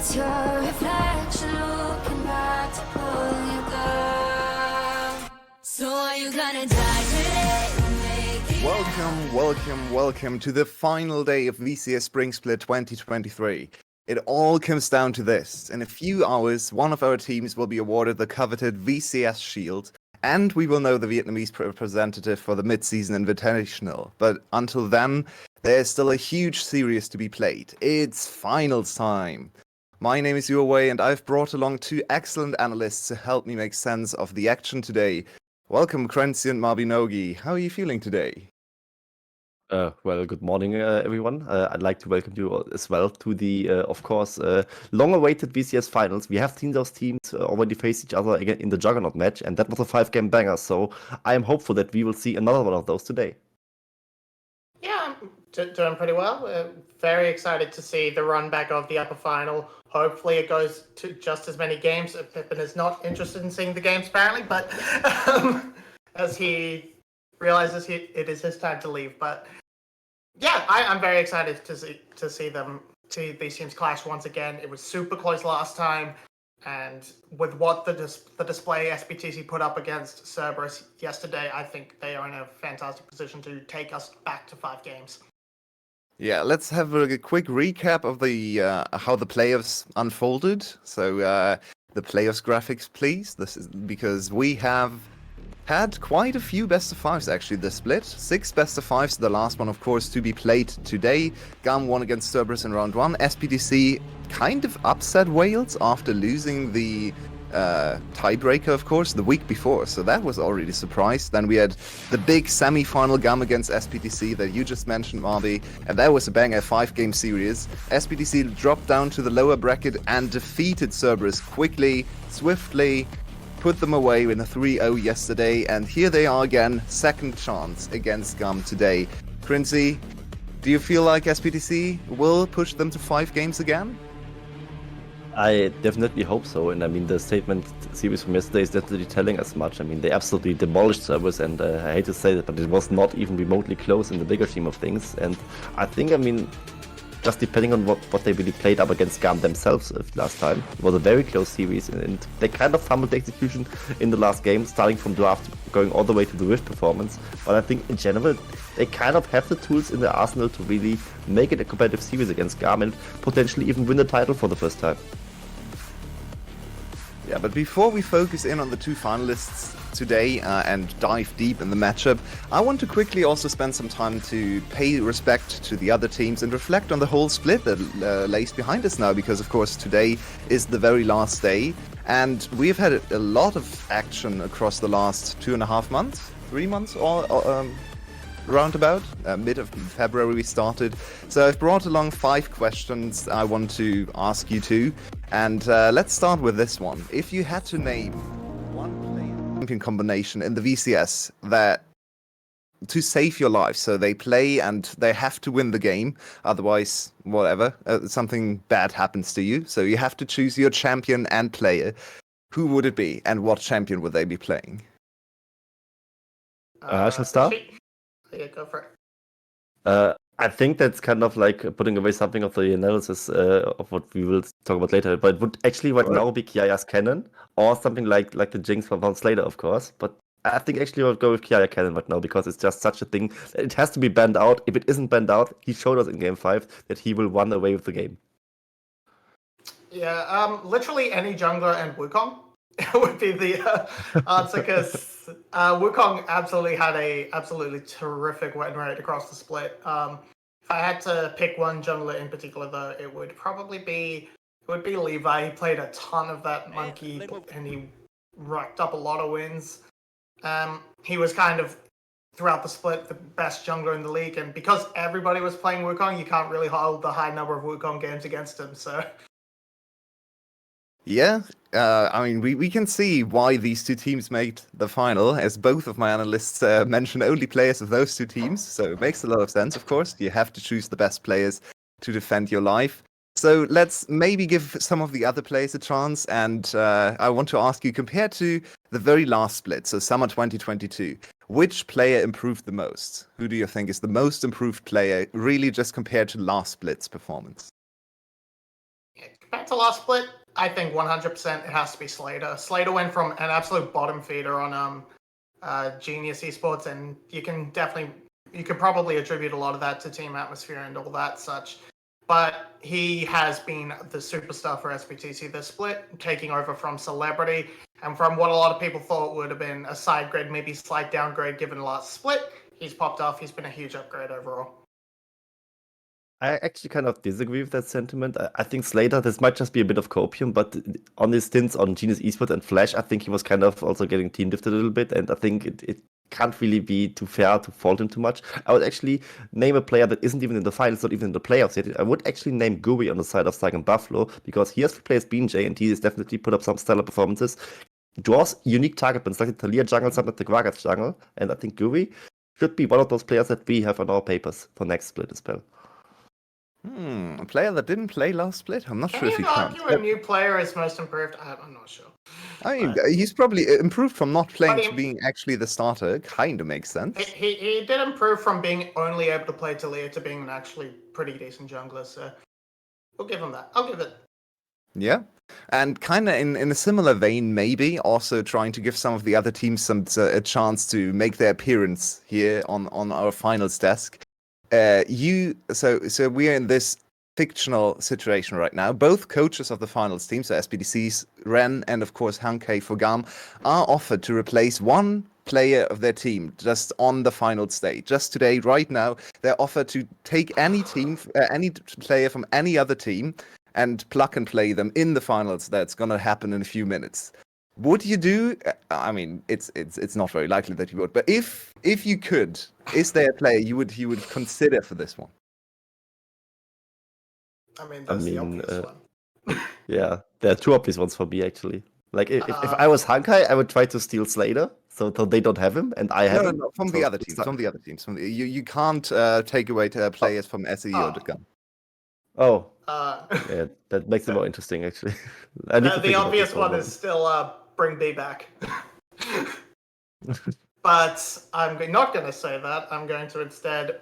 It's your reflection looking back to pull you down. So are you gonna die today? Welcome to the final day of VCS Spring Split 2023. It all comes down to this. In a few hours, one of our teams will be awarded the coveted VCS Shield, and we will know the Vietnamese representative for the mid-season invitational. But until then, there's still a huge series to be played. It's finals time. My name is Yuwei, and I've brought along two excellent analysts to help me make sense of the action today. Welcome, Krenzi and Mabinogi. How are you feeling today? Well, good morning, everyone. I'd like to welcome you as well to the, of course, long-awaited VCS finals. We have seen those teams already face each other again in the Juggernaut match, and that was a 5-game banger. So I am hopeful that we will see another one of those today. Yeah, I'm doing pretty well. Very excited to see the run back of the upper final. Hopefully it goes to just as many games. Pippin is not interested in seeing the games, apparently, but as he realizes it is his time to leave. But yeah, I'm very excited to see these teams clash once again. It was super close last time, and with what the display SBTC put up against Cerberus yesterday, I think they are in a fantastic position to take us back to 5 games. Yeah, let's have a quick recap of the how the playoffs unfolded. So the playoffs graphics, please. This is because we have had quite a few best of 5s actually this split. 6 best of 5s, the last one of course to be played today. GAM won against Cerberus in round 1. SPTC kind of upset Wales after losing the tiebreaker, of course, the week before, so that was already a surprise. Then we had the big semi-final GAM against SPTC that you just mentioned, Marby, and that was a banger 5-game series. SPTC dropped down to the lower bracket and defeated Cerberus quickly, swiftly, put them away in a 3-0 yesterday, and here they are again, second chance against GAM today. Krenzi, do you feel like SPTC will push them to 5 games again? I definitely hope so, and I mean the statement series from yesterday is definitely telling us much. I mean they absolutely demolished Cerberus, and I hate to say that, but it was not even remotely close in the bigger scheme of things. And I think, I mean, just depending on what they really played up against GAM themselves last time, it was a very close series, and they kind of fumbled the execution in the last game, starting from draft, going all the way to the Rift performance. But I think in general, they kind of have the tools in their arsenal to really make it a competitive series against GAM and potentially even win the title for the first time. Yeah, but before we focus in on the 2 finalists today and dive deep in the matchup, I want to quickly also spend some time to pay respect to the other teams and reflect on the whole split that lays behind us now, because of course today is the very last day, and we've had a lot of action across the last 2.5 months, 3 months, or roundabout. Mid of February we started. So I've brought along 5 questions I want to ask you two, and let's start with this one. If you had to name one player champion combination in the VCS that to save your life, so they play and they have to win the game, otherwise whatever, something bad happens to you, so you have to choose your champion and player, who would it be and what champion would they be playing? I shall start. Yeah, go for it. I think that's kind of like putting away something of the analysis of what we will talk about later. But it would actually right now be Kiaya's Cannon, or something like the Jinx from Von Slater, of course. But I think actually I would go with Kiaya Cannon right now, because it's just such a thing. It has to be banned out. If it isn't banned out, he showed us in Game 5 that he will run away with the game. Yeah, literally any jungler and Wukong would be the answer, because Wukong absolutely had a absolutely terrific win rate across the split. If I had to pick one jungler in particular, though, it would be Levi. He played a ton of that monkey, and he racked up a lot of wins. He was kind of, throughout the split, the best jungler in the league, and because everybody was playing Wukong, you can't really hold the high number of Wukong games against him, so... Yeah, I mean, we can see why these 2 teams made the final, as both of my analysts mention only players of those 2 teams, so it makes a lot of sense, of course. You have to choose the best players to defend your life. So let's maybe give some of the other players a chance, and I want to ask you, compared to the very last split, so summer 2022, which player improved the most? Who do you think is the most improved player, really just compared to last split's performance? Compared to last split, I think 100% it has to be Slater. Slater went from an absolute bottom feeder on Genius Esports, and you could probably attribute a lot of that to team atmosphere and all that such. But he has been the superstar for SBTC this split, taking over from Celebrity, and from what a lot of people thought would have been a side grade, maybe slight downgrade given the last split, he's popped off. He's been a huge upgrade overall. I actually kind of disagree with that sentiment. I think Slater, this might just be a bit of copium, but on his stints on Genius Esports and Flash, I think he was kind of also getting team lifted a little bit, and I think it can't really be too fair to fault him too much. I would actually name a player that isn't even in the finals, not even in the playoffs yet. I would actually name Guri on the side of Sagan Buffalo, because he has replaced BJ, and he has definitely put up some stellar performances. Draws unique target points, like the Talia jungle, sometimes the Gragas jungle, and I think Guri should be one of those players that we have on our papers for next split as well. A player that didn't play last split? I'm not sure if Can he you counts. argue a new player is most improved? I'm not sure. I mean, he's probably improved from not playing But to being actually the starter. Kind of makes sense. He did improve from being only able to play Talia to being an actually pretty decent jungler, so we'll give him that. I'll give it. Yeah. And kind of in a similar vein, maybe also trying to give some of the other teams a chance to make their appearance here on our finals desk. So we are in this fictional situation right now. Both coaches of the finals team, so SBDC's Ren and of course Hankei for GAM, are offered to replace one player of their team just on the final stage. Just today, right now, they're offered to take any player from any other team and plug and play them in the finals. That's gonna happen in a few minutes. Would you do? I mean, it's not very likely that you would. But if you could, is there a player you would consider for this one? I mean, that's the obvious one. Yeah, there are two obvious ones for me actually. Like if I was Hankai, I would try to steal Slater, so they don't have him, and I have him. No, from the other teams. From the other teams. You can't take away players from SE or the GAM. Oh. Yeah, that makes it more interesting actually. The obvious one is still bring B back. But I'm not going to say that. I'm going to instead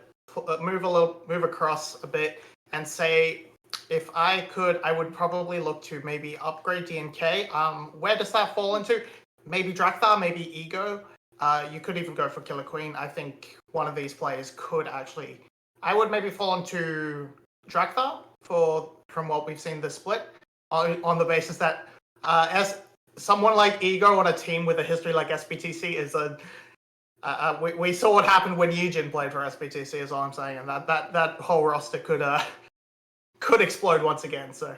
move across a bit and say, if I could, I would probably look to maybe upgrade DNK. Where does that fall into? Maybe Drakthar, maybe Ego. You could even go for Killer Queen. I think one of these players could actually. I would maybe fall into Drakthar from what we've seen this split, on the basis that as someone like Ego on a team with a history like SBTC is we saw what happened when Yujin played for SBTC, is all I'm saying, and that whole roster could explode once again. So,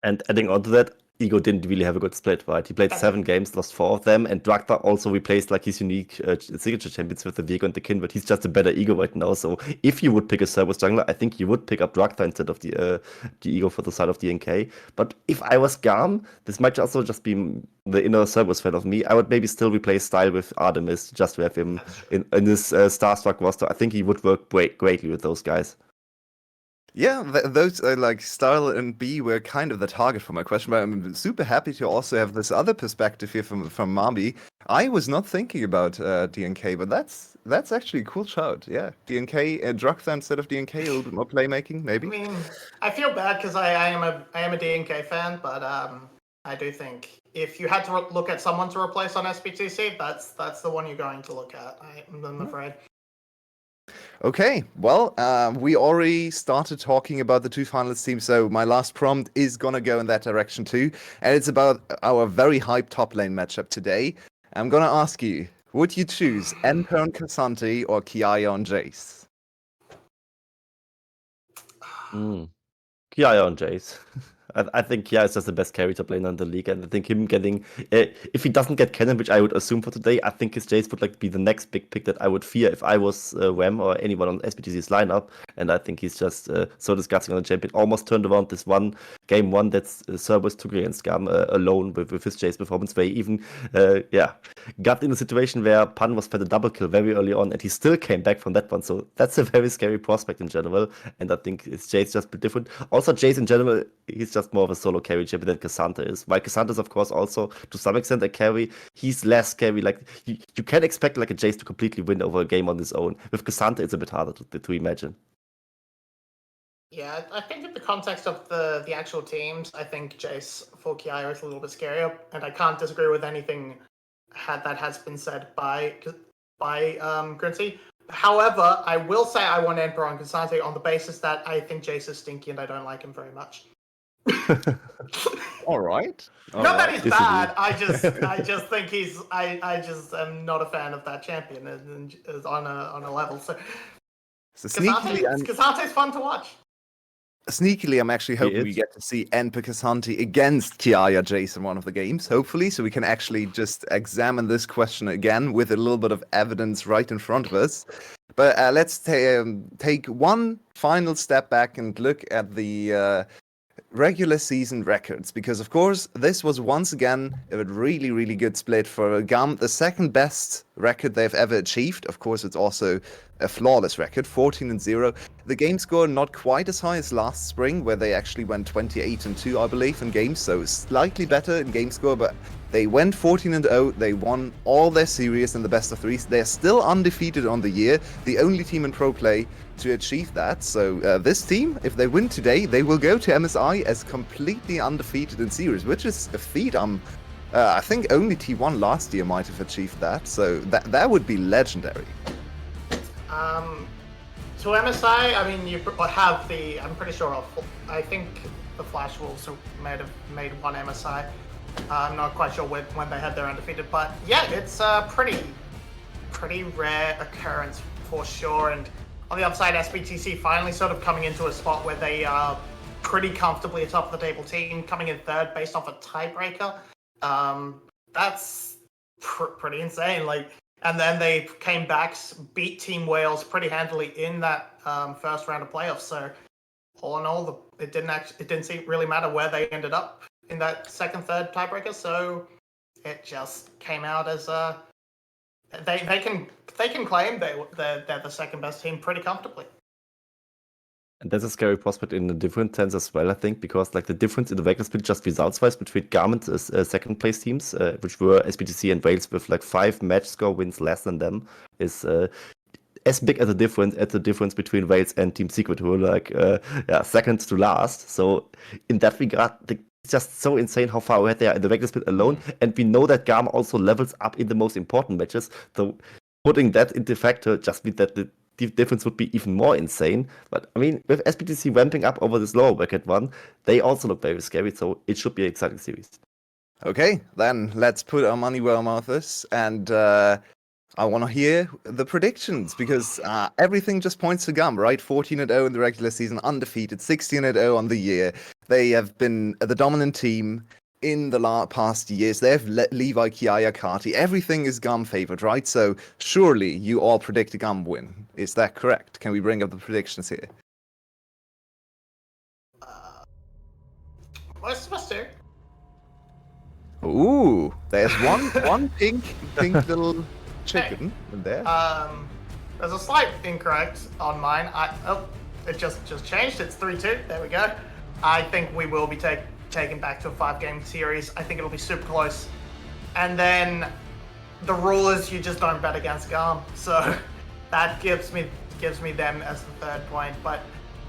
and adding on to that, Ego didn't really have a good split, right? He played 7 games, lost 4 of them, and Drakthar also replaced like his unique signature champions with the Viego and the Kin, but he's just a better Ego right now. So if you would pick a service jungler, I think you would pick up Drakthar instead of the Ego for the side of DNK. But if I was GAM, this might also just be the inner service fan of me. I would maybe still replace Style with Artemis just to have him in this Starstruck roster. I think he would work greatly with those guys. Yeah, those like Style and B were kind of the target for my question, but I'm super happy to also have this other perspective here from Mami. I was not thinking about DNK, but that's actually a cool shout. Yeah, DNK and Drakthar instead of DNK, a little bit more playmaking, maybe. I mean, I feel bad because I am a DNK fan, but I do think if you had to look at someone to replace on SBTC, that's the one you're going to look at. I'm afraid. Okay, well, we already started talking about the two finalist teams, so my last prompt is gonna go in that direction too, and it's about our very hyped top lane matchup today. I'm gonna ask you, would you choose Emperor on Cassandra or Kiaya on Jace? Kiaya on Jace. I think Kiaya is just the best carry top laner in the league, and I think him getting, if he doesn't get Cannon, which I would assume for today, I think his Jace would like be the next big pick that I would fear if I was Wem or anyone on SBTC's lineup, and I think he's just so disgusting on the champion. Almost turned around this game one that's Cerberus took against GAM alone with his Jace performance, where he even got in a situation where Pan was fed a double kill very early on, and he still came back from that one. So that's a very scary prospect in general, and I think his Jace just a bit different. Also, Jace in general, he's just more of a solo carry champion than Cassandra is. While Cassandra is, of course, also to some extent a carry, he's less scary. Like you can expect like a Jace to completely win over a game on his own. With Cassandra, it's a bit harder to imagine. Yeah, I think in the context of the actual teams, I think Jace for Kiaya is a little bit scarier, and I can't disagree with anything that has been said by Grincy. However, I will say I want Emperor on Cassante on the basis that I think Jace is stinky and I don't like him very much. All right. All Not that right. he's Disagree. bad. I just think I just am not a fan of that champion and is on a level. So So Cassante's fun to watch. sneakily, I'm actually hoping we is. get to see Enper Casanti against Kiaya Jace in one of the games, hopefully, so we can actually just examine this question again with a little bit of evidence right in front of us. But let's take one final step back and look at the regular season records, because of course this was once again a really good split for GAM, the second best record they've ever achieved. Of course, it's also a flawless record, 14-0. The game score not quite as high as last spring, where they actually went 28-2, I believe, in games, so slightly better in game score, but they went 14-0. They won all their series in the best of threes. They're still undefeated on the year, the only team in pro play to achieve that. So this team, if they win today, they will go to MSI as completely undefeated in series, which is a feat. I think only T1 last year might have achieved that. So that would be legendary. To MSI, I mean, you have the. I'm pretty sure. I think the Flash Wolves might have made one MSI. I'm not quite sure when they had their undefeated, but yeah, it's a pretty rare occurrence for sure. And on the upside, SBTC finally sort of coming into a spot where they are pretty comfortably a top of the table team, coming in third based off a tiebreaker. That's pretty insane. And then they came back, beat Team Wales pretty handily in that first round of playoffs. So all in all, it didn't really matter where they ended up in that second, third tiebreaker. So it just came out as they can claim they're the second best team pretty comfortably. And that's a scary prospect in a different sense as well, I think, because like the difference in the regular split, just results-wise, between GAM and second place teams, which were SBTC and Wales with like 5 match score wins less than them, is as big as the difference between Wales and Team Secret, who were like second to last. So in that regard, it's just so insane how far ahead they are in the regular split alone. And we know that GAM also levels up in the most important matches. So putting that into factor just means that the difference would be even more insane. But I mean, with SBTC ramping up over this lower bracket one, they also look very scary. So it should be an exciting series. Okay, then let's put our money where our mouth is, and I want to hear the predictions, because everything just points to GAM, right? 14-0 in the regular season, undefeated, 16-0 on the year. They have been the dominant team in the past years. They have Levi, Kiaya, Kati. Everything is GAM favored, right? So surely you all predict a GAM win. Is that correct? Can we bring up the predictions here? What's to? Ooh, there's one pink little chicken in there. There's a slight incorrect on mine. It just changed. It's 3-2. There we go. I think we will be taken back to a 5-game series. I think it'll be super close. And then the rule is you just don't bet against GAM. So that gives me them as the third point. But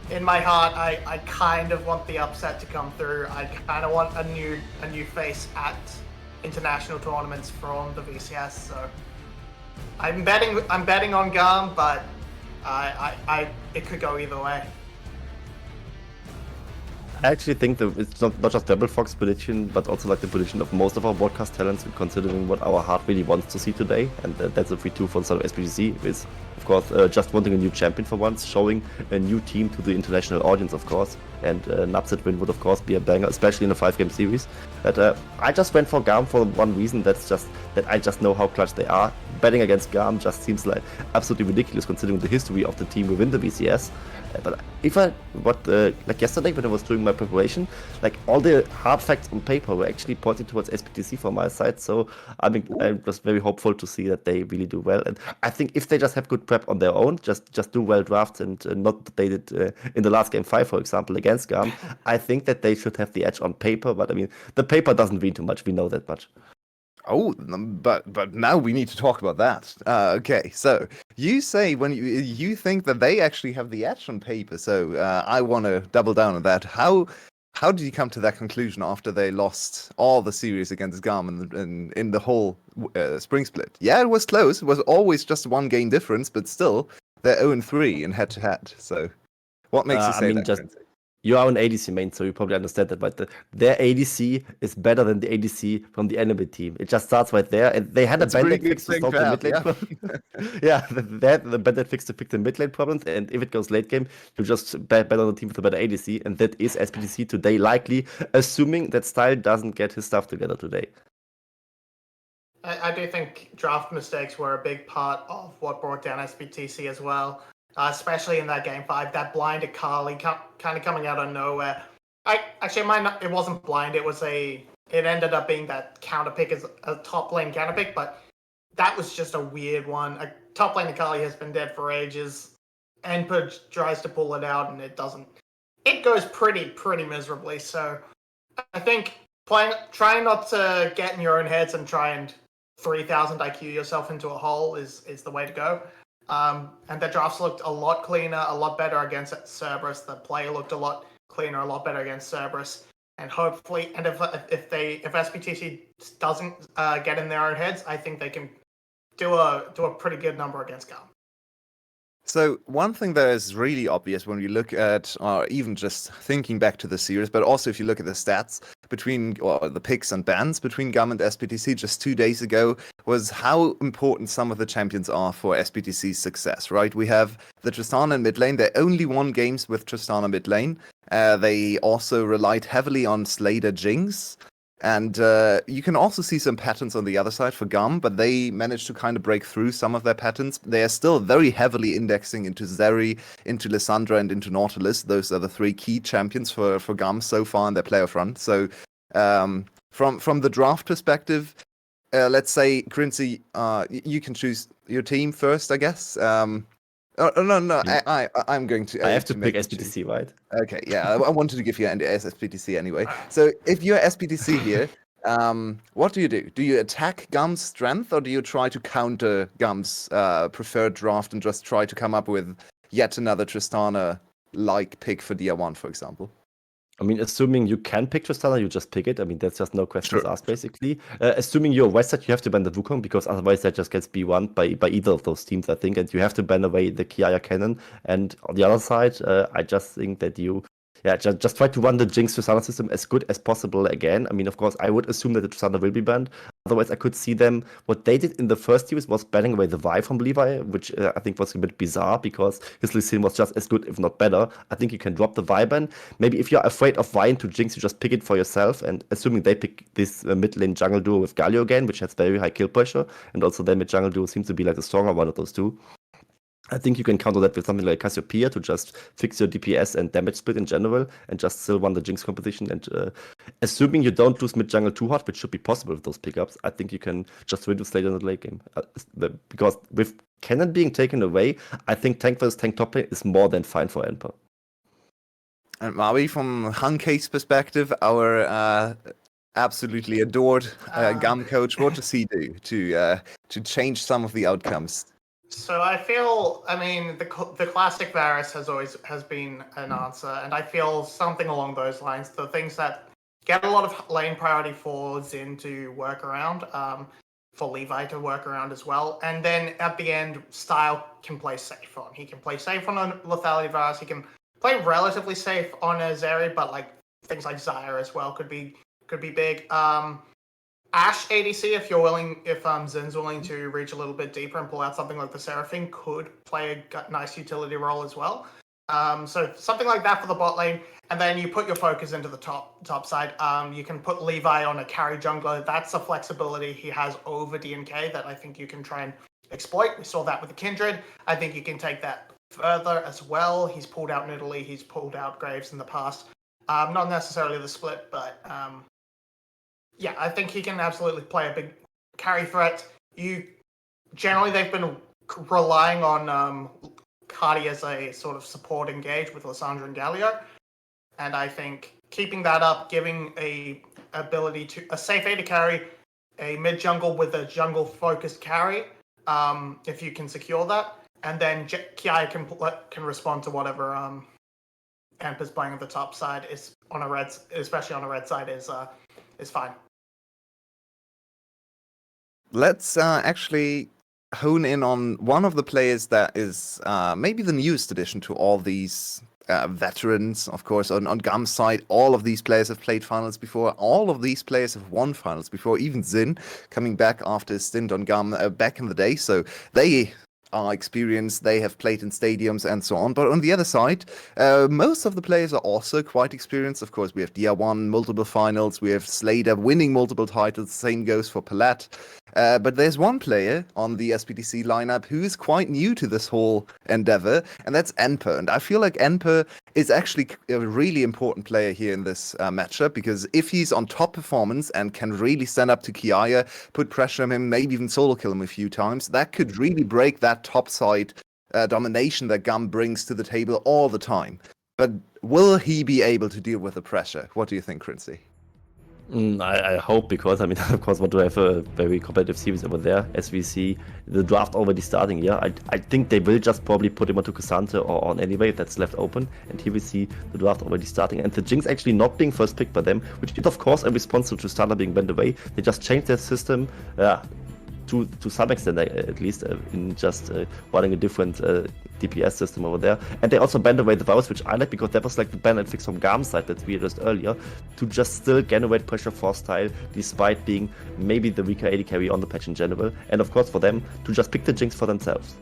in my heart, I kind of want the upset to come through. I kind of want a new face at international tournaments from the VCS. So I'm betting on GAM, but it could go either way. I actually think that it's not just Double Fox prediction, but also like the prediction of most of our broadcast talents, considering what our heart really wants to see today. And that's a 3-2 for the sort of SBGC, with, of course, just wanting a new champion for once, showing a new team to the international audience, of course. And an upset win would, of course, be a banger, especially in a 5-game series. But I just went for GAM for one reason, that's just that I just know how clutch they are. Betting against GAM just seems like absolutely ridiculous, considering the history of the team within the VCS. But if like yesterday when I was doing my preparation, like all the hard facts on paper were actually pointing towards SPTC from my side. So I was very hopeful to see that they really do well. And I think if they just have good prep on their own, just do well drafts and not that they did in the last game 5, for example, against GAM, I think that they should have the edge on paper. But I mean, the paper doesn't mean too much. We know that much. Oh, but now we need to talk about that. Okay, so You say when you think that they actually have the edge on paper, so I want to double down on that. How did you come to that conclusion after they lost all the series against GAM in the whole spring split? Yeah, it was close. It was always just one game difference, but still, they're 0-3 in head-to-head. So, what makes you I say mean, that, just Quincy? you are an ADC main, so you probably understand that. But their ADC is better than the ADC from the enemy team. It just starts right there, and they had a It's a pretty bandit good fix to thing solve to the have, mid lane yeah. problem. Yeah, they had the bandit fix to fix the mid lane problems, and if it goes late game, you just bet on the team with a better ADC, and that is SPTC today, likely, assuming that Style doesn't get his stuff together today. I do think draft mistakes were a big part of what brought down SBTC as well, especially in that game 5. That blind Akali kind of coming out of nowhere. It wasn't blind. It ended up being that counter pick as a top lane counter pick, but that was just a weird one. A top lane Akali has been dead for ages. Enpur tries to pull it out and it doesn't. It goes pretty miserably. So I think trying not to get in your own heads and try and 3,000 IQ yourself into a hole is the way to go. And the drafts looked a lot cleaner, a lot better against Cerberus. The play looked a lot cleaner, a lot better against Cerberus. And hopefully, and if SBTC doesn't get in their own heads, I think they can do a pretty good number against GAM. So one thing that is really obvious when you look at, or even just thinking back to the series, but also if you look at the stats between, or the picks and bans between GAM and SPTC just 2 days ago, was how important some of the champions are for SPTC's success, right? We have the Tristana in mid lane. They only won games with Tristana mid lane. They also relied heavily on Slader Jinx. And you can also see some patterns on the other side for GAM, but they managed to kind of break through some of their patterns. They are still very heavily indexing into Zeri, into Lissandra, and into Nautilus. Those are the 3 key champions for GAM so far in their playoff run. So from the draft perspective, let's say, Quincy, you can choose your team first, I guess. No, I'm going to. I have to make pick you choose. SPTC, right? Okay, yeah, I wanted to give you an SPTC anyway. So if you're SPTC here, what do? Do you attack GAM's strength, or do you try to counter GAM's preferred draft and just try to come up with yet another Tristana-like pick for DR1, for example? I mean, assuming you can pick Tristana, you just pick it. I mean, that's just no questions Sure. asked, basically. Assuming you're Westside, you have to ban the Wukong, because otherwise that just gets B1 by either of those teams, I think. And you have to ban away the Kiaya cannon. And on the other side, I just think that you just try to run the Jinx Tristana system as good as possible again. I mean, of course, I would assume that the Tristana will be banned. Otherwise, I could see them. What they did in the first series was banning away the Vi from Levi, which I think was a bit bizarre because his Lee Sin was just as good, if not better. I think you can drop the Vi ban. Maybe if you're afraid of Vi into Jinx, you just pick it for yourself. And assuming they pick this mid lane jungle duo with Galio again, which has very high kill pressure, and also their mid jungle duo seems to be like the stronger one of those two. I think you can counter that with something like Cassiopeia to just fix your DPS and damage split in general and just still run the Jinx competition. And assuming you don't lose mid jungle too hard, which should be possible with those pickups, I think you can just reduce later in the late game. Because with Cannon being taken away, I think tank versus tank top lane is more than fine for Emperor. And Maui, from Hanke's perspective, our absolutely adored GAM coach, what does he do to change some of the outcomes? So I feel, I mean, the classic Varus has been an answer, and I feel something along those lines. The things that get a lot of lane priority for Xin to work around, for Levi to work around as well, and then at the end, Style can play safe on. He can play safe on a Lethality Varus. He can play relatively safe on a Zeri, but like things like Zyra as well could be big. Ashe ADC, if Zin's willing to reach a little bit deeper and pull out something like the Seraphine, could play a nice utility role as well. So something like that for the bot lane, and then you put your focus into the top side. You can put Levi on a carry jungler. That's a flexibility he has over DNK that I think you can try and exploit. We saw that with the Kindred. I think you can take that further as well. He's pulled out Nidalee. He's pulled out Graves in the past. Not necessarily the split, but yeah, I think he can absolutely play a big carry threat. Generally, they've been relying on Cardi as a sort of support engage with Lissandra and Galio, and I think keeping that up, giving a safe AD carry, a mid jungle with a jungle focused carry, if you can secure that, and then Kiai can respond to whatever Amp is playing on the top side is on a red, especially on a red side is fine. Let's actually hone in on one of the players that is maybe the newest addition to all these veterans. Of course, on GAM's side, all of these players have played finals before. All of these players have won finals before. Even Zin coming back after his stint on GAM back in the day. So they are experienced, they have played in stadiums and so on. But on the other side, most of the players are also quite experienced. Of course, we have Dia1, multiple finals, we have Slader winning multiple titles, same goes for Palat. But there's one player on the SPTC lineup who is quite new to this whole endeavor, and that's Enper. And I feel like Enper is actually a really important player here in this matchup, because if he's on top performance and can really stand up to Kiaya, put pressure on him, maybe even solo kill him a few times, that could really break that top side domination that GAM brings to the table all the time. But will he be able to deal with the pressure? What do you think, Crincy? I hope, because I mean, of course, want to have a very competitive series over there. As we see the draft already starting here, I think they will just probably put him onto Cassandra or on anyway if that's left open. And here we see the draft already starting, and the Jinx actually not being first picked by them, which is of course a response to Standard being banned away. They just changed their system. To some extent, at least, in just running a different DPS system over there. And they also banned away the virus, which I like, because that was like the ban and fix from GAM's side that we addressed earlier, to just still generate pressure for style, despite being maybe the weaker AD carry on the patch in general. And of course for them, to just pick the Jinx for themselves.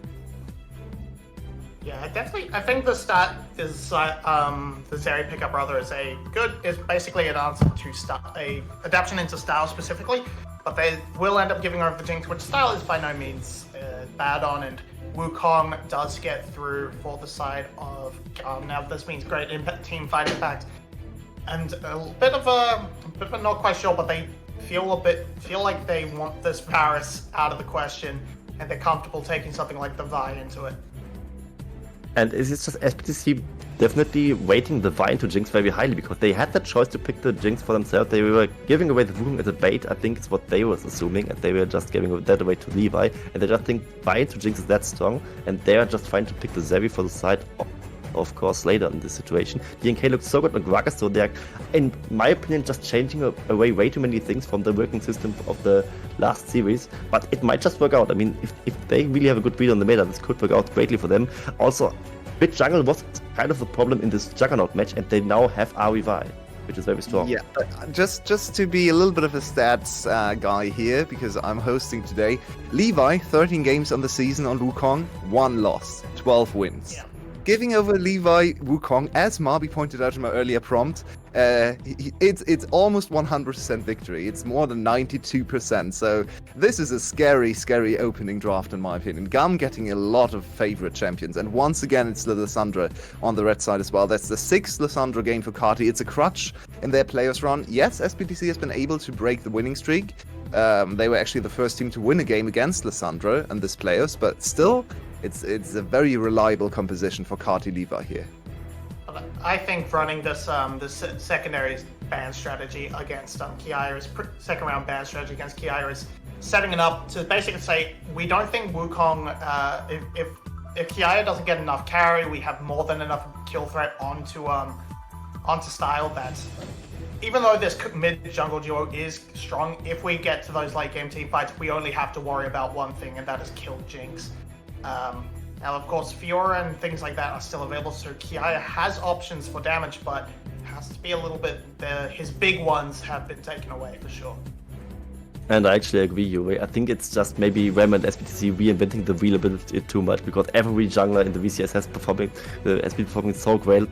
Yeah, definitely. I think the stat is the Zeri pickup rather is basically an answer to a adaptation into style specifically, but they will end up giving over the Jinx, which style is by no means bad on, and Wukong does get through for the side of GAM. Now this means great team fight impact, and a bit of a not quite sure, but they feel like they want this Paris out of the question, and they're comfortable taking something like the Vi into it. And it's just SPTC definitely weighting the Vi into Jinx very highly, because they had the choice to pick the Jinx for themselves. They were giving away the Wukong as a bait, I think it's what they was assuming, and they were just giving that away to Levi, and they just think Vi into Jinx is that strong, and they are just trying to pick the Zeri for the side of course later in this situation. DNK looks so good on Gragas, so they're, in my opinion, just changing away way too many things from the working system of the last series, but it might just work out. I mean, if they really have a good read on the meta, this could work out greatly for them. Also, mid jungle was kind of a problem in this Juggernaut match, and they now have REVI, which is very strong. Yeah, just to be a little bit of a stats guy here, because I'm hosting today. Levi, 13 games on the season on Wukong, 1 loss, 12 wins. Yeah. Giving over Levi Wukong, as Marby pointed out in my earlier prompt, it's almost 100% victory. It's more than 92%. So this is a scary, scary opening draft in my opinion. GAM getting a lot of favorite champions, and once again it's the Lissandra on the red side as well. That's the 6th Lissandra game for Kati. It's a crutch in their playoffs run. Yes, SPTC has been able to break the winning streak. They were actually the first team to win a game against Lissandra in this playoffs, but still, it's a very reliable composition for Kati Levi here. I think running this secondary ban strategy against Kiai's second round ban strategy against Kiai is setting it up to basically say we don't think Wukong if Kiai doesn't get enough carry, we have more than enough kill threat onto style that even though this mid jungle duo is strong, if we get to those late game team fights, we only have to worry about one thing, and that is kill Jinx. Now, of course, Fiora and things like that are still available, so Kiai has options for damage, but it has to be a little bit. His big ones have been taken away for sure. And I actually agree, Yuri. I think it's just maybe Rem and SPTC reinventing the wheel a bit too much, because every jungler in the VCS has been performing so great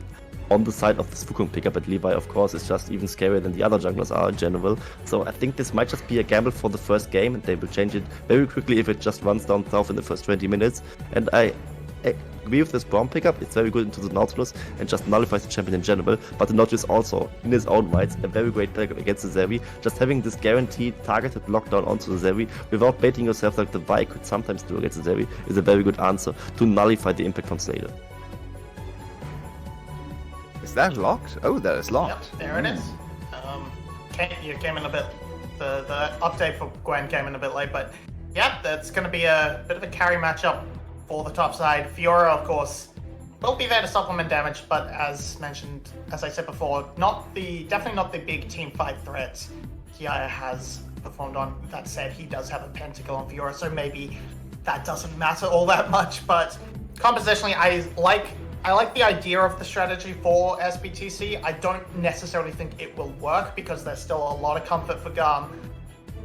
on the side of this Wukong pickup, but Levi, of course, is just even scarier than the other junglers are in general. So I think this might just be a gamble for the first game, and they will change it very quickly if it just runs down south in the first 20 minutes. And I agree with this Braum pickup. It's very good into the Nautilus and just nullifies the champion in general, but the Nautilus also, in his own rights, a very great pickup against the Zeri. Just having this guaranteed targeted lockdown onto the Zeri without baiting yourself like the Vi could sometimes do against the Zeri is a very good answer to nullify the impact from Slayer. Is that locked? Oh, that is locked. Yep, there it is. You came in a bit. The update for Gwen came in a bit late, but yeah, that's going to be a bit of a carry matchup for the top side. Fiora, of course, will be there to supplement damage, but as mentioned, as I said before, definitely not the big team fight threat Kiaya has performed on. That said, he does have a pentacle on Fiora, so maybe that doesn't matter all that much. But compositionally, I like the idea of the strategy for SBTC. I don't necessarily think it will work because there's still a lot of comfort for GAM.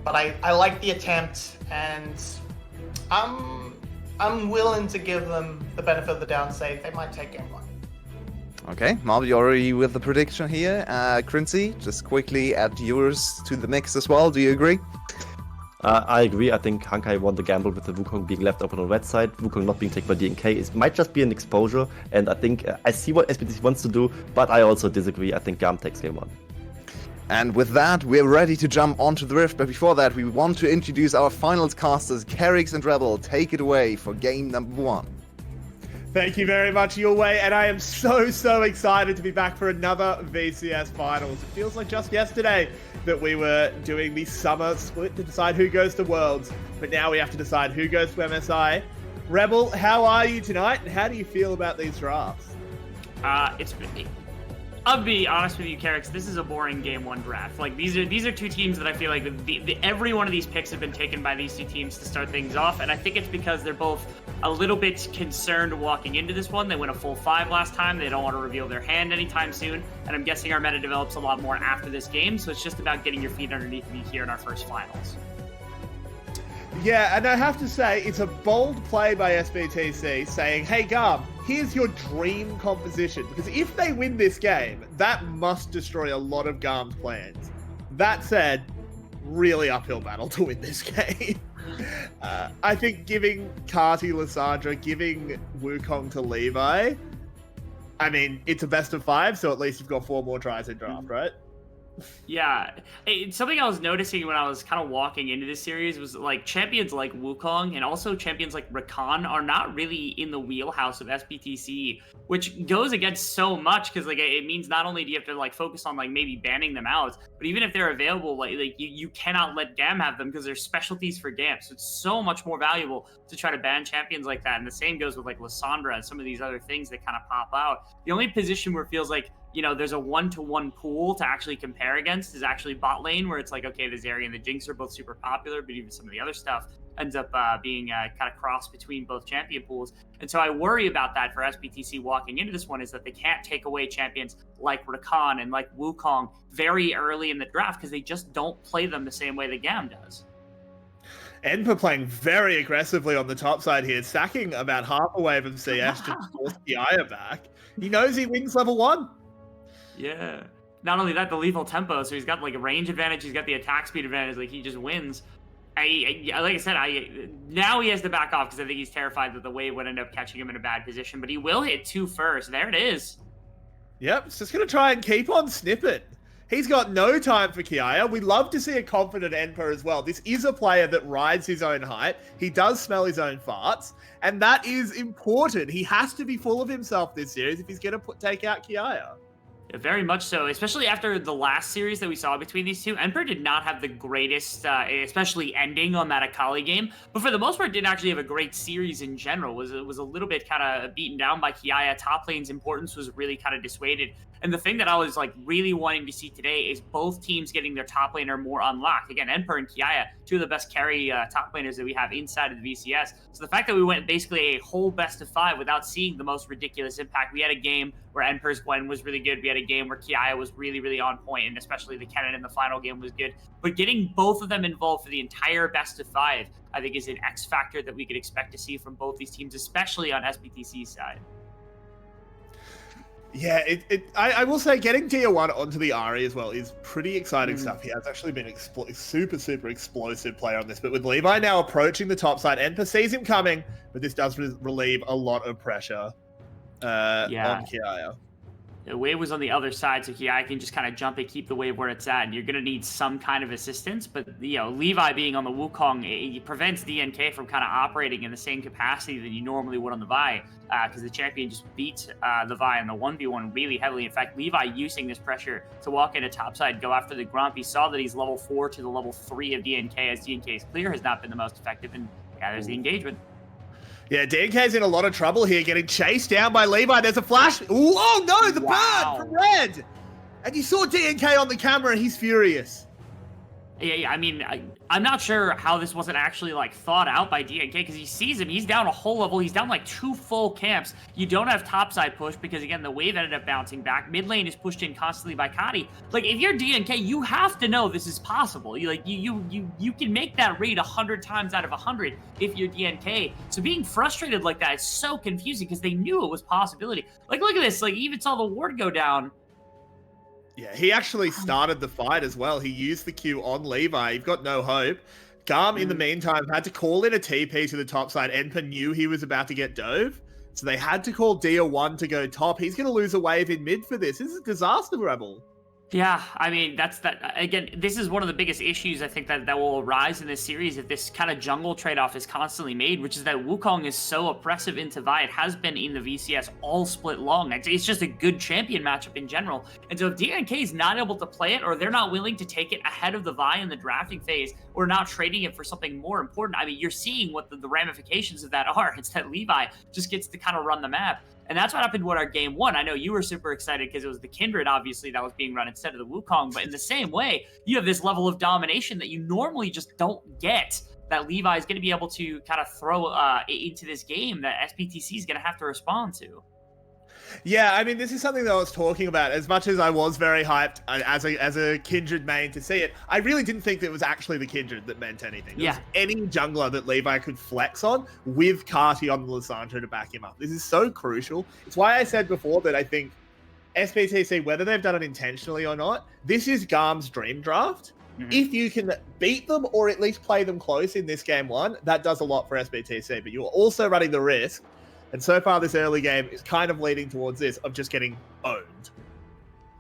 But I like the attempt, and I'm willing to give them the benefit of the doubt and say they might take game 1. Okay, Marvel, you're already with the prediction here. Crincy, just quickly add yours to the mix as well. Do you agree? I agree. I think Hankai won the gamble with the Wukong being left open on red side. Wukong not being taken by DNK. It might just be an exposure, and I think I see what SBTC wants to do, but I also disagree. I think GAM takes game 1. And with that, we're ready to jump onto the Rift, but before that, we want to introduce our finals casters, Kerix and Rebel. Take it away for game number 1. Thank you very much, Your Way, and I am so excited to be back for another VCS Finals. It feels like just yesterday that we were doing the summer split to decide who goes to Worlds, but now we have to decide who goes to MSI. Rebel, how are you tonight, and how do you feel about these drafts? I'll be honest with you, Kerix, this is a boring game 1 draft. Like, these are two teams that I feel like every one of these picks have been taken by these two teams to start things off, and I think it's because they're both a little bit concerned walking into this one. They went a full 5 last time. They don't want to reveal their hand anytime soon, and I'm guessing our meta develops a lot more after this game, so it's just about getting your feet underneath me here in our first finals. Yeah, and I have to say, it's a bold play by SBTC saying, hey GAM, here's your dream composition. Because if they win this game, that must destroy a lot of GAM's plans. That said, really uphill battle to win this game. I think giving Kati Lissandra, giving Wukong to Levi, I mean, it's a best of 5, so at least you've got 4 more tries in draft, right? Yeah, something I was noticing when I was kind of walking into this series was like champions like Wukong and also champions like Rakan are not really in the wheelhouse of SBTC, which goes against so much because like it means not only do you have to like focus on like maybe banning them out, but even if they're available, like you cannot let GAM have them because they're specialties for GAM. So it's so much more valuable to try to ban champions like that. And the same goes with like Lissandra and some of these other things that kind of pop out. The only position where it feels like, you know, there's a 1-to-1 pool to actually compare against is actually bot lane, where it's like, okay, the Zeri and the Jinx are both super popular, but even some of the other stuff ends up being kind of crossed between both champion pools. And so I worry about that for SBTC walking into this one, is that they can't take away champions like Rakan and like Wukong very early in the draft because they just don't play them the same way the GAM does. Enper playing very aggressively on the top side here, stacking about half a wave of CS to force Kiaya back. He knows he wins level 1. Yeah. Not only that, the lethal tempo, so he's got like a range advantage, he's got the attack speed advantage, like he just wins. Like I said, now he has to back off because I think he's terrified that the wave would end up catching him in a bad position, but he will hit 2 first. There it is. Yep, it's just going to try and keep on snipping. He's got no time for Kiaya. We love to see a confident Enper as well. This is a player that rides his own height. He does smell his own farts, and that is important. He has to be full of himself this series if he's going to take out Kiaya. Yeah, very much so, especially after the last series that we saw between these two. Emperor did not have the greatest, especially ending on that Akali game, but for the most part did actually have a great series in general. Was a little bit kind of beaten down by Kiaya. Top lane's importance was really kind of dissuaded. And the thing that I was like really wanting to see today is both teams getting their top laner more unlocked. Again, Emperor and Kiaya, two of the best carry top laners that we have inside of the VCS. So the fact that we went basically a whole best of 5 without seeing the most ridiculous impact. We had a game where Emperor's Gwen was really good. We had a game where Kiaya was really, really on point, and especially the Kennen in the final game was good. But getting both of them involved for the entire best of 5, I think, is an X factor that we could expect to see from both these teams, especially on SBTC's side. Yeah, I will say getting Tier 1 onto the Ahri as well is pretty exciting stuff. He has actually been super explosive player on this. But with Levi now approaching the top side, Enper sees him coming, but this does relieve a lot of pressure on Kiaya. The wave was on the other side, so Kiaya can just kind of jump and keep the wave where it's at. And you're going to need some kind of assistance, but Levi being on the Wukong, it prevents DNK from kind of operating in the same capacity that you normally would on the Vi, because the champion just beats the Vi in the 1v1 really heavily. In fact, Levi using this pressure to walk into topside, go after the Grump. He saw that he's level 4 to the level 3 of DNK, as DNK's clear has not been the most effective, and yeah, there's the engagement. Yeah, DNK's in a lot of trouble here, getting chased down by Levi. There's a flash. Ooh, oh no, the burn from Red. And you saw DNK on the camera, and he's furious. Yeah, I mean, I'm not sure how this wasn't actually, like, thought out by DNK, because he sees him, he's down a whole level, he's down, like, 2 full camps. You don't have topside push, because, again, the wave ended up bouncing back. Mid lane is pushed in constantly by Kati. Like, if you're DNK, you have to know this is possible. You can make that read 100 times out of 100 if you're DNK. So being frustrated like that is so confusing, because they knew it was a possibility. Like, look at this, like, even saw the ward go down. Yeah, he actually started the fight as well. He used the Q on Levi. You've got no hope. GAM, in the meantime, had to call in a TP to the top side. Enper knew he was about to get dove, so they had to call Dia1 to go top. He's going to lose a wave in mid for this. This is a disaster, Rebel. Yeah, I mean, again, this is one of the biggest issues I think that will arise in this series if this kind of jungle trade-off is constantly made, which is that Wukong is so oppressive into Vi. It has been in the VCS all split long. It's just a good champion matchup in general. And so if DNK is not able to play it, or they're not willing to take it ahead of the Vi in the drafting phase, or not trading it for something more important, I mean, you're seeing what the ramifications of that are. It's that Levi just gets to kind of run the map. And that's what happened with our game 1. I know you were super excited because it was the Kindred, obviously, that was being run instead of the Wukong. But in the same way, you have this level of domination that you normally just don't get, that Levi is going to be able to kind of throw into this game that SBTC is going to have to respond to. Yeah, I mean, this is something that I was talking about. As much as I was very hyped as a Kindred main to see it, I really didn't think that it was actually the Kindred that meant anything. There was any jungler that Levi could flex on with Kati on the Lissandra to back him up. This is so crucial. It's why I said before that I think SBTC, whether they've done it intentionally or not, this is GAM's dream draft. Mm-hmm. If you can beat them or at least play them close in this game 1, that does a lot for SBTC. But you're also running the risk, and so far this early game is kind of leading towards this, of just getting owned.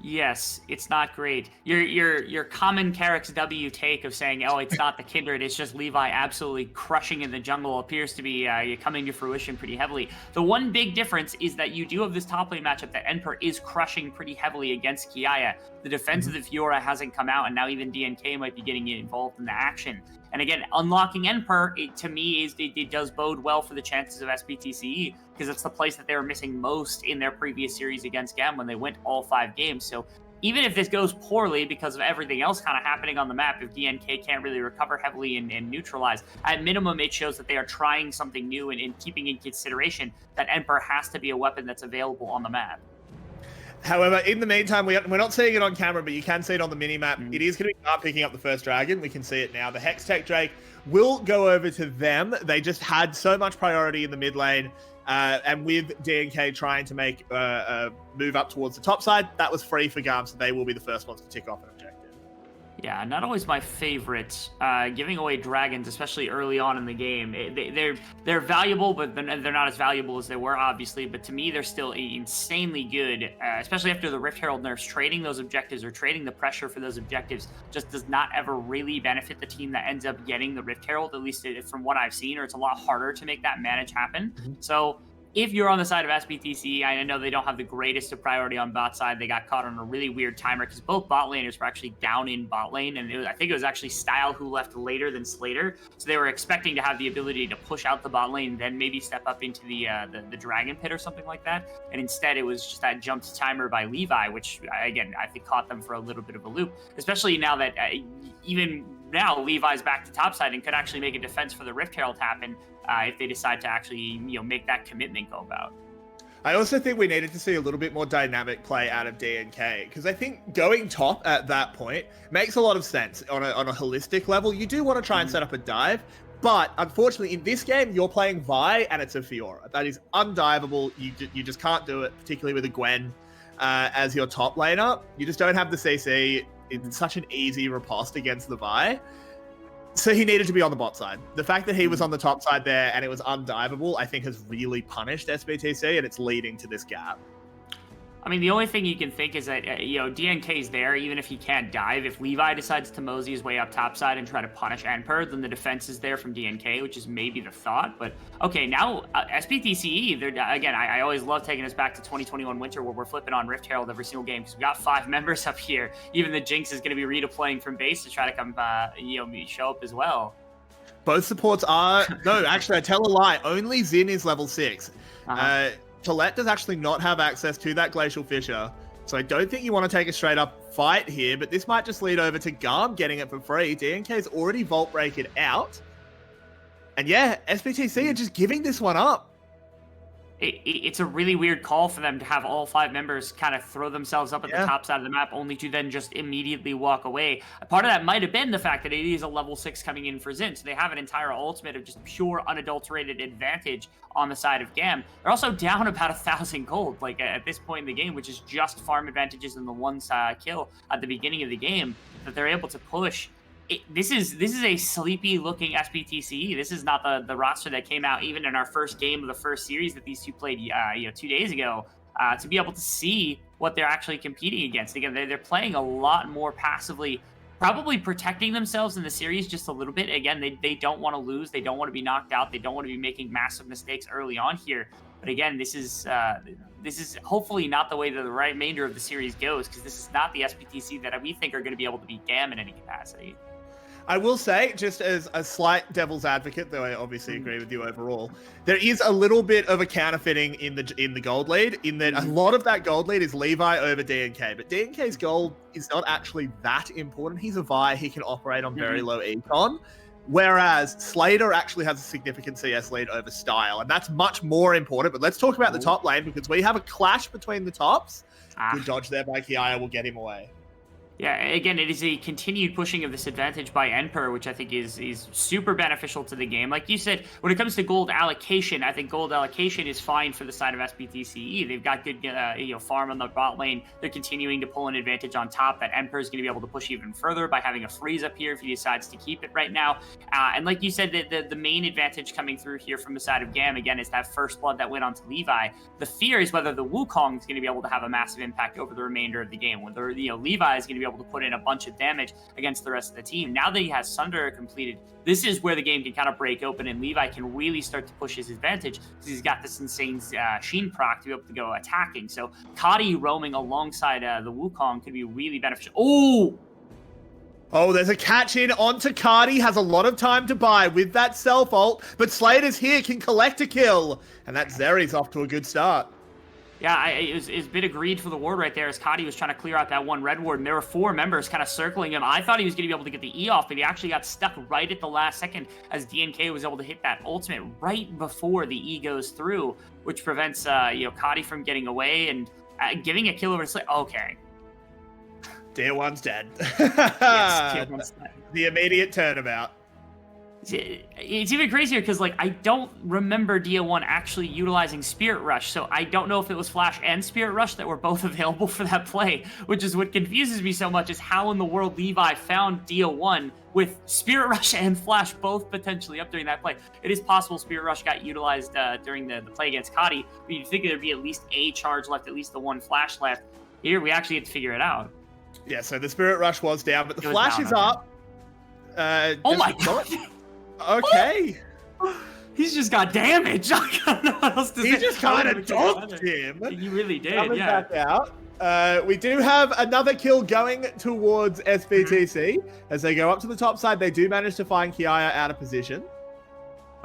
Yes, it's not great. Your common Carrick's W take of saying, oh, it's not the Kindred, it's just Levi absolutely crushing in the jungle appears to be coming to fruition pretty heavily. The one big difference is that you do have this top lane matchup that Enper is crushing pretty heavily against Kiaya. The defense of the Fiora hasn't come out, and now even DNK might be getting involved in the action. And again, unlocking Enper, to me, it does bode well for the chances of SBTCE, because it's the place that they were missing most in their previous series against GAM when they went all 5 games. So even if this goes poorly because of everything else kind of happening on the map, if DNK can't really recover heavily and neutralize, at minimum, it shows that they are trying something new and keeping in consideration that Enper has to be a weapon that's available on the map. However, in the meantime, we're not seeing it on camera, but you can see it on the mini-map. It is going to be picking up the first dragon. We can see it now. The Hextech Drake will go over to them. They just had so much priority in the mid lane. And with DNK trying to make a move up towards the top side, that was free for GAM, so they will be the first ones to tick off an objective. Yeah, not always my favorite. Giving away dragons, especially early on in the game, they're valuable, but they're not as valuable as they were, obviously. But to me, they're still insanely good, especially after the Rift Herald nerfs. Trading those objectives or trading the pressure for those objectives just does not ever really benefit the team that ends up getting the Rift Herald, at least from what I've seen, or it's a lot harder to make that manage happen. So if you're on the side of SBTC, I know they don't have the greatest of priority on bot side. They got caught on a really weird timer because both bot laners were actually down in bot lane, and I think it was actually Style who left later than Slater. So they were expecting to have the ability to push out the bot lane, then maybe step up into the Dragon Pit or something like that. And instead, it was just that jumped timer by Levi, which, again, I think caught them for a little bit of a loop, especially now that even now Levi's back to topside and could actually make a defense for the Rift Herald happen if they decide to actually make that commitment go about. I also think we needed to see a little bit more dynamic play out of DNK, because I think going top at that point makes a lot of sense on a holistic level. You do want to try and set up a dive, but unfortunately in this game you're playing Vi and it's a Fiora. That is undivable. You just can't do it, particularly with a Gwen as your top laner. You just don't have the CC. It's such an easy riposte against the Vi. So he needed to be on the bot side. The fact that he was on the top side there and it was undivable, I think has really punished SBTC, and it's leading to this gap. I mean, the only thing you can think is that, DNK's there, even if he can't dive. If Levi decides to mosey his way up topside and try to punish Enper, then the defense is there from DNK, which is maybe the thought. But, okay, now, SBTCE, again, I always love taking us back to 2021 winter where we're flipping on Rift Herald every single game because we got 5 members up here. Even the Jinx is going to be redeploying from base to try to come, show up as well. Both supports are... No, actually, I tell a lie. Only Xin is level 6. Colette does actually not have access to that Glacial Fissure, so I don't think you want to take a straight-up fight here, but this might just lead over to GAM getting it for free. DNK's already Vault Break it out. And yeah, SBTC are just giving this one up. It's a really weird call for them to have all 5 members kind of throw themselves up at the top side of the map, only to then just immediately walk away. A part of that might have been the fact that it is a level 6 coming in for Xin, so they have an entire ultimate of just pure unadulterated advantage on the side of GAM. They're also down about 1,000 gold, like at this point in the game, which is just farm advantages in the one kill at the beginning of the game that they're able to push. This is a sleepy looking SBTC. This is not the roster that came out even in our first game of the first series that these two played 2 days ago. To be able to see what they're actually competing against. Again, they're playing a lot more passively, probably protecting themselves in the series just a little bit. Again, they don't want to lose. They don't want to be knocked out. They don't want to be making massive mistakes early on here. But again, this is hopefully not the way that the remainder of the series goes, because this is not the SBTC that we think are going to be able to beat GAM in any capacity. I will say, just as a slight devil's advocate, though I obviously agree with you overall, there is a little bit of a counterfeiting in the gold lead, in that a lot of that gold lead is Levi over DNK, but DNK's gold is not actually that important. He's a Vi, he can operate on very low econ, whereas Slater actually has a significant CS lead over Style, and that's much more important. But let's talk about the top lane, because we have a clash between the tops. Good dodge there by Kiaya will get him away. Yeah, again, it is a continued pushing of this advantage by Emperor, which I think is super beneficial to the game. Like you said, when it comes to gold allocation, I think gold allocation is fine for the side of SBTCE. They've got good farm on the bot lane. They're continuing to pull an advantage on top that Emperor is going to be able to push even further by having a freeze up here if he decides to keep it right now. And like you said, the main advantage coming through here from the side of GAM, again, is that first blood that went onto Levi. The fear is whether the Wukong is going to be able to have a massive impact over the remainder of the game, whether Levi is going to be able to put in a bunch of damage against the rest of the team. Now that he has Sunder completed, this is where the game can kind of break open, and Levi can really start to push his advantage because he's got this insane Sheen proc to be able to go attacking. So Kadi roaming alongside the Wukong could be really beneficial. Oh, there's a catch in onto Cardi, has a lot of time to buy with that self-ult, but Slater's here, can collect a kill, and that Zeri's off to a good start. Yeah, it was a bit of greed for the ward right there as Kadi was trying to clear out that one red ward, and there were 4 members kind of circling him. I thought he was going to be able to get the E off, but he actually got stuck right at the last second as DNK was able to hit that ultimate right before the E goes through, which prevents Kadi from getting away and giving a kill over to Slay. Okay. Tier 1's dead. Yes, Tier 1's dead. The immediate turnabout. It's even crazier because, like, I don't remember Dia1 actually utilizing Spirit Rush, so I don't know if it was Flash and Spirit Rush that were both available for that play, which is what confuses me so much, is how in the world Levi found Dia1 with Spirit Rush and Flash both potentially up during that play. It is possible Spirit Rush got utilized during the play against Kadi, but you'd think there'd be at least a charge left, at least the one Flash left. Here, we actually had to figure it out. Yeah, so the Spirit Rush was down, but the Flash is up. Oh my god! Okay. He's just got damage. I don't know what else to say. He just kind of dogged him. He really did, Coming yeah. back out. We do have another kill going towards SBTC. As they go up to the top side, they do manage to find Kiaya out of position.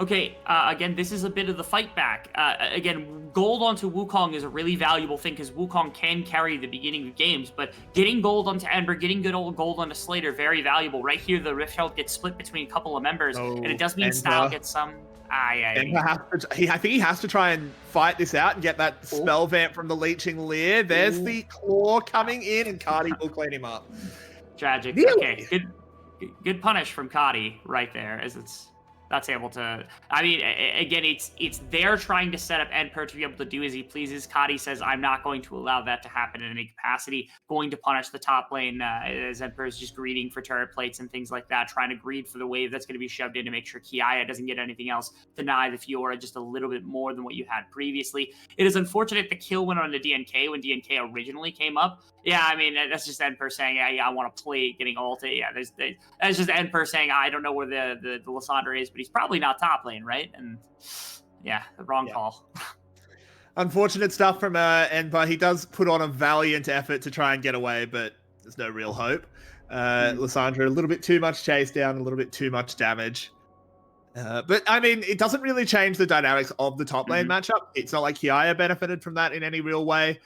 Okay, again, this is a bit of the fight back. Again, gold onto Wukong is a really valuable thing because Wukong can carry the beginning of games, but getting gold onto Ember, getting good old gold onto Slater, very valuable. Right here, the Rift Herald gets split between a couple of members, and it does mean Style gets some... I think he has to try and fight this out and get that spell vamp from the Leeching Leer. There's the claw coming in, and Kadi will clean him up. Tragic. Really? Okay, good punish from Kadi right there, as that's able to... I mean, again, it's they're trying to set up Emperor to be able to do as he pleases. Kadi says, I'm not going to allow that to happen in any capacity. Going to punish the top lane as Emperor is just greeding for turret plates and things like that, trying to greed for the wave that's going to be shoved in to make sure Kiaya doesn't get anything else. Deny the Fiora just a little bit more than what you had previously. It is unfortunate the kill went on to DNK when DNK originally came up. Yeah, I mean, that's just Emperor saying, yeah, I want to play getting ulted. Yeah, that's just Emperor saying, I don't know where the Lysandre is, but he's probably not top lane, right? And yeah, the wrong call. Unfortunate stuff from Emperor. He does put on a valiant effort to try and get away, but there's no real hope. Lysandre, a little bit too much chase down, a little bit too much damage. But I mean, it doesn't really change the dynamics of the top lane matchup. It's not like Kiaya benefited from that in any real way.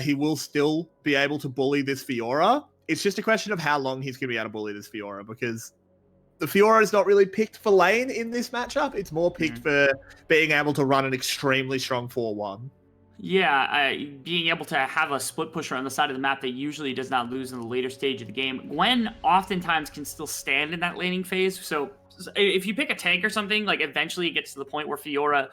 He will still be able to bully this Fiora. It's just a question of how long he's going to be able to bully this Fiora, because the Fiora is not really picked for lane in this matchup. It's more picked for being able to run an extremely strong 4-1. Yeah, being able to have a split pusher on the side of the map that usually does not lose in the later stage of the game. Gwen oftentimes can still stand in that laning phase. So if you pick a tank or something, like eventually it gets to the point where Fiora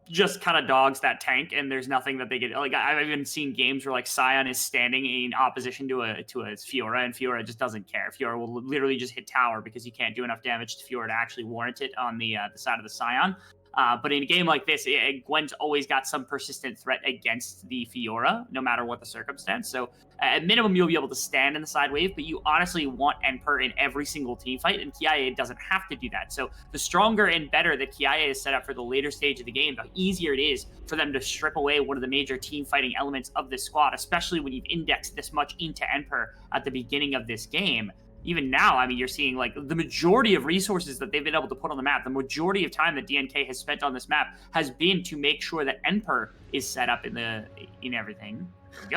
just kind of dogs that tank, and there's nothing that they get. Like I've even seen games where like Sion is standing in opposition to a Fiora, and Fiora just doesn't care. Fiora will literally just hit tower because you can't do enough damage to Fiora to actually warrant it on the side of the Sion. But in a game like this, Gwen's always got some persistent threat against the Fiora, no matter what the circumstance. So at minimum, you'll be able to stand in the side wave, but you honestly want Emperor in every single team fight, and Kiaya doesn't have to do that. So the stronger and better that Kiaya is set up for the later stage of the game, the easier it is for them to strip away one of the major team fighting elements of this squad, especially when you've indexed this much into Emperor at the beginning of this game. Even now, I mean, you're seeing like the majority of resources that they've been able to put on the map, the majority of time that DNK has spent on this map has been to make sure that Emperor is set up in everything.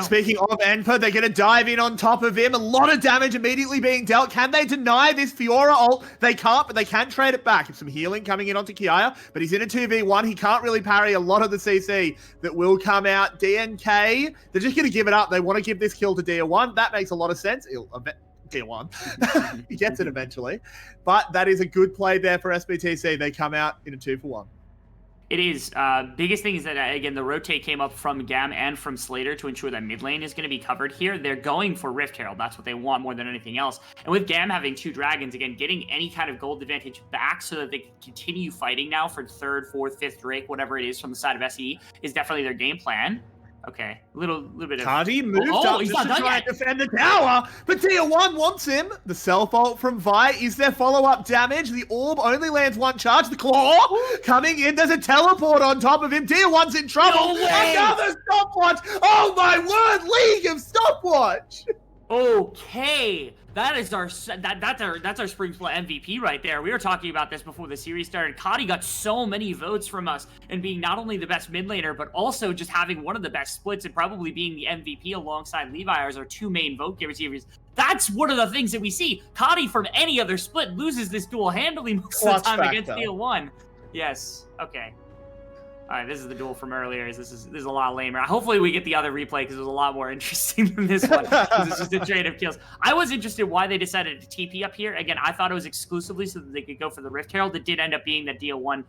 Speaking of Emperor, they're going to dive in on top of him. A lot of damage immediately being dealt. Can they deny this Fiora ult? They can't, but they can trade it back. Some healing coming in onto Kiaya, but he's in a 2v1. He can't really parry a lot of the CC that will come out. DNK, they're just going to give it up. They want to give this kill to Dia1. That makes a lot of sense. Tier 1. He gets it eventually. But that is a good play there for SBTC. They come out in a 2-for-1. It is. Biggest thing is that, again, the rotate came up from GAM and from Slater to ensure that mid lane is going to be covered here. They're going for Rift Herald. That's what they want more than anything else. And with GAM having 2 dragons, again, getting any kind of gold advantage back so that they can continue fighting now for 3rd, 4th, 5th Drake, whatever it is from the side of SE, is definitely their game plan. Okay, a little bit of... Cardi moved up just to try and defend the tower, but Tier 1 wants him. The self-ult from Vi. Is there follow-up damage? The orb only lands 1 charge. The claw coming in. There's a teleport on top of him. Tier 1's in trouble. No way! Another stopwatch. Oh my word, League of Stopwatch. Okay, that's our Spring Split MVP right there. We were talking about this before the series started. Kadi got so many votes from us, and being not only the best mid laner, but also just having one of the best splits and probably being the MVP alongside Levi as our 2 main vote receivers. That's one of the things that we see. Kadi from any other split loses this duel handily most of the time against Tier 1. Yes. Okay. All right, this is the duel from earlier. This is a lot lamer. Hopefully we get the other replay because it was a lot more interesting than this one. It's just a trade of kills. I was interested why they decided to TP up here. Again, I thought it was exclusively so that they could go for the Rift Herald. It did end up being that DL1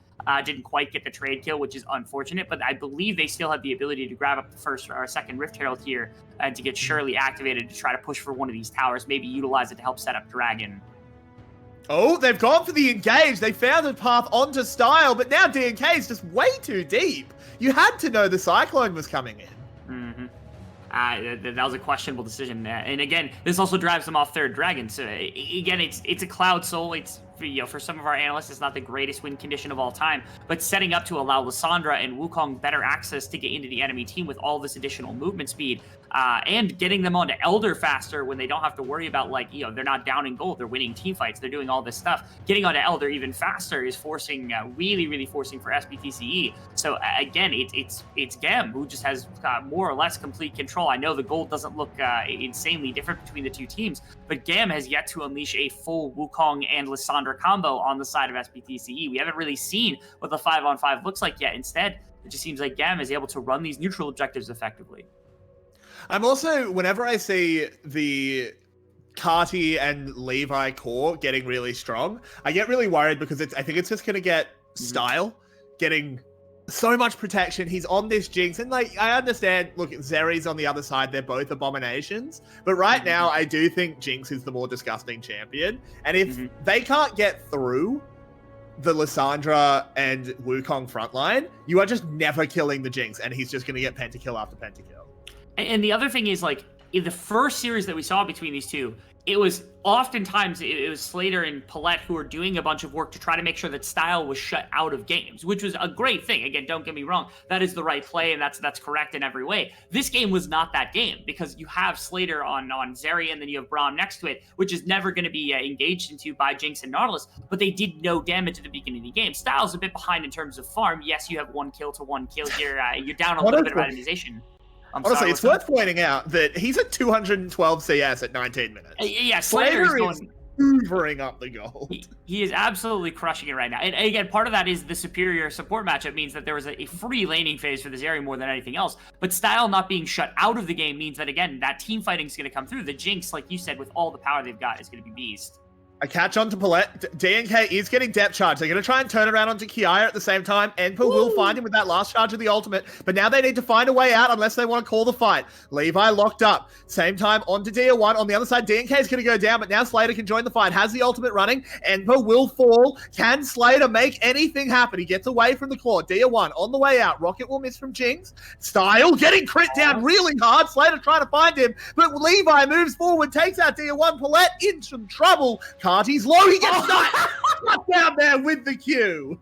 didn't quite get the trade kill, which is unfortunate. But I believe they still have the ability to grab up the first or second Rift Herald here and to get Shirley activated to try to push for one of these towers, maybe utilize it to help set up Dragon. Oh, they've gone for the engage. They found a path onto Style, but now DNK is just way too deep. You had to know the Cyclone was coming in. That was a questionable decision. And again, this also drives them off 3rd Dragon. So again, it's a Cloud Soul. It's, for some of our analysts, it's not the greatest win condition of all time, but setting up to allow Lissandra and Wukong better access to get into the enemy team with all this additional movement speed, and getting them onto Elder faster when they don't have to worry about, like, they're not down in gold, they're winning team fights, they're doing all this stuff. Getting onto Elder even faster is forcing, really forcing for SBTCE. So again, it's GAM who just has more or less complete control. I know the gold doesn't look insanely different between the 2 teams, but GAM has yet to unleash a full Wukong and Lissandra combo on the side of SBTCE. We haven't really seen what the 5-on-5 looks like yet. Instead, it just seems like GAM is able to run these neutral objectives effectively. I'm also, whenever I see the Carti and Levi core getting really strong, I get really worried because I think it's just going to get Style getting so much protection. He's on this Jinx, and like, I understand, look, Zeri's on the other side, they're both abominations, but right now I do think Jinx is the more disgusting champion, and if they can't get through the Lissandra and Wukong frontline, you are just never killing the Jinx, and he's just going to get pentakill after pentakill. And the other thing is, like, in the first series that we saw between these two, it was oftentimes it was Slater and Paulette who were doing a bunch of work to try to make sure that Style was shut out of games, which was a great thing. Again, don't get me wrong, that is the right play, and that's correct in every way. This game was not that game because you have Slater on Zeri, and then you have Braum next to it, which is never going to be engaged into by Jinx and Nautilus, but they did no damage at the beginning of the game. Style's a bit behind in terms of farm. Yes, you have 1 kill to 1 kill here. You're down a little bit of itemization. Honestly, it's worth pointing out that he's at 212 CS at 19 minutes. Yeah, Slater is going hoovering up the gold. He is absolutely crushing it right now. And again, part of that is the superior support matchup means that there was a free laning phase for this area more than anything else. But Style not being shut out of the game means that, again, that team fighting is going to come through. The Jinx, like you said, with all the power they've got, is going to be beast. A catch on to Paulette. DNK is getting depth charge. They're going to try and turn around onto Kiaya at the same time. Enpa will find him with that last charge of the ultimate, but now they need to find a way out unless they want to call the fight. Levi locked up. Same time onto Dia1. On the other side, DNK is going to go down, but now Slater can join the fight. Has the ultimate running. Enpa will fall. Can Slater make anything happen? He gets away from the claw. Dia1 on the way out. Rocket will miss from Jinx. Style getting crit down really hard. Slater trying to find him, but Levi moves forward, takes out Dia1. Paulette in some trouble. Carty's low. He gets stuck down there with the Q.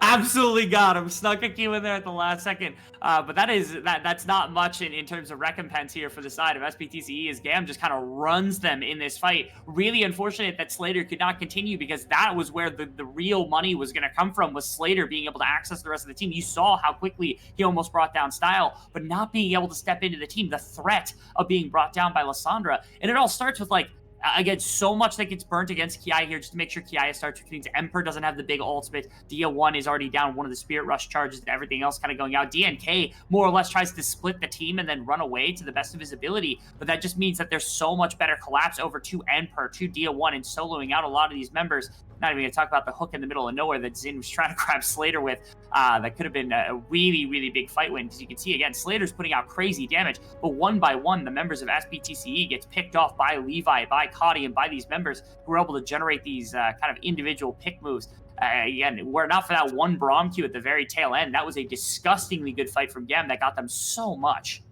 Absolutely got him. Snuck a Q in there at the last second. But that's not much in terms of recompense here for the side of SBTCE, as GAM just kind of runs them in this fight. Really unfortunate that Slater could not continue, because that was where the real money was going to come from, was Slater being able to access the rest of the team. You saw how quickly he almost brought down Style, but not being able to step into the team, the threat of being brought down by Lysandra. And it all starts with, like, again, so much that gets burnt against Kiaya here, just to make sure Kiaya starts, which means Emperor doesn't have the big ultimate. Dia1 is already down one of the Spirit Rush charges, and everything else kind of going out. DNK more or less tries to split the team and then run away to the best of his ability, but that just means that there's so much better collapse over to Emperor, to Dia1, and soloing out a lot of these members. Not even going to talk about the hook in the middle of nowhere that Zin was trying to grab Slater with. That could have been a really, really big fight win, because you can see, again, Slater's putting out crazy damage, but one by one, the members of SBTCE gets picked off by Levi, by Cotty, and by these members who are able to generate these kind of individual pick moves. Again, were not for that one Braum Q at the very tail end, that was a disgustingly good fight from GAM that got them so much.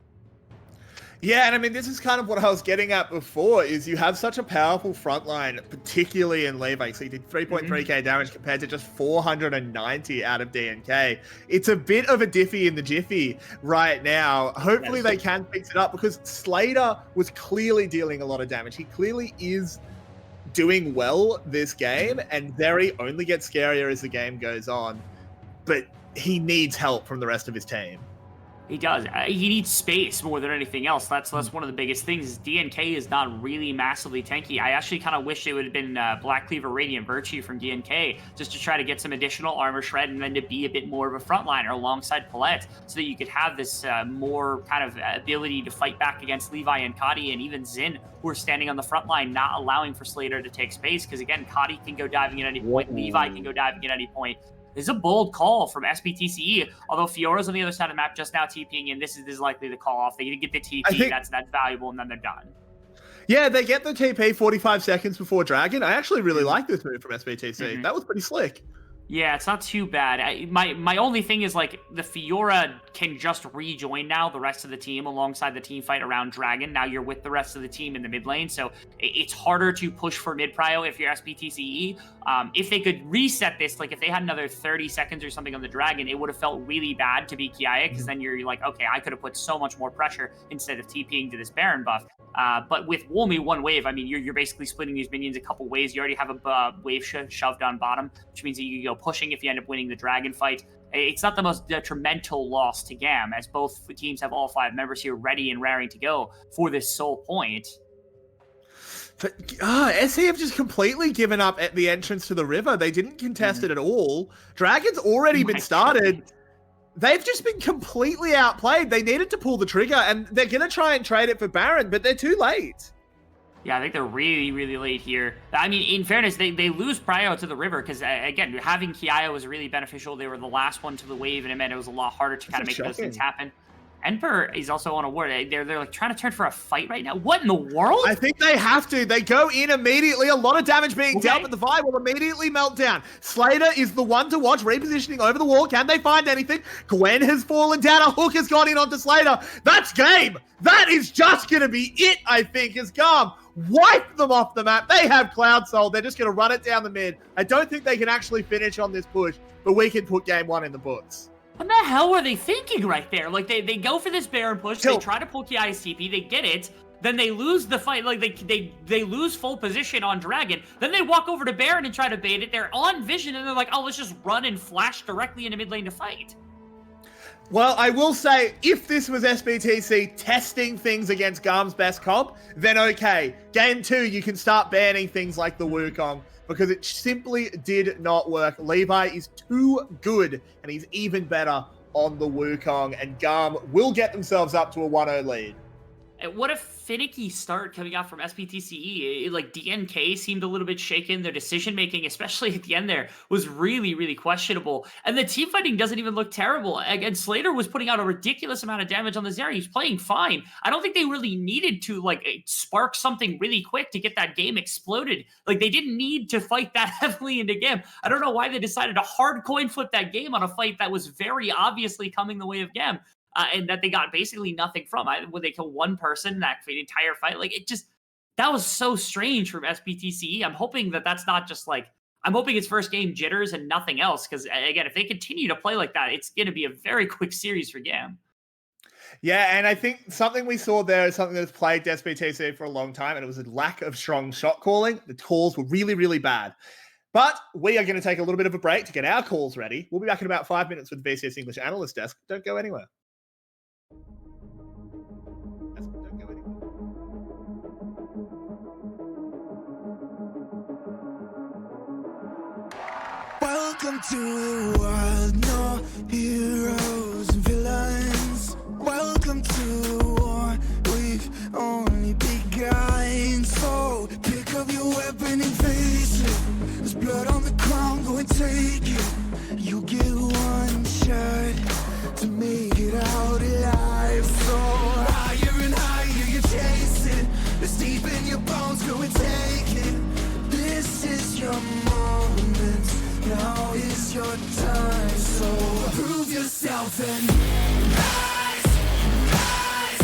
Yeah, and I mean, this is kind of what I was getting at before, is you have such a powerful front line, particularly in Levi. So he did 3.3k damage compared to just 490 out of DNK. It's a bit of a diffy in the jiffy right now. Hopefully they can fix it up, because Slater was clearly dealing a lot of damage. He clearly is doing well this game, and Zeri only gets scarier as the game goes on. But he needs help from the rest of his team. He does. He needs space more than anything else. That's one of the biggest things. Is DNK is not really massively tanky. I actually kind of wish it would have been Black Cleaver Radiant Virtue from DNK, just to try to get some additional armor shred, and then to be a bit more of a frontliner alongside Paulette, so that you could have this more kind of ability to fight back against Levi and Cotty and even Zin, who are standing on the front line, not allowing for Slater to take space. Because again, Cotty can go diving at any point, Levi can go diving at any point. This is a bold call from SBTCE, although Fiora's on the other side of the map just now TPing, and this is likely the call off. They get the TP, that's valuable, and then they're done. Yeah, they get the TP 45 seconds before Dragon. I actually really like this move from SBTC. That was pretty slick. Yeah, it's not too bad. My only thing is, like, the Fiora can just rejoin now the rest of the team alongside the team fight around Dragon. Now you're with the rest of the team in the mid lane, so it's harder to push for mid prio if you're SBTCE. If they could reset this, like if they had another 30 seconds or something on the Dragon, it would have felt really bad to be Kiaya, because then you're like, okay, I could have put so much more pressure instead of TPing to this Baron buff. But with Wolmy, one wave, I mean, you're basically splitting these minions a couple ways. You already have a wave shoved on bottom, which means that you go pushing if you end up winning the Dragon fight. It's not the most detrimental loss to GAM, as both teams have all 5 members here ready and raring to go for this sole point. But SC have just completely given up at the entrance to the river. They didn't contest it at all. Dragon's already been started. They've just been completely outplayed. They needed to pull the trigger, and they're going to try and trade it for Baron, but they're too late. Yeah, I think they're really, really late here. I mean, in fairness, they lose prio to the river, because, again, having Kiaya was really beneficial. They were the last one to the wave, and it meant it was a lot harder to kind of make those things happen. Emperor is also on a ward. They're like trying to turn for a fight right now. What in the world? I think they have to. They go in immediately. A lot of damage being dealt, but the vibe will immediately melt down. Slater is the one to watch, repositioning over the wall. Can they find anything? Gwen has fallen down. A hook has gone in onto Slater. That's game. That is just going to be it, I think, as GAM wipe them off the map. They have Cloud Soul. They're just going to run it down the mid. I don't think they can actually finish on this push, but we can put game 1 in the books. What the hell were they thinking right there? Like, they go for this Baron push, they try to pull Kiai's TP, they get it, then they lose the fight, like, they lose full position on Dragon, then they walk over to Baron and try to bait it, they're on Vision, and they're like, oh, let's just run and flash directly into mid lane to fight. Well, I will say, if this was SBTC testing things against GAM's best comp, then okay. Game 2, you can start banning things like the Wukong, because it simply did not work. Levi is too good, and he's even better on the Wukong, and GAM will get themselves up to a 1-0 lead. And what a finicky start coming out from SBTCE. Like, DNK seemed a little bit shaken. Their decision-making, especially at the end there, was really, really questionable. And the team fighting doesn't even look terrible. Again, Slater was putting out a ridiculous amount of damage on the Zarya. He's playing fine. I don't think they really needed to, like, spark something really quick to get that game exploded. Like, they didn't need to fight that heavily into GAM. I don't know why they decided to hard coin flip that game on a fight that was very obviously coming the way of GAM. And that they got basically nothing from. When they kill one person that for the entire fight, like, it just, that was so strange from SBTCE. I'm hoping that that's not just like, I'm hoping it's first game jitters and nothing else. Because again, if they continue to play like that, it's going to be a very quick series for GAM. Yeah, and I think something we saw there is something that's plagued SBTC for a long time, and it was a lack of strong shot calling. The calls were really, really bad. But we are going to take a little bit of a break to get our calls ready. We'll be back in about 5 minutes with the VCS English Analyst Desk. Don't go anywhere. Welcome to the world, no heroes and villains. Welcome to the war, we've only begun. So pick up your weapon and face it. There's blood on the ground, go and take it. You get one shot to make it out alive. So higher and higher you chase it. It's deep in your bones, go and take it. This is your moment. Now is your time, so prove yourself and rise, rise.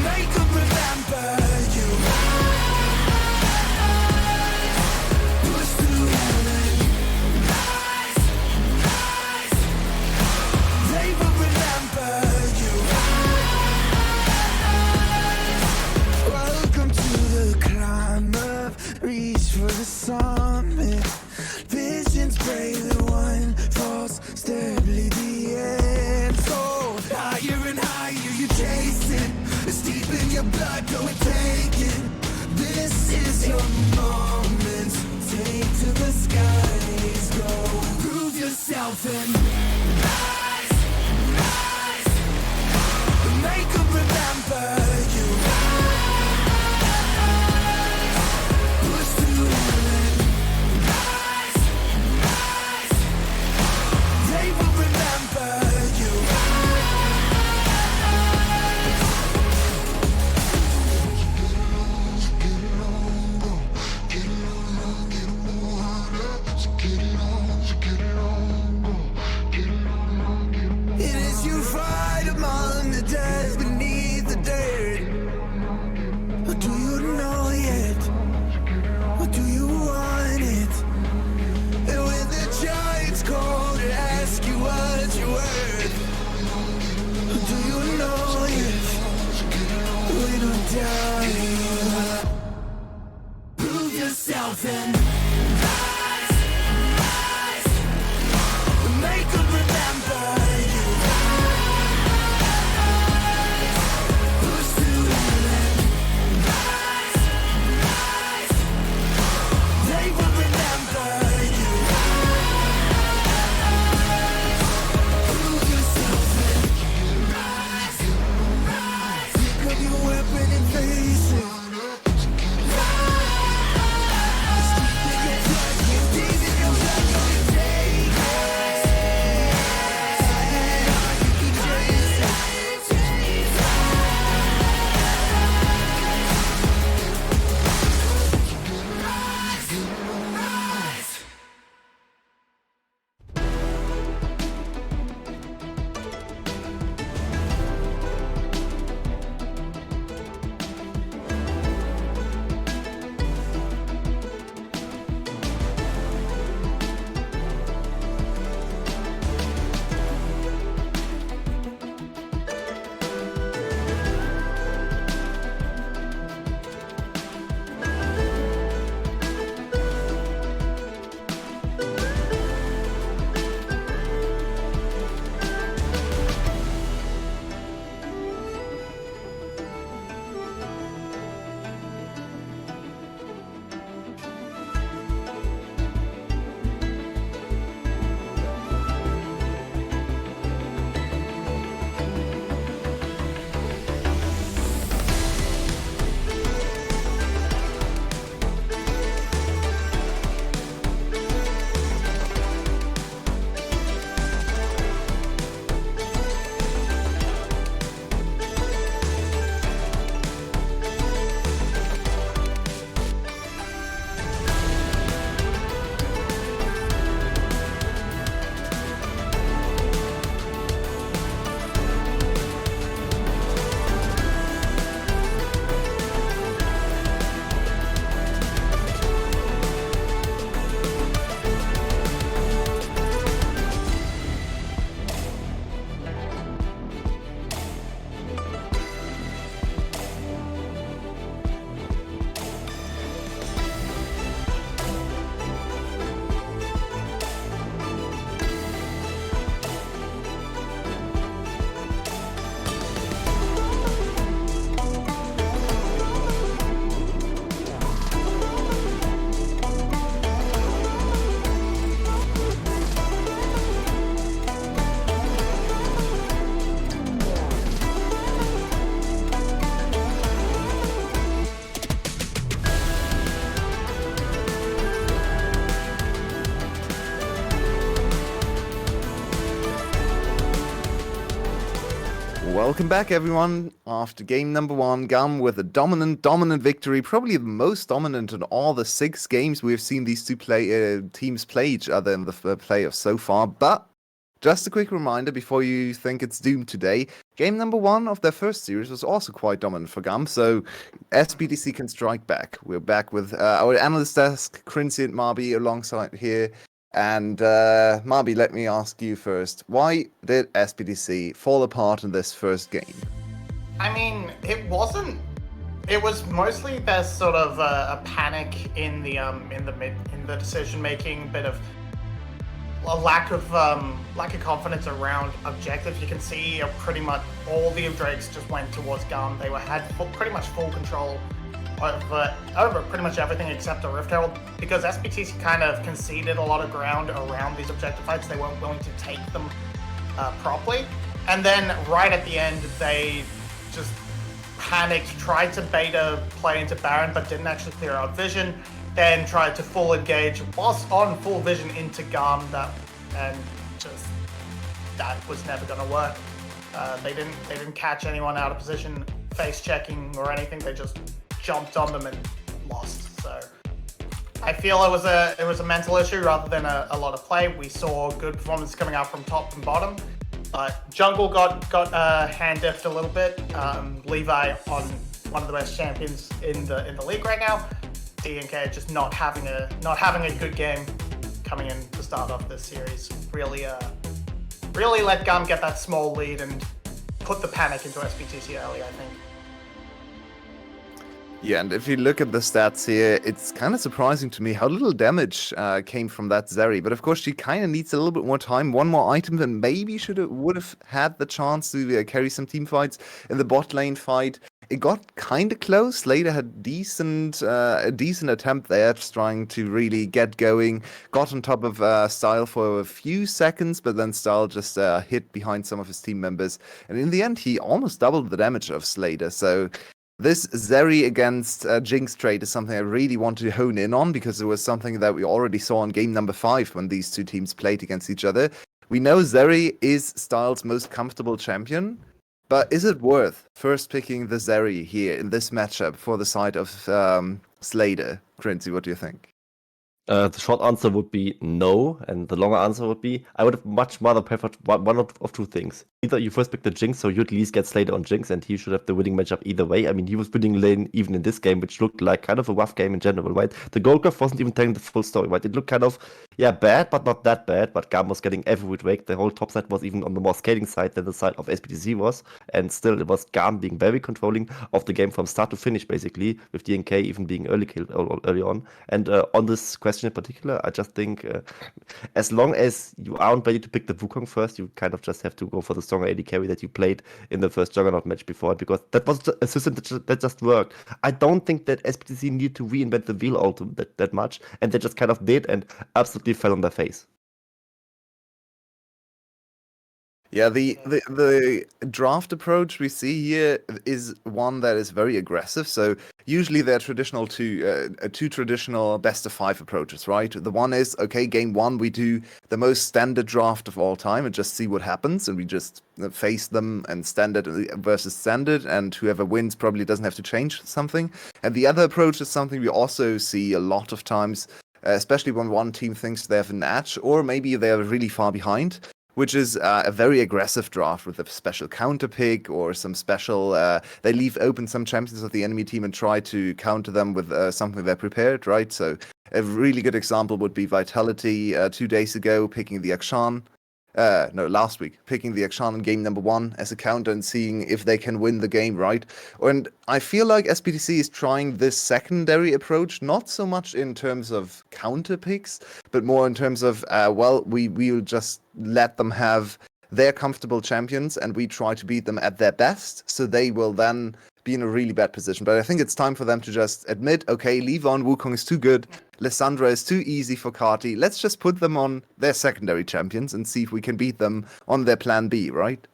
Make them remember you. Rise, push through heaven. Rise, rise. They will remember you. Rise. Welcome to the climb up, reach for the summit. Visions brave, the one falls steadily the end. So higher and higher you chase it. It's deep in your blood, go and take it. This is your moment. Take to the skies, go. Prove yourself and rise, rise. Make them remember you. Push through heaven. They will remember you. It is you fight among the dead beneath the dirt. Or do you know yet? Or do you want it? And when the giants call to ask you what you're worth, do you know if we don't die? Prove yourself and rise, rise. Make them remember you. Push through heaven. Rise, rise. They will remember you. Prove yourself and rise, rise. Pick up your weapon and face it. Rise, deep in Welcome back, everyone. After game number 1, GAM with a dominant victory, probably the most dominant in all the 6 games we've seen these two teams play each other in the playoffs so far. But just a quick reminder before you think it's doomed today, game number 1 of their first series was also quite dominant for GAM, so SBTC can strike back. We're back with our analyst desk, Quincy and Marby alongside here. And Marby, let me ask you first. Why did SBTC fall apart in this first game? I mean, it wasn't. It was mostly there's sort of a panic in the decision making, bit of a lack of confidence around objectives. You can see pretty much all the Drakes just went towards GAM. They had pretty much full control over pretty much everything except the Rift Herald, because SBTC kind of conceded a lot of ground around these objective fights. They weren't willing to take them properly. And then right at the end, they just panicked, tried to beta play into Baron, but didn't actually clear out vision, then tried to full engage whilst on full vision into GAM, and just that was never going to work. They didn't catch anyone out of position, face checking or anything. They just jumped on them and lost. So I feel it was a mental issue rather than a lot of play. We saw good performance coming out from top and bottom, but jungle got hand diffed a little bit. Levi on one of the best champions in the league right now. DNK just not having a good game coming in to start off this series. Really let GAM get that small lead and put the panic into SBTC early, I think. Yeah, and if you look at the stats here, it's kind of surprising to me how little damage came from that Zeri. But of course, she kind of needs a little bit more time, one more item, and maybe would have had the chance to carry some team fights in the bot lane fight. It got kind of close. Slater had a decent attempt there, just trying to really get going. Got on top of Style for a few seconds, but then Style just hid behind some of his team members. And in the end, he almost doubled the damage of Slater. So this Zeri against Jinx trade is something I really want to hone in on, because it was something that we already saw in game number 5 when these two teams played against each other. We know Zeri is Styles' most comfortable champion, but is it worth first picking the Zeri here in this matchup for the side of Slater? Quincy, what do you think? The short answer would be no, and the longer answer would be I would have much rather preferred one of two things. Either you first pick the Jinx, so you at least get Slater on Jinx, and he should have the winning matchup either way. I mean, he was winning lane even in this game, which looked like kind of a rough game in general, right? The gold graph wasn't even telling the full story, right? It looked kind of, bad, but not that bad, but GAM was getting every which way. The whole top side was even on the more scaling side than the side of SBTC was, and still it was GAM being very controlling of the game from start to finish, basically, with DNK even being early killed early on. And on this question in particular, I just think as long as you aren't ready to pick the Wukong first, you kind of just have to go for the stronger AD carry that you played in the first Juggernaut match before, because that was a system that just worked. I don't think that SBTC needed to reinvent the wheel all that much, and they just kind of did and absolutely fell on their face. Yeah, the draft approach we see here is one that is very aggressive. So usually there are two traditional best of 5 approaches, right? The one is, okay, game 1 we do the most standard draft of all time and just see what happens, and we just face them and standard versus standard, and whoever wins probably doesn't have to change something. And the other approach is something we also see a lot of times, especially when one team thinks they have an edge, or maybe they're really far behind, which is a very aggressive draft with a special counter pick or some special. They leave open some champions of the enemy team and try to counter them with something they're prepared, right? So a really good example would be Vitality 2 days ago picking the Akshan. Last week, picking the Akshan in game number 1 as a counter and seeing if they can win the game, right? And I feel like SBTC is trying this secondary approach, not so much in terms of counter picks, but more in terms of, we will just let them have their comfortable champions and we try to beat them at their best, so they will then be in a really bad position. But I think it's time for them to just admit, okay, Levon Wukong is too good, Lissandra is too easy for Kati, let's just put them on their secondary champions and see if we can beat them on their plan B, right?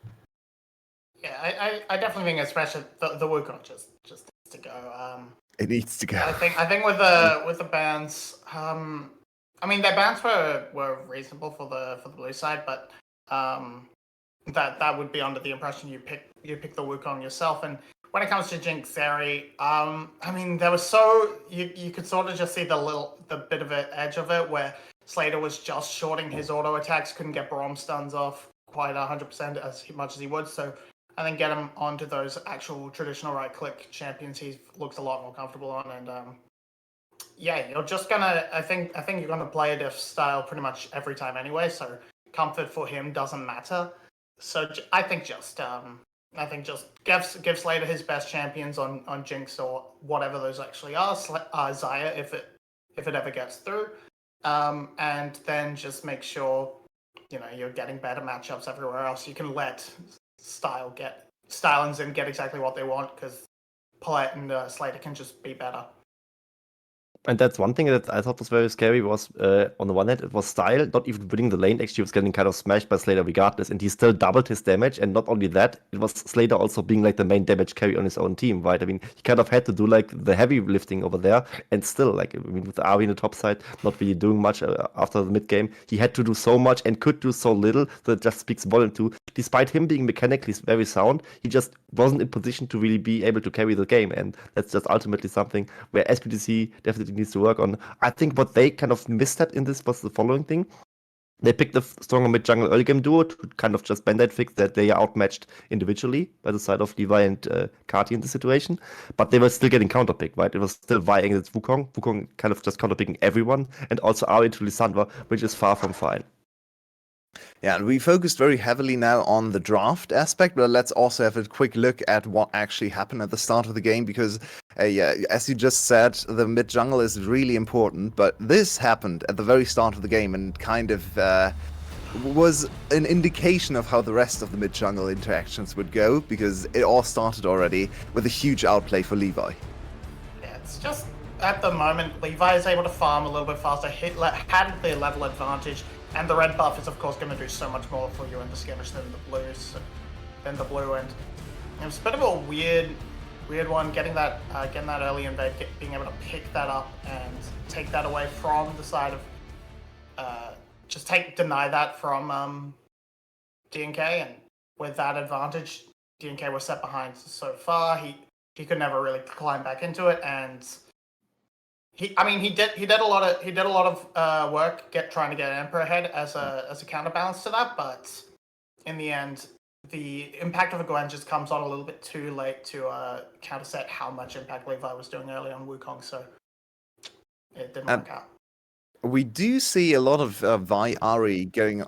Yeah, I definitely think especially the Wukong just needs to go. It needs to go. I think with the bans, I mean their bans were reasonable for the blue side, but that would be under the impression you pick the Wukong yourself. And when it comes to Jinx Theory, I mean, there was you could sort of just see the bit of an edge of it where Slater was just shorting his auto attacks, couldn't get Braum stuns off quite 100% as much as he would. So I think get him onto those actual traditional right click champions he looks a lot more comfortable on. And yeah, you're just gonna. I think you're gonna play a diff style pretty much every time anyway. So comfort for him doesn't matter. So I think just give Slater his best champions on Jinx or whatever those actually are. Xayah if it ever gets through, and then just make sure you're getting better matchups everywhere else. You can let Style and Zim get exactly what they want because Paulette and Slater can just be better. And that's one thing that I thought was very scary was, on the one hand, it was Style not even winning the lane. Actually, he was getting kind of smashed by Slater regardless, and he still doubled his damage. And not only that, it was Slater also being like the main damage carry on his own team, right? I mean, he kind of had to do like the heavy lifting over there, and still, like, I mean, with Ari in the top side, not really doing much after the mid game, he had to do so much and could do so little that it just speaks volume to. Despite him being mechanically very sound, he just wasn't in position to really be able to carry the game, and that's just ultimately something where SPTC definitely needs to work on. I think what they kind of misstepped in this was the following thing. They picked a stronger mid-jungle early game duo to kind of just band-aid fix that they are outmatched individually by the side of Levi and Kati in the situation, but they were still getting counterpicked, right? It was still Vi against Wukong. Wukong kind of just counterpicking everyone, and also Ari to Lissandra, which is far from fine. Yeah, and we focused very heavily now on the draft aspect, but let's also have a quick look at what actually happened at the start of the game, because, as you just said, the mid-jungle is really important, but this happened at the very start of the game and kind of was an indication of how the rest of the mid-jungle interactions would go, because it all started already with a huge outplay for Levi. Yeah, it's just, at the moment, Levi is able to farm a little bit faster, had the level advantage, and the red buff is, of course, going to do so much more for you in the skirmish than the blue. And it was a bit of a weird one, getting that early invade, being able to pick that up and take that away from the side of, deny that from DNK, and with that advantage, DNK was set behind so far. He could never really climb back into it, and he did a lot of work trying to get Emperor ahead as a counterbalance to that, but in the end, the impact of a Gwen just comes on a little bit too late to counterset how much impact Levi was doing early on Wukong, so it didn't work out. We do see a lot of Vi Ari going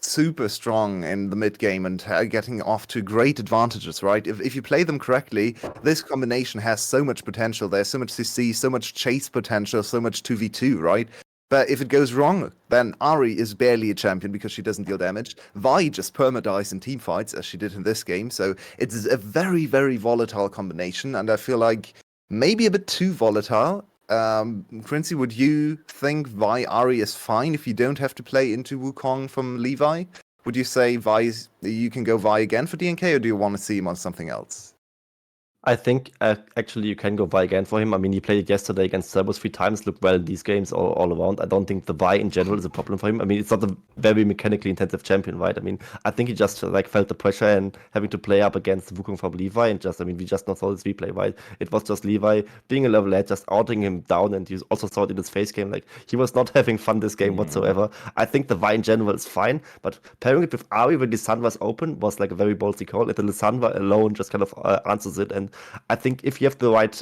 super strong in the mid game and getting off to great advantages, right? If you play them correctly, this combination has so much potential. There's so much CC, so much chase potential, so much 2v2, right? But if it goes wrong, then Ari is barely a champion because she doesn't deal damage. Vi just perma-dies in team fights, as she did in this game, so it's a very, very volatile combination, and I feel like maybe a bit too volatile. Quincy, would you think Vi Ari is fine if you don't have to play into Wukong from Levi? Would you say you can go Vi again for DNK, or do you want to see him on something else? I think actually you can go Vi again for him. I mean, he played it yesterday against Cerberus 3 times, looked well in these games all around. I don't think the Vi in general is a problem for him. I mean, it's not a very mechanically intensive champion, right? I mean, I think he just like felt the pressure and having to play up against Wukong from Levi, and just, I mean, we just not saw this replay, right? It was just Levi being a level head, just outing him down, and you also saw it in his face game. Like, he was not having fun this game whatsoever. I think the Vi in general is fine, but pairing it with Ari when Lissandra's open was like a very ballsy call. And the Lissandra alone just kind of answers it, and I think if you have the right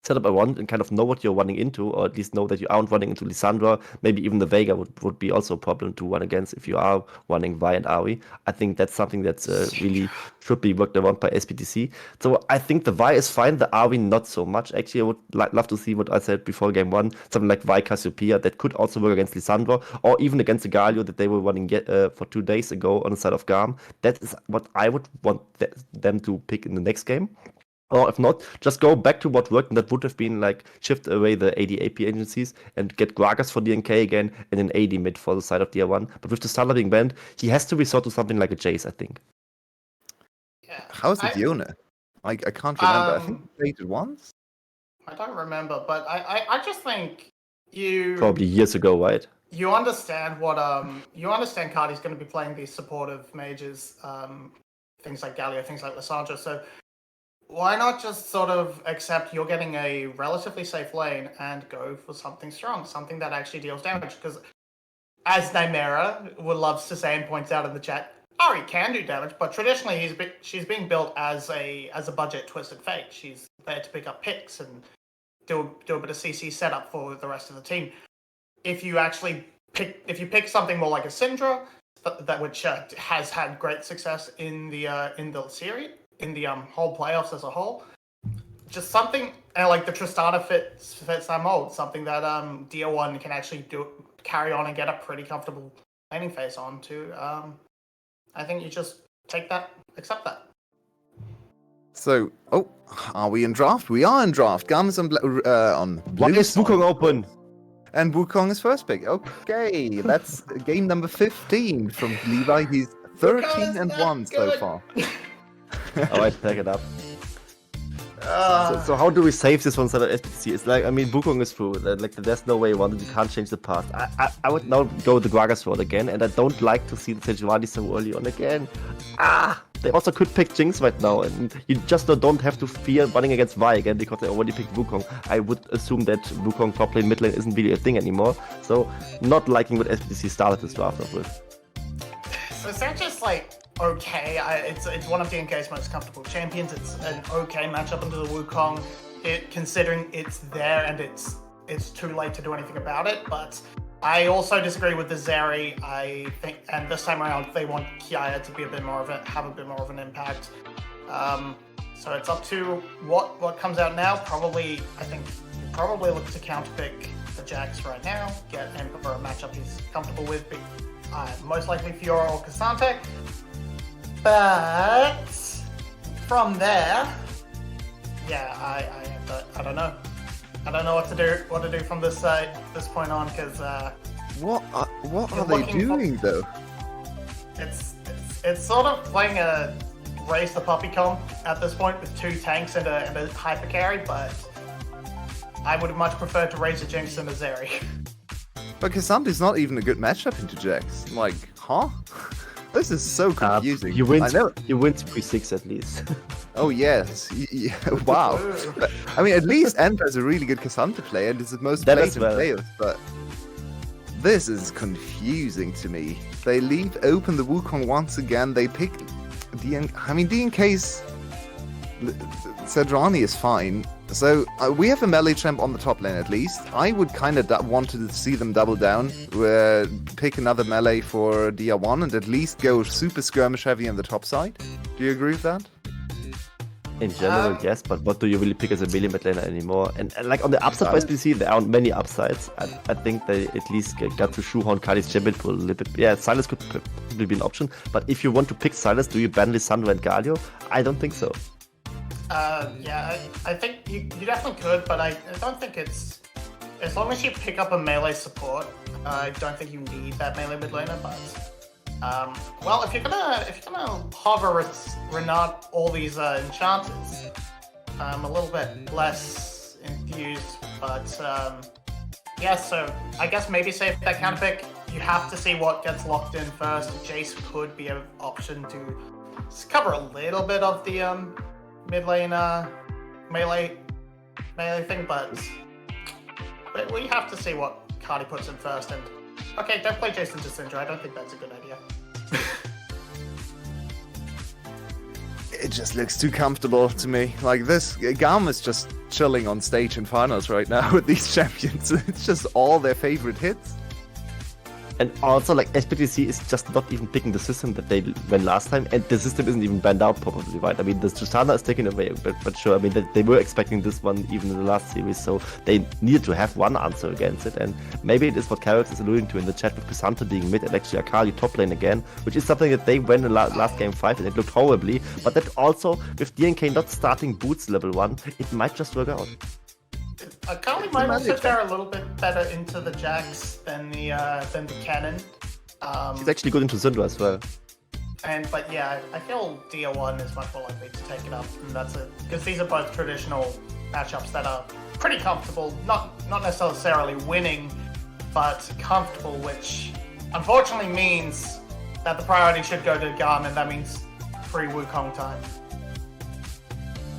setup around and kind of know what you're running into, or at least know that you aren't running into Lissandra, maybe even the Vega would be also a problem to run against if you are running Vi and Ari. I think that's something that's really should be worked around by SPTC. So I think the Vi is fine, the Ari not so much. Actually, I would love to see what I said before game one, something like Vi Cassiopeia that could also work against Lissandra, or even against the Galio that they were running for 2 days ago on the side of GAM. That is what I would want them to pick in the next game. Or if not, just go back to what worked, and that would have been like shift away the AD AP agencies and get Gragas for DNK again and an AD mid for the side of Tier 1. But with the Starla being banned, he has to resort to something like a Jace, I think. Yeah. How's it Yona? I can't remember. I think he played it once? I don't remember, but I just think you... Probably years ago, right? you understand Cardi's going to be playing these supportive mages, things like Galio, things like Lissandra. So why not just sort of accept you're getting a relatively safe lane and go for something strong, something that actually deals damage? Because as Nymera would loves to say and points out in the chat, Ari can do damage, but traditionally she's being built as a budget Twisted Fate. She's there to pick up picks and do a bit of CC setup for the rest of the team. If you pick something more like a Syndra, which has had great success in the series, in the whole playoffs as a whole, just something like the Tristana fits that mold, something that DR1 can actually carry on and get a pretty comfortable laning phase on to. I think you just accept that. So, are we in draft? We are in draft. GAM is on Why blue is Wukong open? and Wukong is first pick. Okay, that's game number 15 from Levi. He's 13-1 so far. Alright, pack it up. So how do we save this one side of SPTC? It's like, I mean, Wukong is through. Like, there's no way around it. You can't change the past. I would now go with the Gragas road again, and I don't like to see the Sejuani so early on again. They also could pick Jinx right now, and you just don't have to fear running against Vi again because they already picked Wukong. I would assume that Wukong top lane, mid lane isn't really a thing anymore. So, not liking what SPTC started this draft off with. So is that just like okay? It's one of DNK's most comfortable champions. It's an okay matchup into the Wukong, considering it's there and it's too late to do anything about it. But I also disagree with the Zeri. I think, and this time around, they want Kiaya to be have a bit more of an impact. So it's up to what comes out now. Probably look to counterpick the Jax right now. Get him for a matchup he's comfortable with. Most likely Fiora or Cassante. But from there, yeah, I don't know. I don't know what to do from this point on, because What are they doing though? It's sort of playing a race the puppy comp at this point with two tanks and a hyper carry, but I would much prefer to raise a Jinx than a Zeri. But Cassandra's not even a good matchup into Jax. Like, huh? This is so confusing. You win I know. 3-6 at least. Oh yes. Wow. But, I mean, at least Enter is a really good Cassandra player and is the most That played as in well. players, but this is confusing to me. They leave open the Wukong once again. They pick DNK's Sedrani is fine. So we have a melee champ on the top lane at least. I would kind of want to see them double down, pick another melee for DR1 and at least go super skirmish heavy on the top side. Do you agree with that? In general, yes, but what do you really pick as a melee mid laner anymore? And like on the upside for SPC, there aren't many upsides. I think they at least got to shoehorn Kali's champion for a little bit. Yeah, Silas could probably be an option, but if you want to pick Silas, do you ban Lissandra and Galio? I don't think so. Yeah, I think you definitely could, but I don't think it's, as long as you pick up a melee support, I don't think you need that melee mid laner. But well, if you're gonna hover Renat all these enchanters, I'm a little bit less enthused. But yeah, so I guess maybe save that counter pick. You have to see what gets locked in first. Jace could be an option to cover a little bit of the mid lane melee thing, but we have to see what Cardi puts in first. And okay, don't play Jason to Syndra. I don't think that's a good idea. It just looks too comfortable to me. Like this, GAM is just chilling on stage in finals right now with these champions. It's just all their favorite hits. And also, like, SPTC is just not even picking the system that they went last time, and the system isn't even banned out, probably, right? I mean, the Tristana is taken away, but sure, I mean, they were expecting this one even in the last series, so they needed to have one answer against it, and maybe it is what Carrots is alluding to in the chat with Cassandra being mid and actually Akali top lane again, which is something that they went in last game 5 and it looked horribly, but that also, with DNK not starting Boots level 1, it might just work out. Akali might also fare a little bit better into the Jax than the Cannon. He's actually good into Syndra as well. But yeah, I feel DR1 is much more likely to take it up, and that's it, because these are both traditional matchups that are pretty comfortable, not necessarily winning but comfortable, which unfortunately means that the priority should go to GAM, and that means free Wukong time.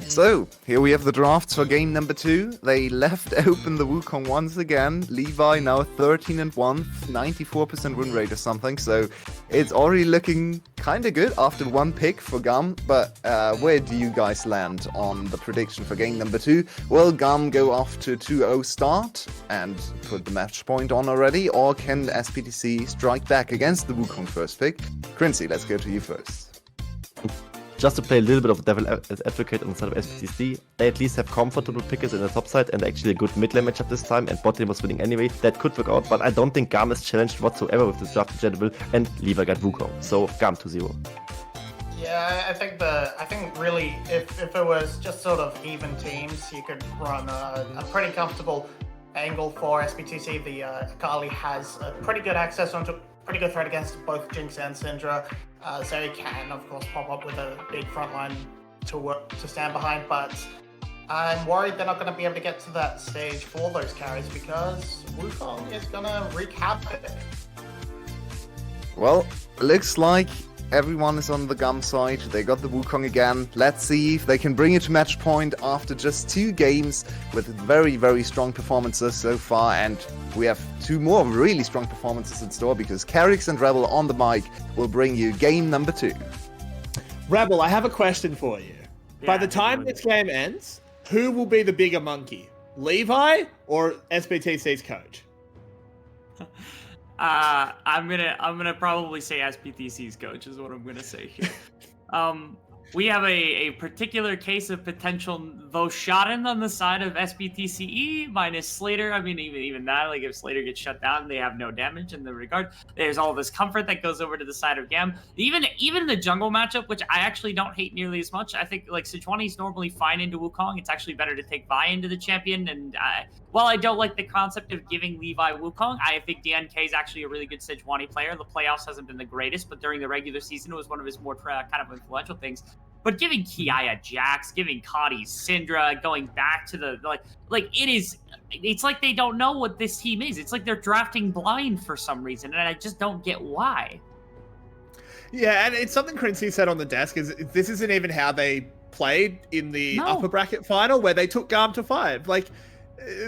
So, here we have the drafts for game number 2. They left open the Wukong once again. Levi now 13-1, 94% win rate or something. So, it's already looking kind of good after one pick for GAM. But where do you guys land on the prediction for game number 2? Will GAM go off to 2-0 start and put the match point on already? Or can SPTC strike back against the Wukong first pick? Quincy, let's go to you first. Just to play a little bit of devil advocate on the side of SPTC, they at least have comfortable pickers in the top side and actually a good mid lane matchup this time, and bot lane was winning anyway. That could work out, but I don't think GAM is challenged whatsoever with this draft in general, and Levi got Wukong. So GAM 2-0. Yeah, I think really, if it was just sort of even teams, you could run a pretty comfortable angle for SPTC. The Akali has a pretty good access onto pretty good threat against both Jinx and Syndra. Zeri can, of course, pop up with a big front line to stand behind, but I'm worried they're not going to be able to get to that stage for those carries because Wukong is going to wreak havoc. Well, looks like everyone is on the GAM side. They got the Wukong again. Let's see if they can bring it to match point after just 2 games with very, very strong performances so far. And we have 2 more really strong performances in store because Carrix and Rebel on the mic will bring you game number 2. Rebel, I have a question for you. By the time this game ends, who will be the bigger monkey? Levi or SPTC's coach? I'm gonna probably say SPTC's coach is what I'm gonna say here. We have a particular case of potential Voshaden on the side of SPTCE minus Slater. I mean, even that, like if Slater gets shut down, they have no damage in the regard. There's all this comfort that goes over to the side of GAM. Even the jungle matchup, which I actually don't hate nearly as much. I think like Sejuani's normally fine into Wukong. It's actually better to take Vi into the champion. And while I don't like the concept of giving Levi Wukong, I think DNK is actually a really good Sejuani player. The playoffs hasn't been the greatest, but during the regular season, it was one of his more kind of influential things. But giving Kiaya Jax, giving Kadi Syndra, going back to the it's like they don't know what this team is. It's like they're drafting blind for some reason, and I just don't get why. Yeah, and it's something Quincy said on the desk is this isn't even how they played in the upper bracket final where they took GAM to 5. Like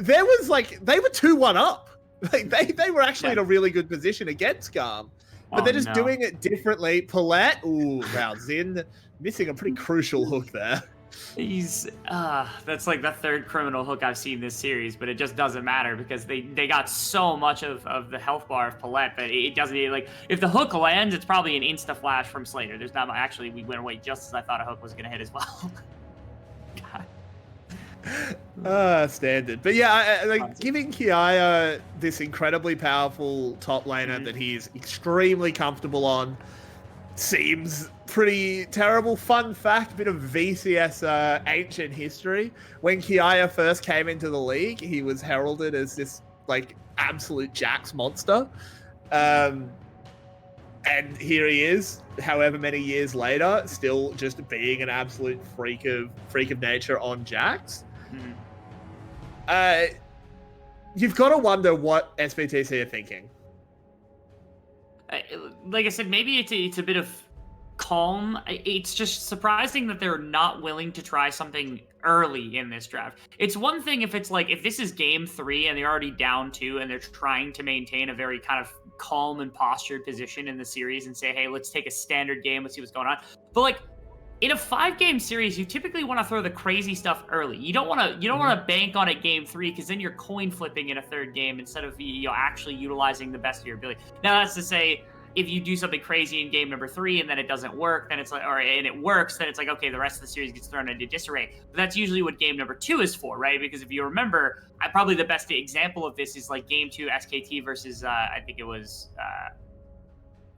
there was they were 2-1 up. Like they were actually in a really good position against GAM. But they're just doing it differently. Paulette, ooh, wow, Zin missing a pretty crucial hook there. He's that's like the 3rd criminal hook I've seen this series, but it just doesn't matter because they got so much of the health bar of Paulette, but it doesn't if the hook lands, it's probably an insta flash from Slater. There's not actually we went away just as I thought a hook was gonna hit as well. Standard. But yeah, giving Kiaya this incredibly powerful top laner that he's extremely comfortable on seems pretty terrible. Fun fact, bit of VCS ancient history. When Kiaya first came into the league, he was heralded as this absolute Jax monster. And here he is, however many years later, still just being an absolute freak of nature on Jax. You've got to wonder what SPTC are thinking. Like I said, maybe it's a bit of calm. It's just surprising that they're not willing to try something early in this draft. It's one thing if it's if this is game 3 and they're already down 2 and they're trying to maintain a very kind of calm and postured position in the series and say, hey, let's take a standard game, let's see what's going on. But in a 5-game series, you typically want to throw the crazy stuff early. You don't want to bank on it game 3 because then you're coin flipping in a 3rd game instead of actually utilizing the best of your ability. Now that's to say, if you do something crazy in game number 3 and then it doesn't work, then it's and it works, then it's okay, the rest of the series gets thrown into disarray. But that's usually what game number 2 is for, right? Because if you remember, probably the best example of this is game 2 SKT versus I think it was.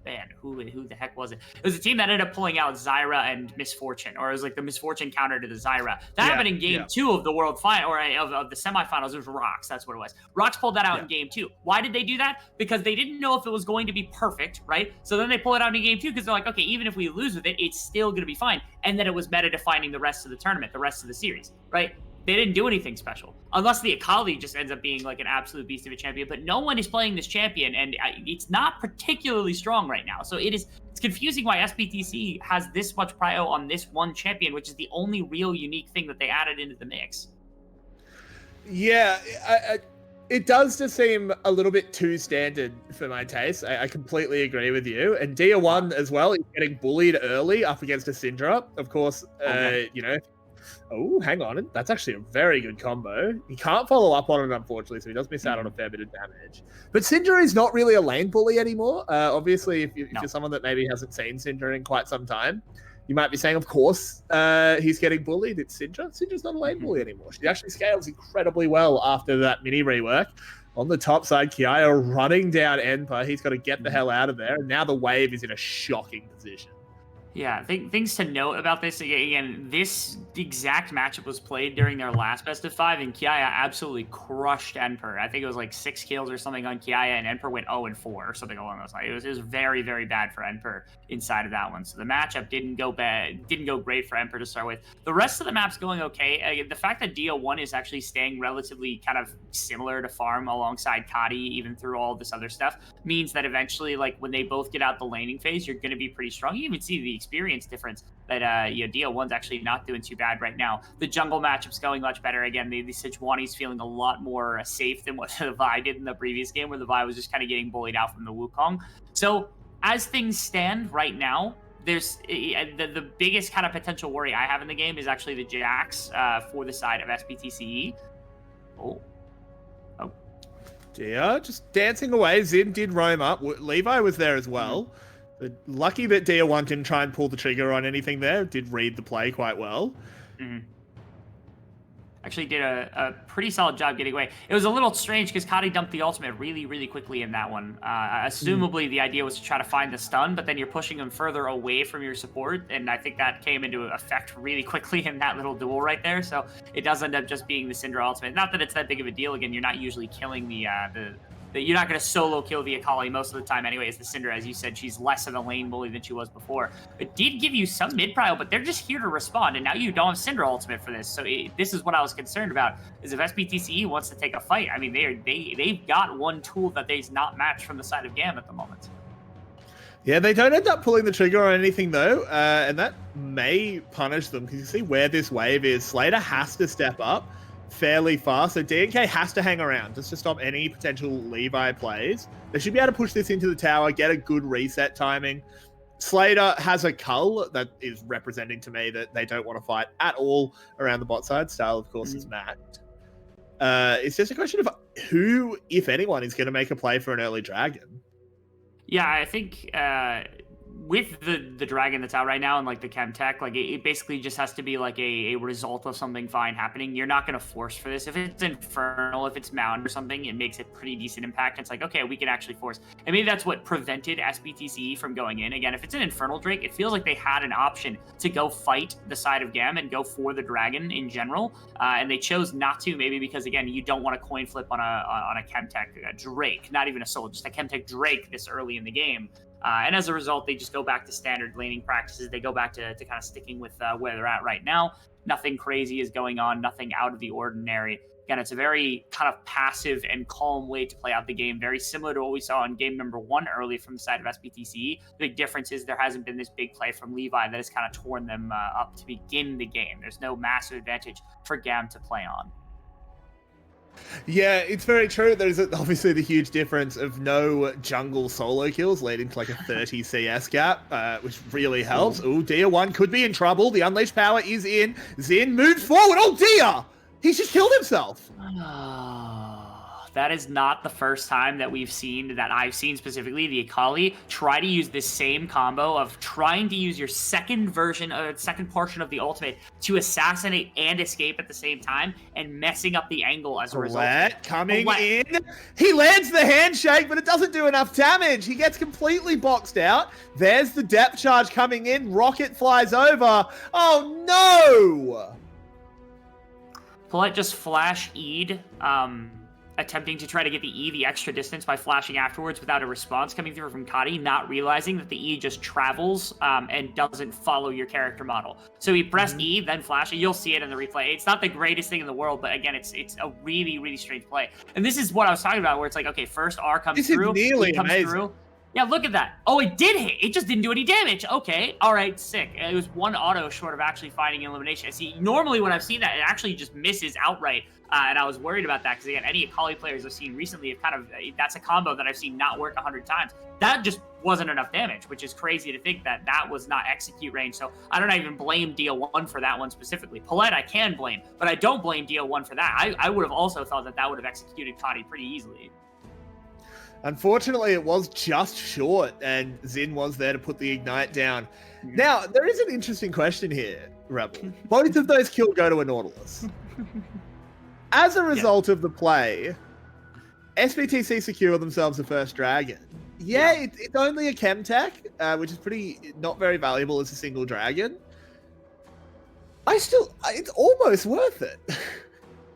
Man, who the heck was it? It was a team that ended up pulling out Zyra and Misfortune, or it was the Misfortune counter to the Zyra. That happened in game 2 of the World Final, or of the semifinals. It was Rox, that's what it was. Rox pulled that out in game 2. Why did they do that? Because they didn't know if it was going to be perfect, right? So then they pull it out in game 2 because they're okay, even if we lose with it, it's still going to be fine. And then it was meta defining the rest of the tournament, the rest of the series, right? they didn't do anything special. Unless the Akali just ends up being like an absolute beast of a champion, but no one is playing this champion, and it's not particularly strong right now. So it's confusing why SBTC has this much prio on this one champion, which is the only real unique thing that they added into the mix. Yeah, it does just seem a little bit too standard for my taste. I completely agree with you. And Dia 1 as well is getting bullied early up against a Syndra. Of course, you know. Oh, hang on. That's actually a very good combo. He can't follow up on it, unfortunately, so he does miss out on a fair bit of damage. But Syndra is not really a lane bully anymore. Obviously, if you're someone that maybe hasn't seen Syndra in quite some time, you might be saying, of course, he's getting bullied. It's Syndra. Syndra's not a lane bully anymore. She actually scales incredibly well after that mini rework. On the top side, Kiaya running down Enpa. He's got to get the hell out of there. And now the wave is in a shocking position. Yeah, things to note about this, again, this exact matchup was played during their last best of 5, and Kiaya absolutely crushed Enper. I think it was like 6 kills or something on Kiaya, and Enper went 0-4 or something along those lines. It was very, very bad for Enper inside of that one. So the matchup didn't go great for Enper to start with. The rest of the map's going okay. The fact that Dia 1 is actually staying relatively kind of similar to farm alongside Kadi, even through all this other stuff, means that eventually, like, when they both get out the laning phase, you're going to be pretty strong. You even see the experience difference that Dia 1's actually not doing too bad right now. The jungle matchup's going much better. Again, the Sejuani's feeling a lot more safe than what the Vi did in the previous game, where the Vi was just kind of getting bullied out from the Wukong. So as things stand right now, there's the biggest kind of potential worry I have in the game is actually the Jax for the side of SBTCE. Dia just dancing away. Zin did roam up. Levi was there as well. Lucky that Dia 1 didn't try and pull the trigger on anything there. Did read the play quite well. Actually did a pretty solid job getting away. It was a little strange because Kadi dumped the ultimate really, really quickly in that one. Assumably, the idea was to try to find the stun, but then you're pushing him further away from your support, and I think that came into effect really quickly in that little duel right there. So it does end up just being the Syndra ultimate. Not that it's that big of a deal. Again, you're not usually killing you're not going to solo kill the Akali most of the time anyways. The Syndra, as you said, she's less of a lane bully than she was before. It did give you some mid-prio, but they're just here to respond, and now you don't have Syndra ultimate for this. So this is what I was concerned about, is if SBTCE wants to take a fight. I mean, they've got one tool that they's not matched from the side of GAM at the moment. Yeah, they don't end up pulling the trigger on anything, though, and that may punish them, because you see where this wave is. Slater has to step up fairly fast, so DNK has to hang around just to stop any potential Levi plays. They should be able to push this into the tower, get a good reset timing. Slater has a cull that is representing to me that they don't want to fight at all around the bot side. Style, of course, is matched. It's just a question of who, if anyone, is going to make a play for an early dragon. Yeah, I think with the dragon that's out right now and like the chem tech, like it basically just has to be like a result of something fine happening. You're not going to force for this. If it's Infernal, if it's Mound or something, it makes a pretty decent impact. It's like, okay, we can actually force. And maybe that's what prevented SBTCE from going in. Again, if it's an Infernal Drake, it feels like they had an option to go fight the side of GAM and go for the dragon in general. And they chose not to, maybe because, again, you don't want to coin flip on a chem tech Drake, not even a soul, just a chem tech Drake this early in the game. And as a result, they just go back to standard laning practices. They go back to kind of sticking with where they're at right now. Nothing crazy is going on, nothing out of the ordinary. Again, it's a very kind of passive and calm way to play out the game, very similar to what we saw in game number 1 early from the side of SBTCE. The big difference is there hasn't been this big play from Levi that has kind of torn them up to begin the game. There's no massive advantage for GAM to play on. Yeah, it's very true. There's obviously the huge difference of no jungle solo kills, leading to like a 30 CS gap, which really helps. Ooh, Dia 1 could be in trouble. The unleashed power is in. Zin moves forward. Oh, Dia! He's just killed himself. That is not the first time that I've seen specifically the Akali try to use this same combo of trying to use your second portion of the ultimate to assassinate and escape at the same time and messing up the angle as a result. Coming in. He lands the handshake, but it doesn't do enough damage. He gets completely boxed out. There's the depth charge coming in. Rocket flies over. Oh, no! Paulette just flash E'd. attempting to try to get the E the extra distance by flashing afterwards without a response coming through from Kadi, not realizing that the E just travels and doesn't follow your character model. So he pressed E, then flash, and you'll see it in the replay. It's not the greatest thing in the world, but again, it's a really, really strange play. And this is what I was talking about, where it's like, okay, first R comes through, E comes through. Yeah, look at that. Oh, it did hit. It just didn't do any damage. Okay. All right, sick. It was one auto short of actually finding elimination. See, normally when I've seen that, it actually just misses outright. And I was worried about that because, again, any Akali players I've seen recently have kind of, that's a combo that I've seen not work 100 times. That just wasn't enough damage, which is crazy to think that that was not execute range. So I don't even blame DO1 for that one specifically. Paulette I can blame, but I don't blame DO1 for that. I would have also thought that that would have executed Kadi pretty easily. Unfortunately, it was just short, and Zin was there to put the ignite down. Now, there is an interesting question here, Rebel. Both of those kills go to a Nautilus. As a result of the play, SBTC secure themselves the first dragon. It's only a chem tech, which is pretty not very valuable as a single dragon. It's almost worth it.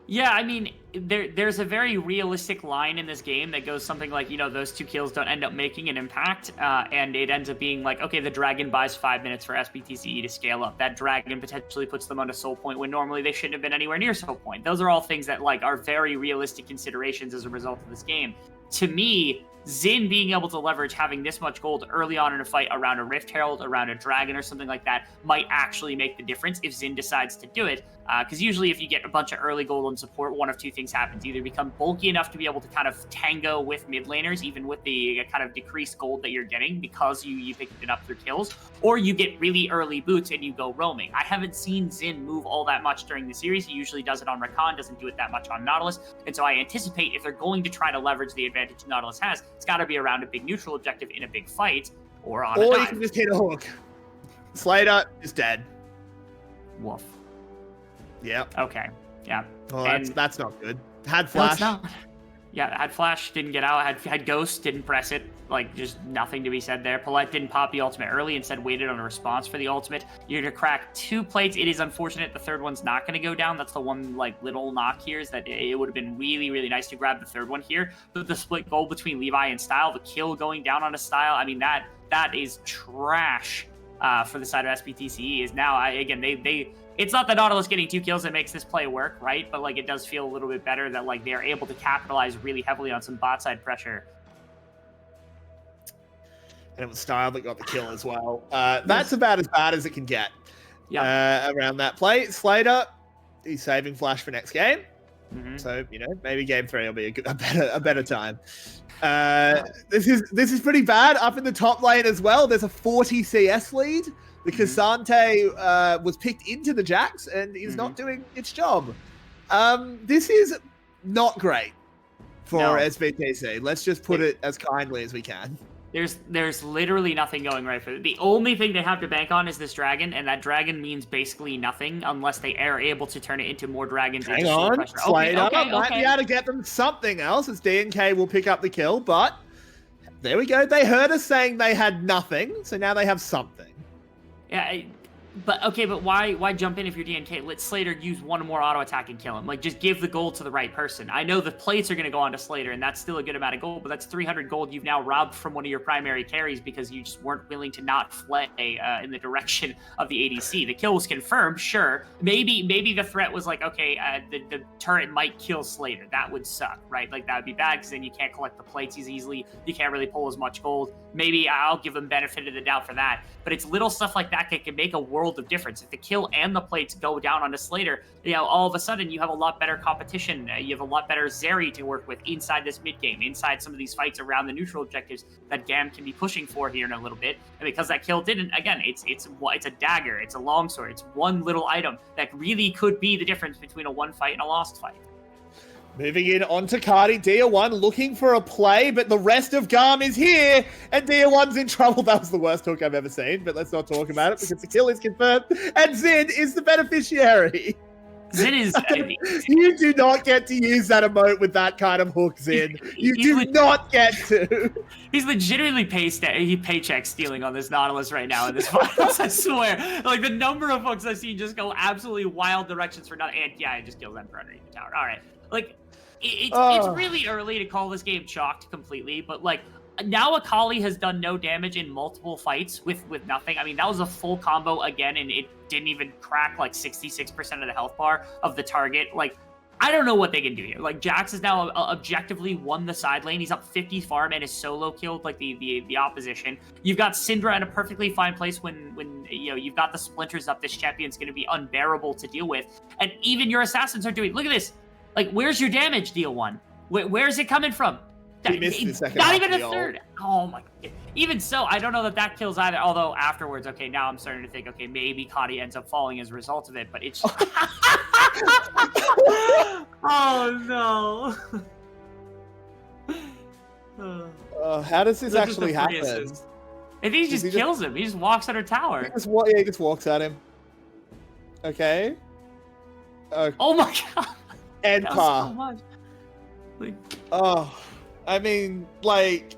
Yeah, I mean, there's a very realistic line in this game that goes something like, those 2 kills don't end up making an impact, and it ends up being like, okay, the dragon buys 5 minutes for SBTCE to scale up. That dragon potentially puts them on a soul point when normally they shouldn't have been anywhere near soul point. Those are all things that are very realistic considerations as a result of this game. To me, Zin being able to leverage having this much gold early on in a fight around a Rift Herald, around a dragon or something like that might actually make the difference if Zin decides to do it. Because usually if you get a bunch of early gold on support, one of two things happens. Either become bulky enough to be able to kind of tango with mid laners, even with the kind of decreased gold that you're getting because you picked it up through kills, or you get really early boots and you go roaming. I haven't seen Zin move all that much during the series. He usually does it on Rakan, doesn't do it that much on Nautilus. And so I anticipate if they're going to try to leverage the advantage Nautilus has, it's got to be around a big neutral objective in a big fight or on a dive. You can just hit a hook. Slater is dead. Woof. Yep. Okay. Yeah. Well, that's not good. Had flash. No, yeah, had flash, didn't get out. Had ghost, didn't press it. Just nothing to be said there. Paulette didn't pop the ultimate early, instead waited on a response for the ultimate. You're gonna crack 2 plates. It is unfortunate the third one's not gonna go down. That's the one little knock here, is that it would have been really, really nice to grab the third one here. But the split goal between Levi and Style, the kill going down on a Style, I mean that is trash for the side of SBTCE. Is now they it's not the Nautilus getting 2 kills that makes this play work, right? But it does feel a little bit better that they're able to capitalize really heavily on some bot side pressure. And it was Style that got the kill as well. That's about as bad as it can get. Yeah. Around that play, Slater, he's saving flash for next game. Mm-hmm. So maybe game 3 will be a better time. This is pretty bad. Up in the top lane as well, there's a 40 CS lead because Sante was picked into the Jax and is not doing its job. This is not great for SBTC. Let's just put it as kindly as we can. There's literally nothing going right for them. The only thing they have to bank on is this dragon, and that dragon means basically nothing unless they are able to turn it into more dragons. Hang on, Slater might be able to get them something else, as DNK will pick up the kill, but there we go. They heard us saying they had nothing, so now they have something. Yeah, but why jump in if you're DNK? Let Slater use one more auto attack and kill him. Just give the gold to the right person. I know the plates are going to go on to Slater, and that's still a good amount of gold, but that's 300 gold you've now robbed from one of your primary carries because you just weren't willing to not flay in the direction of the ADC. The kill was confirmed, sure. Maybe the threat was the turret might kill Slater. That would suck, right? That would be bad because then you can't collect the plates as easily. You can't really pull as much gold. Maybe I'll give them benefit of the doubt for that. But it's little stuff like that can make a world of difference. If the kill and the plates go down onto Slater, all of a sudden you have a lot better competition. You have a lot better Zeri to work with inside this mid game, inside some of these fights around the neutral objectives that GAM can be pushing for here in a little bit. And because that kill didn't, again, it's a dagger, it's a longsword, it's one little item that really could be the difference between a won fight and a lost fight. Moving in onto Cardi, Dia1 looking for a play, but the rest of GAM is here, and Dia1's in trouble. That was the worst hook I've ever seen, but let's not talk about it because the kill is confirmed, and Zin is the beneficiary. Zin is... You do not get to use that emote with that kind of hook, Zin. You do not get to. He's legitimately paycheck stealing on this Nautilus right now in this finals, I swear. The number of hooks I've seen just go absolutely wild directions for nothing. And yeah, it just kills them for underneath the tower. All right. It's really early to call this game chalked completely, but like now Akali has done no damage in multiple fights with nothing. I mean, that was a full combo again, and it didn't even crack like 66% of the health bar of the target. Like, I don't know what they can do here. Like, Jax has now objectively won the side lane. He's up 50 farm and is solo killed like the opposition. You've got Syndra in a perfectly fine place when you know you've got the splinters up. This champion's going to be unbearable to deal with, and even your assassins are doing. Look at this. Like, where's your damage, deal one? Where's it coming from? He missed the second Not half even of a the third. Oh my god. Even so, I don't know that kills either. Although afterwards, okay, now I'm starting to think, okay, maybe Cotty ends up falling as a result of it, but it's oh no. How does this Look at actually the happen? Priuses. I think he just kills him. He just walks under tower. He just walks at him. Okay. Oh my god. And That was so much. Like, oh, I mean, like,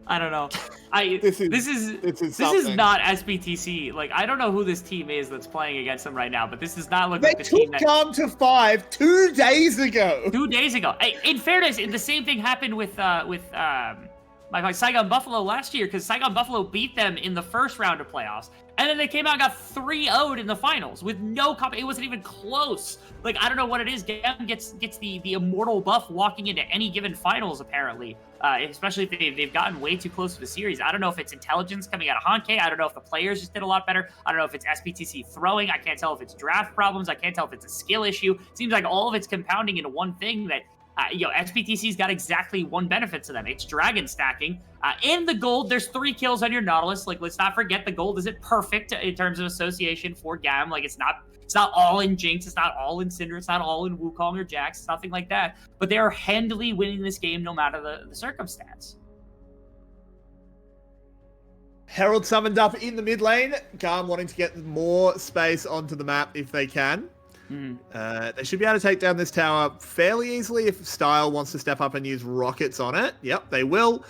I don't know. this is not SBTC. Like, I don't know who this team is that's playing against them right now, but this does not look they like the team took that GAM to 5 2 days ago. 2 days ago. In fairness, the same thing happened with my Saigon Buffalo last year, because Saigon Buffalo beat them in the first round of playoffs, and then they came out and got 3-0'd in the finals with no it wasn't even close. Like, I don't know what it is. GAM gets the immortal buff walking into any given finals, apparently. Especially if they've gotten way too close to the series. I don't know if it's intelligence coming out of Honkai. I don't know if the players just did a lot better. I don't know if it's SBTC throwing. I can't tell if it's draft problems. I can't tell if it's a skill issue. It seems like all of it's compounding into one thing that SBTC's got exactly one benefit to them. It's dragon stacking. In the gold, there's 3 kills on your Nautilus. Like, let's not forget the gold isn't perfect in terms of association for GAM. Like, it's not all in Jinx. It's not all in Syndra. It's not all in Wukong or Jax. It's nothing like that. But they are handily winning this game no matter the circumstance. Herald summoned up in the mid lane. GAM wanting to get more space onto the map if they can. They should be able to take down this tower fairly easily if Style wants to step up and use rockets on it. Yep, they will.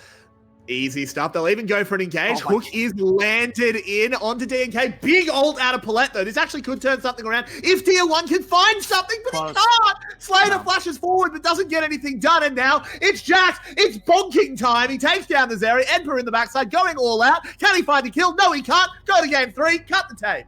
Easy stuff. They'll even go for an engage. Hook is landed in onto DNK. Big ult out of Paulette, though. This actually could turn something around if Tier 1 can find something, but he can't. Slater flashes forward, but doesn't get anything done. And now it's Jax. It's bonking time. He takes down the Zeri. Emperor in the backside, going all out. Can he find a kill? No, he can't. Go to game 3. Cut the tape.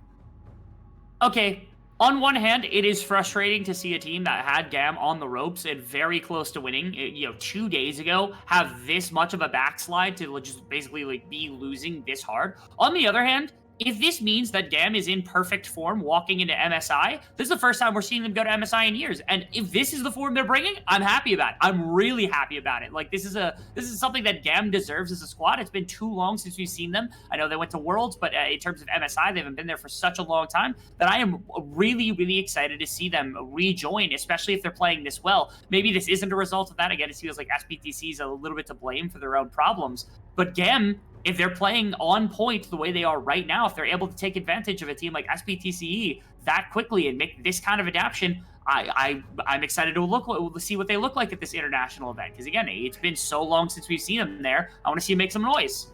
Okay. On one hand, it is frustrating to see a team that had GAM on the ropes and very close to winning, 2 days ago, have this much of a backslide to just basically like be losing this hard. On the other hand, if this means that GAM is in perfect form walking into MSI, this is the first time we're seeing them go to MSI in years. And if this is the form they're bringing, I'm happy about it. I'm really happy about it. Like, this is something that GAM deserves as a squad. It's been too long since we've seen them. I know they went to Worlds, but in terms of MSI, they haven't been there for such a long time that I am really, really excited to see them rejoin, especially if they're playing this well. Maybe this isn't a result of that. Again, it feels like SBTC is a little bit to blame for their own problems. But GAM, if they're playing on point the way they are right now, if they're able to take advantage of a team like SBTCE that quickly and make this kind of adaptation, I'm excited to see what they look like at this international event. Because again, it's been so long since we've seen them there. I want to see them make some noise.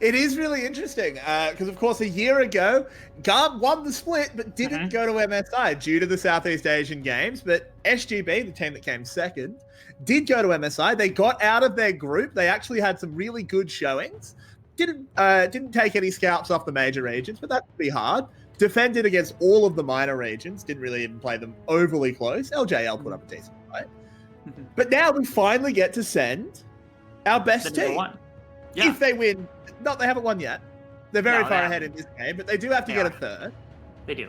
It is really interesting because, of course, a year ago, GAM won the split but didn't go to MSI due to the Southeast Asian Games. But SGB, the team that came second, did go to MSI. They got out of their group. They actually had some really good showings. Didn't take any scalps off the major regions, but that'd be hard. Defended against all of the minor regions. Didn't really even play them overly close. LJL put up a decent fight. But now we finally get to send our best team. Yeah. If they win. Not, they haven't won yet. They're very far ahead in this game, but they do have to get a third. They do.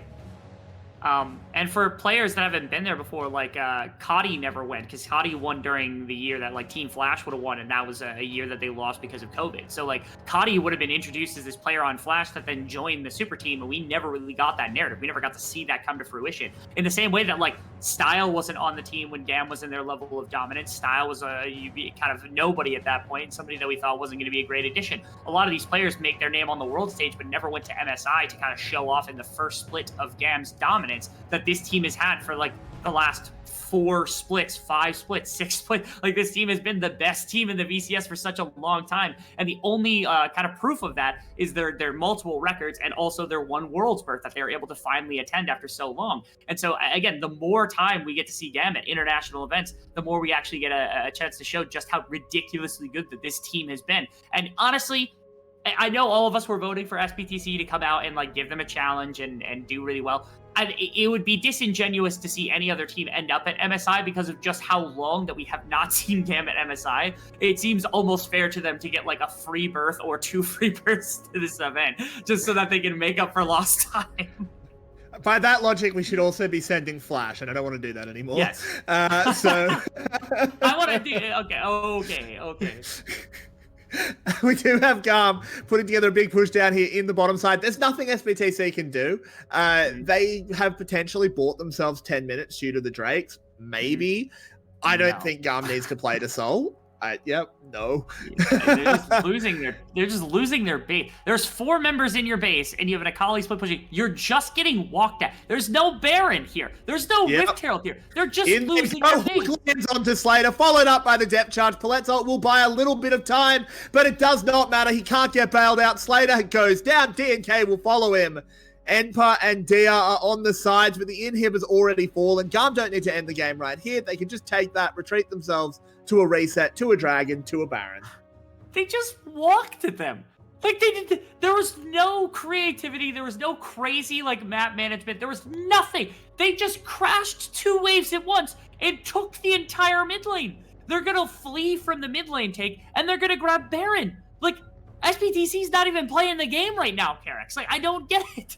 And for players that haven't been there before, like Cotty never went, because Cotty won during the year that like Team Flash would have won, and that was a year that they lost because of COVID. So like Cotty would have been introduced as this player on Flash that then joined the super team, and we never really got that narrative. We never got to see that come to fruition. In the same way that like Style wasn't on the team when GAM was in their level of dominance. Style was kind of nobody at that point, somebody that we thought wasn't going to be a great addition. A lot of these players make their name on the world stage, but never went to MSI to kind of show off in the first split of GAM's dominance that this team has had for like the last 4 splits, 5 splits, 6 splits. Like this team has been the best team in the VCS for such a long time. And the only kind of proof of that is their multiple records and also their one Worlds berth that they were able to finally attend after so long. And so again, the more time we get to see GAM at international events, the more we actually get a chance to show just how ridiculously good that this team has been. And honestly, I know all of us were voting for SBTC to come out and like give them a challenge and do really well. And it would be disingenuous to see any other team end up at MSI because of just how long that we have not seen GAM at MSI. It seems almost fair to them to get like a free berth or 2 free berths to this event just so that they can make up for lost time. By that logic, we should also be sending Flash, and I don't want to do that anymore. Yes. So I want to do okay. we do have GAM putting together a big push down here in the bottom side. There's nothing SBTC can do. They have potentially bought themselves 10 minutes due to the Drakes. Maybe. I don't think GAM needs to play to Soul. Yep, no. They're just losing their base. There's 4 members in your base, and you have an Akali split pushing. You're just getting walked at. There's no Baron here. There's no Rift Herald here. They're just losing their base. Lands onto Slater, followed up by the depth charge. Palette's ult will buy a little bit of time, but it does not matter. He can't get bailed out. Slater goes down. DNK will follow him. Enpa and Dia are on the sides, but the inhib has already fallen. GAM don't need to end the game right here. They can just take that, retreat themselves to a reset, to a dragon, to a baron. They just walked at them. Like they did. There was no creativity. There was no crazy like map management. There was nothing. They just crashed 2 waves at once and took the entire mid lane. They're gonna flee from the mid lane take and they're gonna grab Baron. Like SBTC's not even playing the game right now, Carex. Like I don't get it.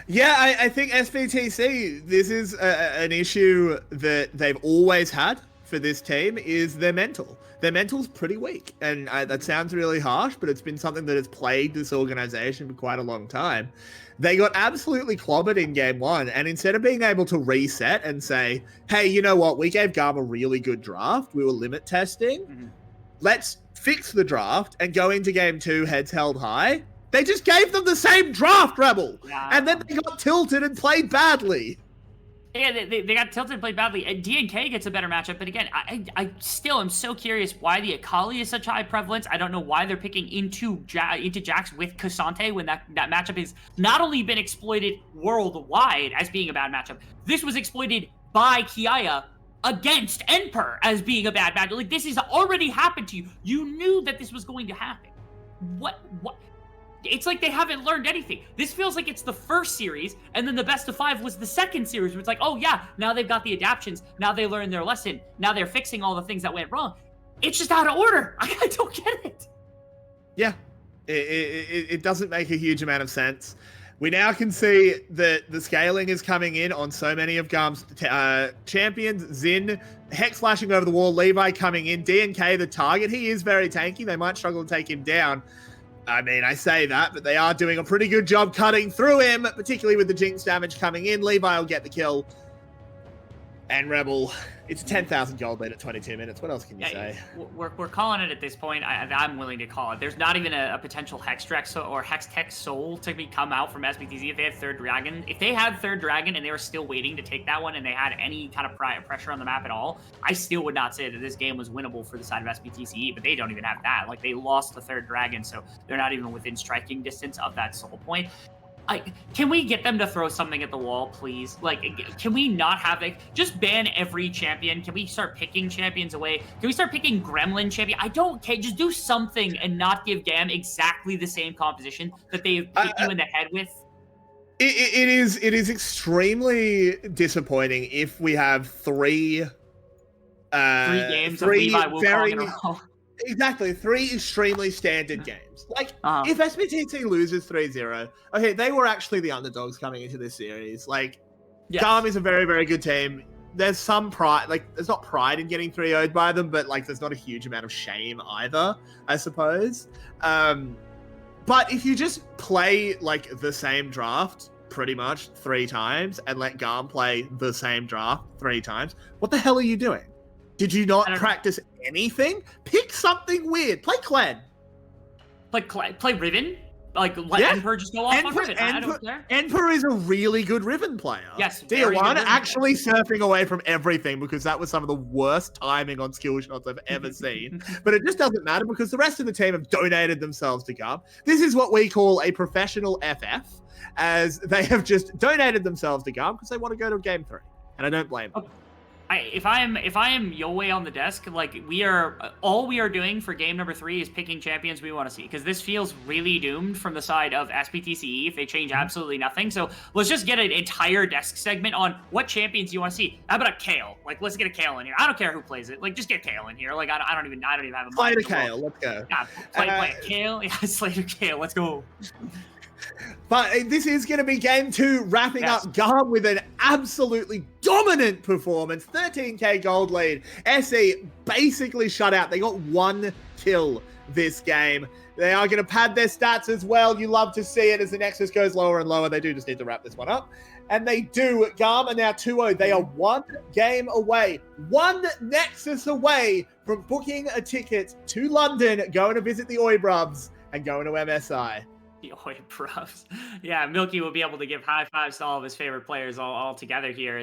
Yeah, I think SBTC, this is an issue that they've always had for this team, is their mental. Their mental's pretty weak, and that sounds really harsh, but it's been something that has plagued this organization for quite a long time. They got absolutely clobbered in game 1, and instead of being able to reset and say, hey, you know what, we gave GAM a really good draft, we were limit testing, let's fix the draft and go into game 2 heads held high. They just gave them the same draft, Rebel! Yeah. And then they got tilted and played badly. Yeah, they got tilted and played badly. And DNK gets a better matchup, but again, I still am so curious why the Akali is such high prevalence. I don't know why they're picking into Jax with Cassante when that matchup has not only been exploited worldwide as being a bad matchup, this was exploited by Kiaya against Emperor as being a bad matchup. Like, this has already happened to you. You knew that this was going to happen. What? It's like they haven't learned anything. This feels like it's the first series, and then the best of 5 was the second series, where it's like, oh yeah, now they've got the adaptions, now they learned their lesson, now they're fixing all the things that went wrong. It's just out of order. I don't get it. Yeah, it doesn't make a huge amount of sense. We now can see that the scaling is coming in on so many of GAM's champions. Xin, Hex flashing over the wall, Levi coming in, DNK the target. He is very tanky. They might struggle to take him down. I mean, I say that, but they are doing a pretty good job cutting through him, particularly with the Jinx damage coming in. Levi will get the kill. And Rebel, it's a 10,000 gold lead at 22 minutes. What else can you say? We're calling it at this point. I'm willing to call it. There's not even a potential Hex Drex or Hex Tech Soul to come out from SBTC if they had third Dragon. If they had third Dragon and they were still waiting to take that one and they had any kind of pressure on the map at all, I still would not say that this game was winnable for the side of SBTC, but they don't even have that. Like, they lost the third Dragon, so they're not even within striking distance of that Soul point. Can we get them to throw something at the wall, please? Like, can we not have it? Just ban every champion. Can we start picking champions away? Can we start picking Gremlin champion? I don't care. Just do something and not give GAM exactly the same composition that they've hit you in the head with. It is extremely disappointing if we have three games of Levi Wukong in a row. Exactly, 3 extremely standard games. Like, if SBTC loses 3-0, okay, they were actually the underdogs coming into this series. Like, GAM is a very, very good team. There's some pride, like, there's not pride in getting 3-0'd by them, but, like, there's not a huge amount of shame either, I suppose. But if you just play, like, the same draft pretty much 3 times and let GAM play the same draft 3 times, what the hell are you doing? Did you not practice anything? Pick something weird. Play Clan. Play Riven? Like, let Yeah. Emperor just go off on Riven. I don't care. Emperor is a really good Riven player. Yes, very good Tier 1 Riven actually surfing away from everything because that was some of the worst timing on skill shots I've ever seen. But it just doesn't matter because the rest of the team have donated themselves to GAM. This is what we call a professional FF, as they have just donated themselves to GAM because they want to go to Game 3. And I don't blame them. If I am Yowei on the desk, like all we are doing for game number 3 is picking champions we want to see, because this feels really doomed from the side of SBTCE if they change absolutely nothing. So let's just get an entire desk segment on what champions you want to see. How about a Kale? Like, let's get a Kale in here. I don't care who plays it. Like, just get Kale in here. Like, I don't even have a Play mind to in the world. Kale. Let's go. Yeah, play a Kale. Yeah, Slater Kale. Let's go. But this is going to be game 2, wrapping up GAM with an absolutely dominant performance. 13k gold lead. SE basically shut out. They got 1 kill this game. They are going to pad their stats as well. You love to see it as the Nexus goes lower and lower. They do just need to wrap this one up. And they do. GAM are now 2-0. They are 1 game away, 1 Nexus away from booking a ticket to London, going to visit the Oi Brubs, and going to MSI. Oi, bros. Yeah, Milky will be able to give high fives to all of his favorite players all together here.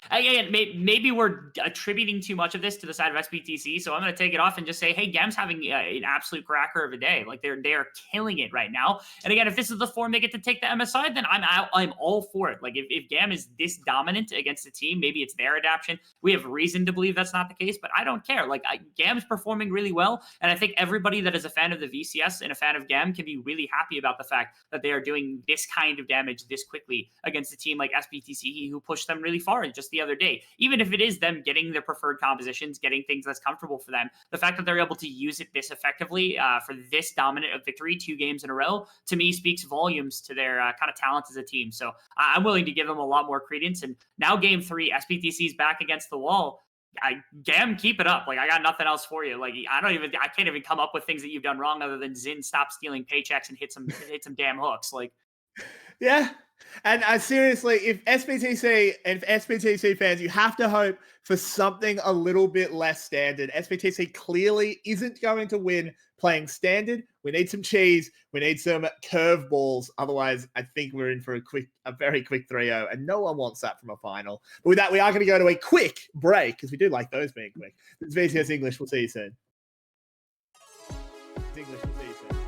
Again, maybe we're attributing too much of this to the side of SBTC, so I'm going to take it off and just say, hey, GAM's having an absolute cracker of a day. Like, they are killing it right now. And again, if this is the form they get to take the MSI, then I'm all for it. Like, if GAM is this dominant against a team, maybe it's their adaptation. We have reason to believe that's not the case, but I don't care. Like, GAM's performing really well, and I think everybody that is a fan of the VCS and a fan of GAM can be really happy about the fact that they are doing this kind of damage this quickly against a team like SBTC, who pushed them really far just the other day. Even if it is them getting their preferred compositions, getting things that's comfortable for them, the fact that they're able to use it this effectively for this dominant of victory 2 games in a row, to me speaks volumes to their kind of talent as a team. So I'm willing to give them a lot more credence. And now game 3, SBTC's back against the wall. GAM, keep it up. Like, I got nothing else for you. Like, I can't even come up with things that you've done wrong other than Zin stop stealing paychecks and hit some damn hooks. Like, yeah. And seriously, if SBTC fans, you have to hope for something a little bit less standard. SBTC clearly isn't going to win playing standard. We need some cheese. We need some curveballs. Otherwise, I think we're in for a very quick 3-0, and no one wants that from a final. But with that, we are going to go to a quick break, because we do like those being quick. This is VCS English. We'll see you soon. English, we'll see you soon.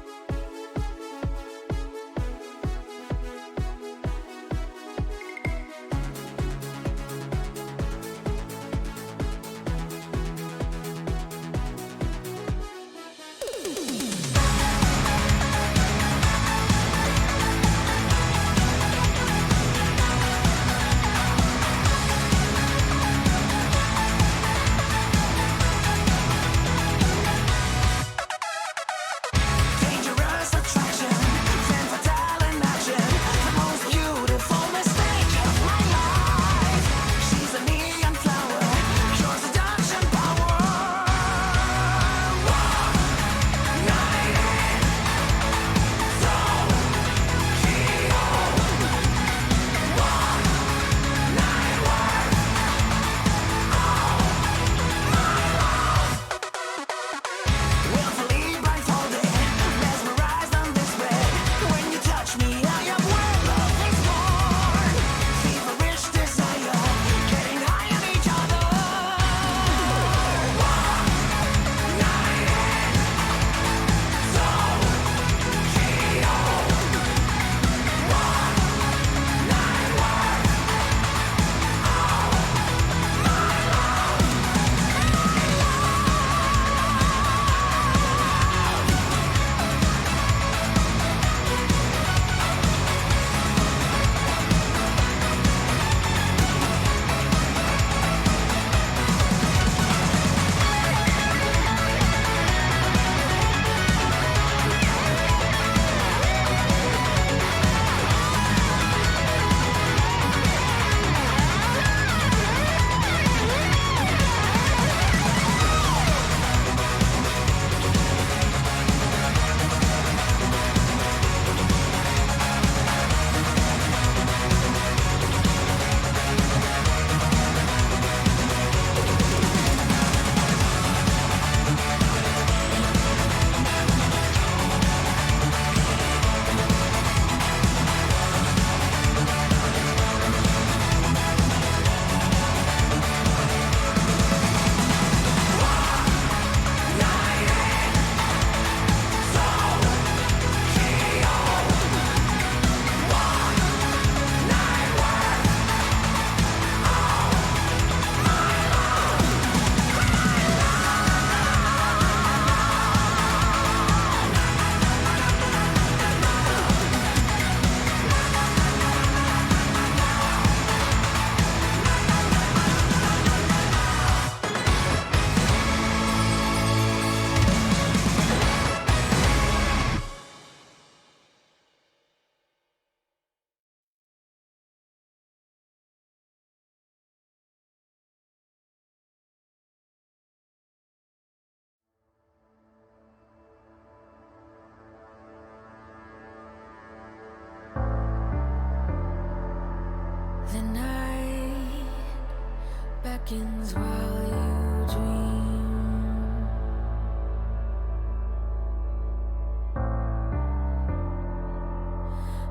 seconds while you dream.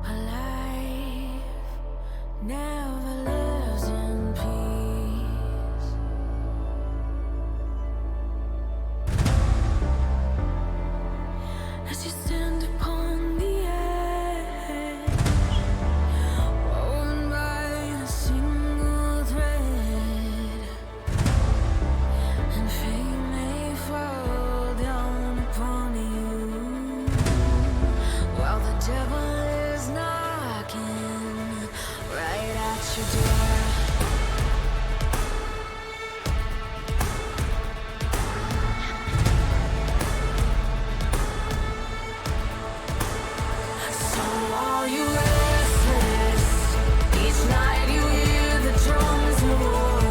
A life never lives in peace. As you stand upon the edge, woven by a single thread, and fate may fall down upon you, while the devil is knocking right at your door. So are you restless? Each night you hear the drums of war.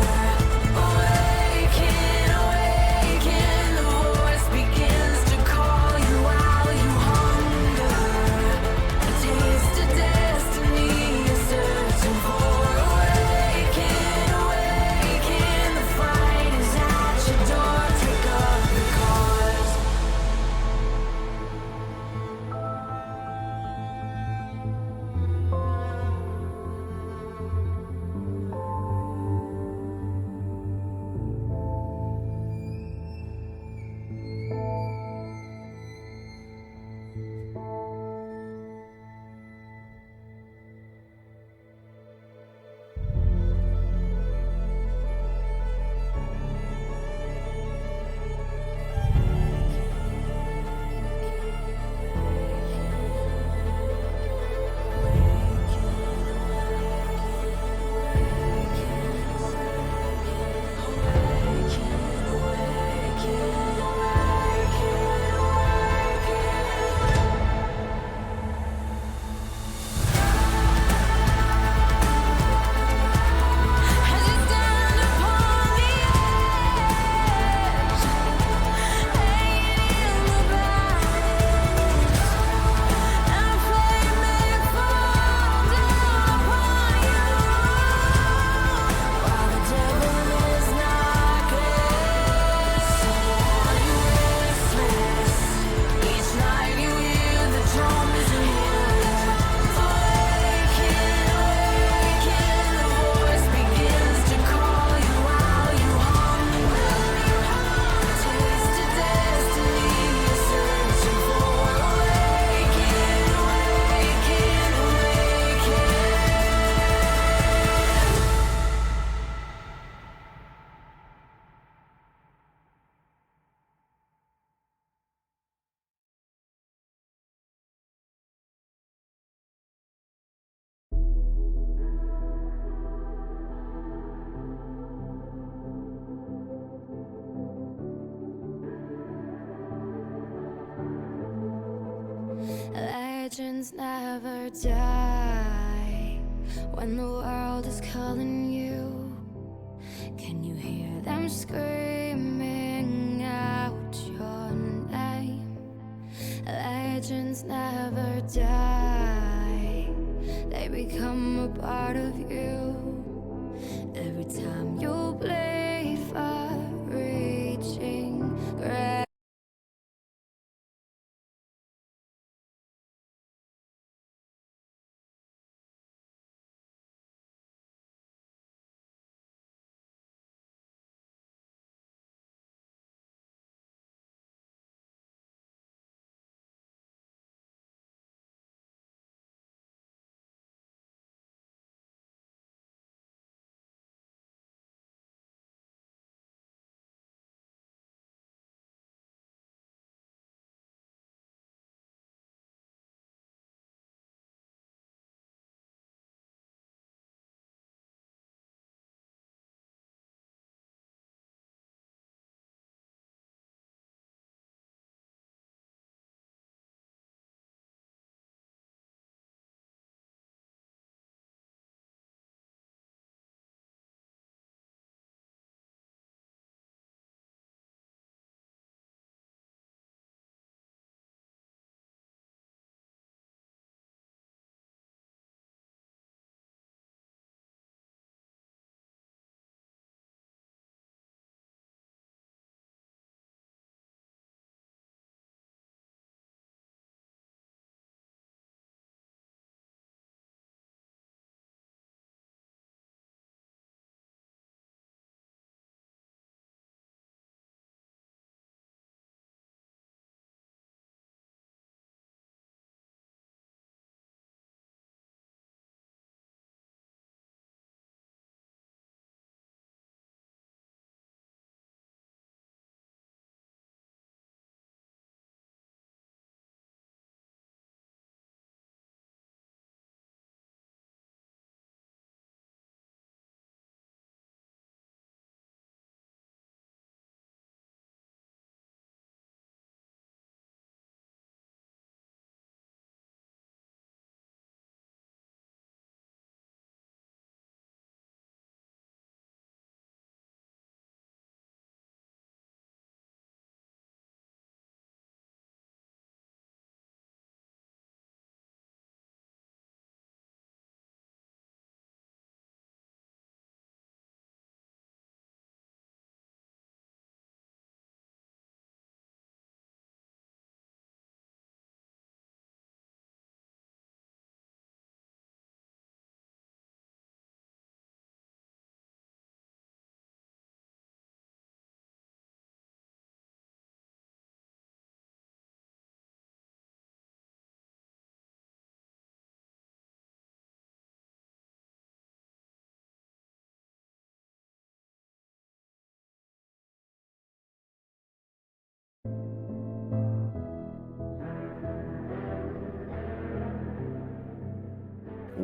Awaken, awaken, the voice begins to call you while you hunger. A taste of destiny you're searching for. Awaken, awaken, the fight is at your door. Take up the cause. As you stand upon the edge, hanging in the balance, and flame may fall down upon you, while the devil is knocking. So are you restless? Each night you hear the drums and war. Awaken, awaken, the voice begins to call you while you hunger. Taste of destiny you're searching for. Awaken, awaken, awaken. Legends never die when the world is calling you. Can you hear them screaming out your name? Legends never die, they become a part of you. Every time you play far reaching.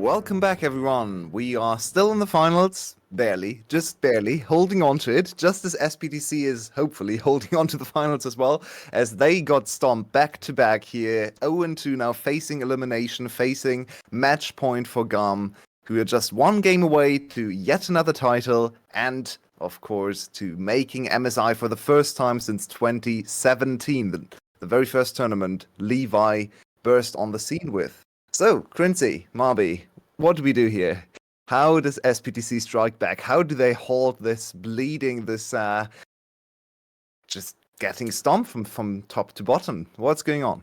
Welcome back, everyone. We are still in the finals, barely, just barely, holding on to it, just as SPTC is hopefully holding on to the finals as well, as they got stomped back-to-back here, 0-2 now, facing elimination, facing match point for GAM, who are just one game away to yet another title, and, of course, to making MSI for the first time since 2017, the very first tournament Levi burst on the scene with. So, Quincy, Marby, what do we do here? How does SPTC strike back? How do they halt this bleeding, this just getting stomped from top to bottom? What's going on?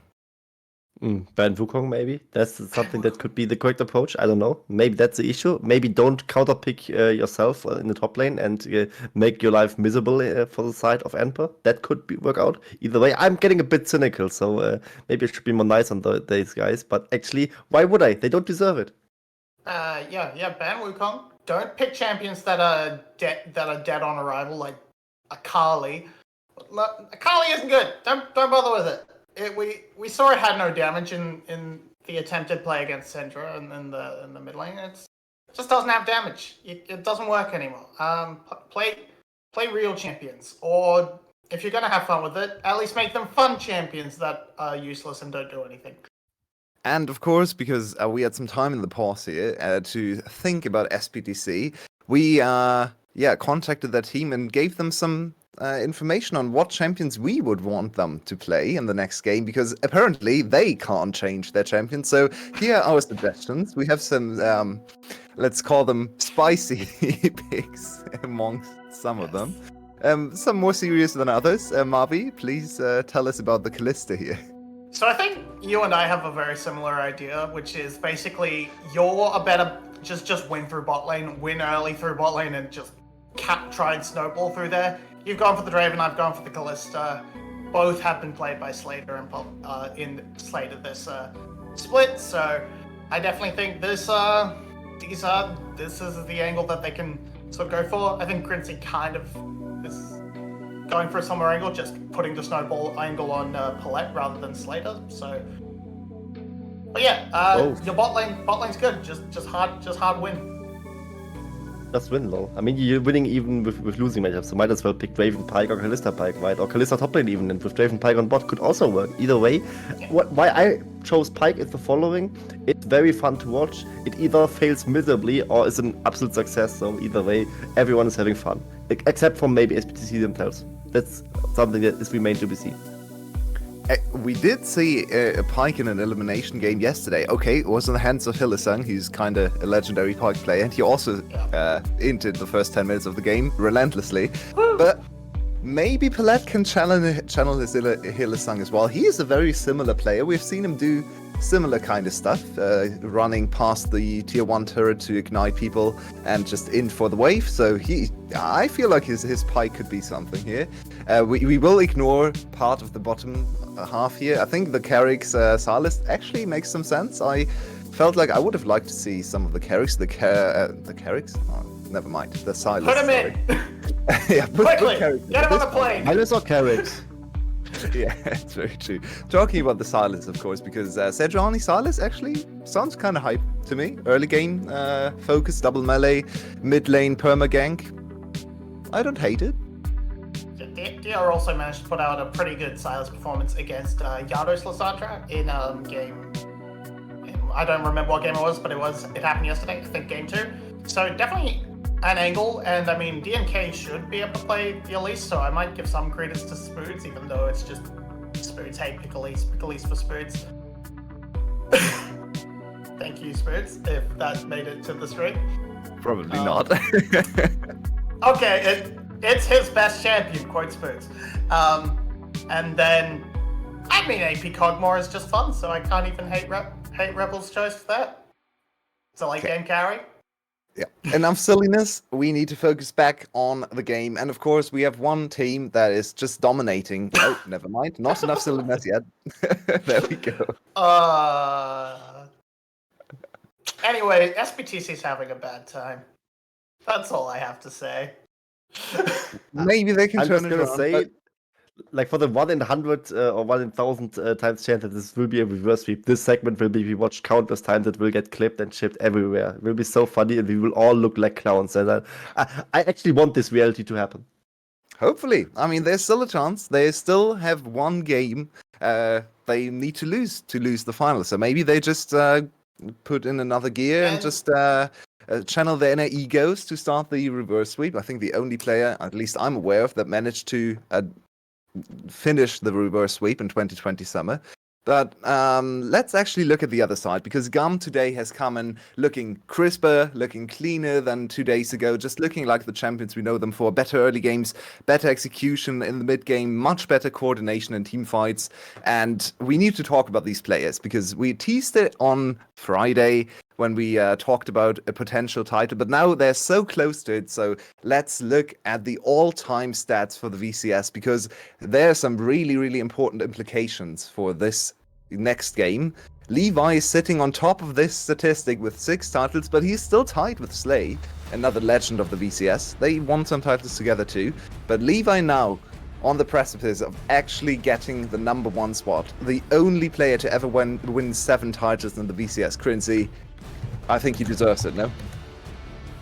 Ban Wukong, maybe? That's something that could be the correct approach. I don't know. Maybe that's the issue. Maybe don't counterpick yourself in the top lane and make your life miserable for the side of Emperor. That could work out. Either way, I'm getting a bit cynical, so maybe I should be more nice on these guys. But actually, why would I? They don't deserve it. Yeah, ban Wukong. Don't pick champions that are dead on arrival, like Akali. Akali isn't good. Don't bother with it. We saw it had no damage in the attempted play against Syndra in the mid lane. It just doesn't have damage. It doesn't work anymore. Play real champions, or if you're gonna have fun with it, at least make them fun champions that are useless and don't do anything. And of course, because we had some time in the pause here to think about SPTC, we contacted their team and gave them some information on what champions we would want them to play in the next game, because apparently they can't change their champions. So here are our suggestions. We have some, let's call them spicy picks amongst some of them. Some more serious than others. Marby, please tell us about the Callista here. So I think you and I have a very similar idea, which is basically you're a better just win through bot lane, win early through bot lane, and just try and snowball through there. You've gone for the Draven, I've gone for the Callista. Both have been played by Slater and in Slater this split, so I definitely think this is the angle that they can sort of go for. I think Quincy kind of is going for a similar angle, just putting the snowball angle on Palette rather than Slater. So, but yeah, your bot lane's good. Just hard win. Just win, lol. I mean, you're winning even with losing matchups, so might as well pick Draven Pike or Kalista Pike, right? Or Kalista top lane even, and with Draven Pike on bot could also work. Either way, why I chose Pike is the following. It's very fun to watch. It either fails miserably or is an absolute success, so either way, everyone is having fun. Except for maybe SPTC themselves. That's something that is remained to be seen. We did see a Pike in an elimination game yesterday. Okay, it was in the hands of Hillesang, who's kind of a legendary Pike player, and he also entered the first 10 minutes of the game relentlessly. But maybe Palette can channel his Hillesang as well. He is a very similar player. We've seen him do similar kind of stuff, running past the tier 1 turret to ignite people and just in for the wave. So I feel like his Pike could be something here. We will ignore part of the bottom half here. I think the Carrick's Sylas actually makes some sense. I felt like I would have liked to see some of the Carricks. The Carricks? Oh, never mind. The Sylas. Put him in! Yeah, Quickly! put Get him on the plane! Sylas or Carrics? Yeah, it's very true. Talking about the Sylas, of course, because Sejuani Sylas actually sounds kind of hype to me. Early game focus, double melee, mid lane perma gank. I don't hate it. DR also managed to put out a pretty good Sylas performance against Yados Lysandra in game. I don't remember what game it was, but it happened yesterday. I think game 2. So definitely an angle, and I mean DMK should be able to play the Elise, so I might give some credence to Spoods, even though it's just Spoods. Hey, pick Elise for Spoods. Thank you, Spoods, if that made it to the stream. Probably not. Okay, it's his best champion, quote Spoods. And then, I mean, AP Cogmore is just fun, so I can't even hate Rebel's choice for that. It's a late game carry. Yeah, enough silliness. We need to focus back on the game. And of course, we have one team that is just dominating. Oh, never mind. Not enough silliness yet. There we go. Anyway, SPTC's having a bad time. That's all I have to say. Maybe they can I'm turn just it gonna around. say, Like for the 1 in 100 or 1 in 1,000 times chance that this will be a reverse sweep, this segment will be rewatched countless times. It will get clipped and shipped everywhere. It will be so funny, and we will all look like clowns. And I actually want this reality to happen. Hopefully. I mean, there's still a chance. They still have one game they need to lose the final. So maybe they just put in another gear and just channel their inner egos to start the reverse sweep. I think the only player, at least I'm aware of, that managed to finish the reverse sweep in 2020 summer. But let's actually look at the other side, because GAM today has come in looking crisper, looking cleaner than 2 days ago, just looking like the champions we know them for. Better early games, better execution in the mid game, much better coordination in team fights. And we need to talk about these players, because we teased it on Friday when we talked about a potential title, but now they're so close to it. So let's look at the all-time stats for the VCS, because there are some really, really important implications for this next game. Levi is sitting on top of this statistic with 6 titles, but he's still tied with Slay, another legend of the VCS. They won some titles together too, but Levi now on the precipice of actually getting the number 1 spot, the only player to ever win 7 titles in the VCS. Crinzy, I think he deserves it, no?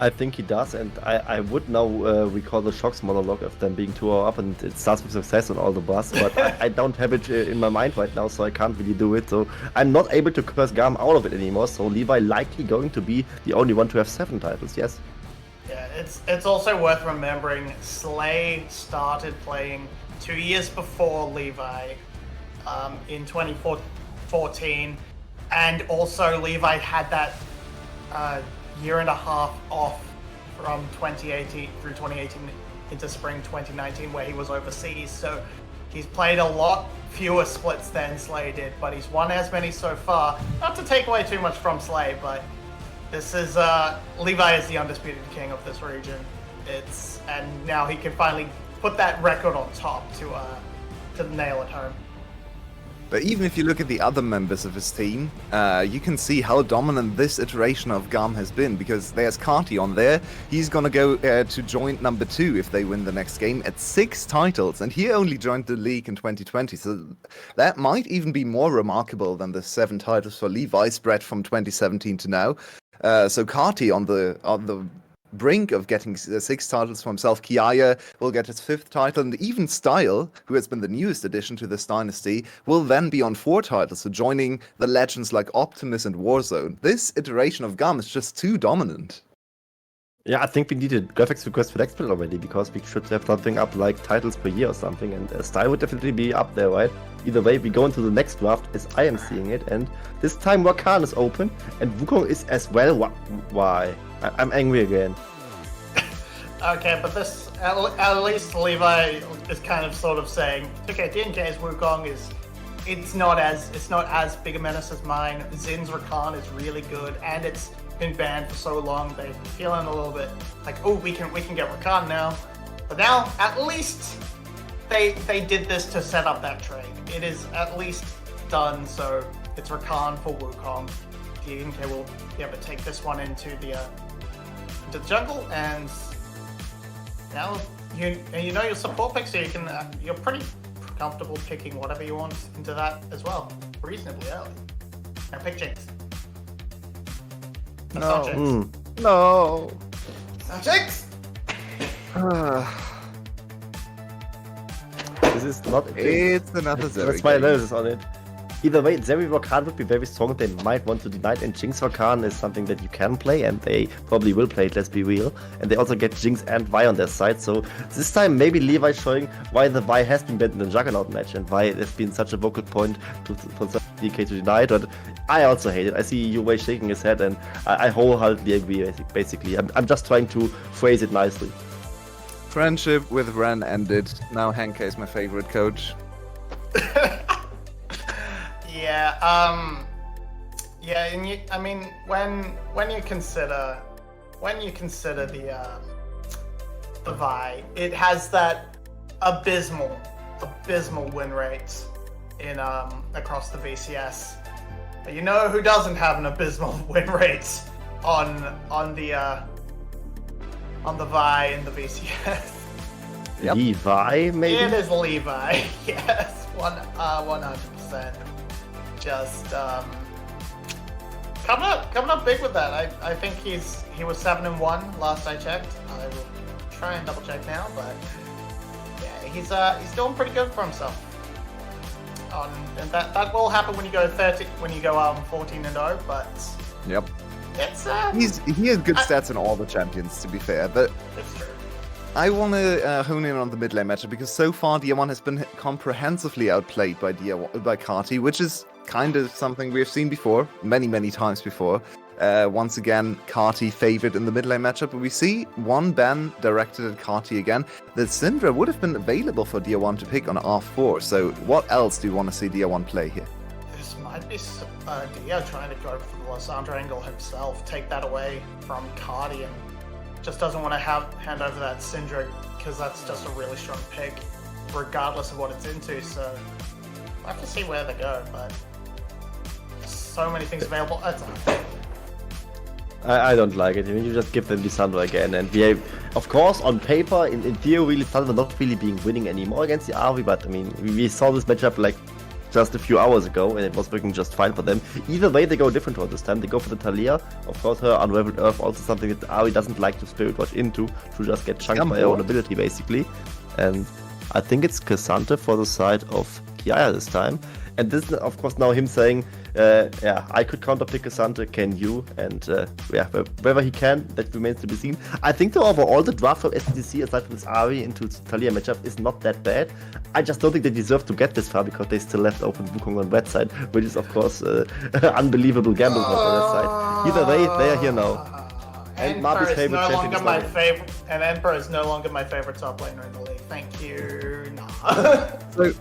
I think he does, and I would now recall the Shocks monologue of them being 2-0 up, and it starts with success on all the bus, but I don't have it in my mind right now, so I can't really do it. So I'm not able to curse GAM out of it anymore, so Levi likely going to be the only one to have 7 titles, yes. Yeah, it's also worth remembering Slay started playing 2 years before Levi in 2014, and also Levi had that year and a half off from 2018 through 2018 into spring 2019 where he was overseas, so he's played a lot fewer splits than Slay did, but he's won as many so far. Not to take away too much from Slay, but this is Levi is the undisputed king of this region. And now he can finally put that record on top to nail it home. But even if you look at the other members of his team, you can see how dominant this iteration of GAM has been, because there's Kati on there. He's gonna go to joint number 2 if they win the next game at 6 titles, and he only joined the league in 2020, so that might even be more remarkable than the 7 titles for Levi spread from 2017 to now. So Kati on the brink of getting 6 titles for himself. Kiaya will get his 5th title, and even Style, who has been the newest addition to this dynasty, will then be on 4 titles, so joining the legends like Optimus and Warzone. This iteration of GAM is just too dominant. Yeah, I think we need a graphics request for next build already, because we should have something up like titles per year or something, and Style would definitely be up there, right? Either way, we go into the next draft as I am seeing it, and this time Rakan is open, and Wukong is as well. Why? I'm angry again. Okay, but this at least Levi is kind of sort of saying, okay, DNK's Wukong it's not as big a menace as mine. Zin's Rakan is really good, and it's been banned for so long. They're feeling a little bit like, oh, we can get Rakan now. But now at least they did this to set up that trade. It is at least done, so it's Rakan for Wukong. DNK will be able to take this one into the jungle, and now you know your support pick, so you're pretty comfortable picking whatever you want into that as well, reasonably early. Now pick Jinx. That's not Jinx. No. Not Jinx. This is not. It's another Zeri. That's my analysis on it. Either way, Zeri Rakan would be very strong. They might want to deny it, and Jinx Rakan is something that you can play, and they probably will play it, let's be real. And they also get Jinx and Vi on their side, so this time maybe Levi showing why the Vi has been banned in the Juggernaut match, and why it's been such a vocal point for DK to deny it, but I also hate it. I see Yue shaking his head, and I wholeheartedly agree, basically. I'm just trying to phrase it nicely. Friendship with Ren ended. Now Henke is my favorite coach. Yeah, and I mean, when you consider the Vi, it has that abysmal win rate in across the VCS. But you know who doesn't have an abysmal win rate on the Vi in the VCS? Yep. Levi, maybe? It is Levi. Yes, 100%. Just coming up big with that. I think he was 7-1 last I checked. I will try and double check now, but yeah, he's doing pretty good for himself. And that will happen when you go 14-0, but Yep. it's He has good stats on all the champions, to be fair, but it's true. I want to hone in on the mid lane matchup because so far DR1 has been comprehensively outplayed by Carti, which is kind of something we have seen before, many times before. Once again, Carti favored in the mid lane matchup, but we see one ban directed at Carti again. The Syndra would have been available for DR1 to pick on R4, so what else do you want to see DR1 play here? This might be Dio trying to go for the Lysandra angle himself, take that away from Cardi, and just doesn't want to hand over that Syndra because that's just a really strong pick, regardless of what it's into. So I have to see where they go, but so many things available. I don't like it. I mean, you just give them Lissandra again, and of course, on paper, in theory, Lissandra not really being winning anymore against the RV, but I mean, we saw this matchup like just a few hours ago, and it was working just fine for them. Either way, they go different route this time. They go for the Talia. Of course, her Unraveled Earth, also something that RV doesn't like to Spirit Watch into, to just get chunked by her own ability, basically. And I think it's Cassante for the side of Kiaya this time. And this is, of course, now him saying, yeah, I could counterpick Cassante, can you? And yeah, wherever he can, that remains to be seen. I think, though, overall, the draft from SPTC, aside from this Ari into Talia matchup, is not that bad. I just don't think they deserve to get this far because they still left open Wukong on red side, which is, of course, unbelievable gamble on that side. Either way, they are here now. And Marby's favorite champion is not favorite, and Emperor is no longer my favorite top laner in the league. Thank you. Nah. So,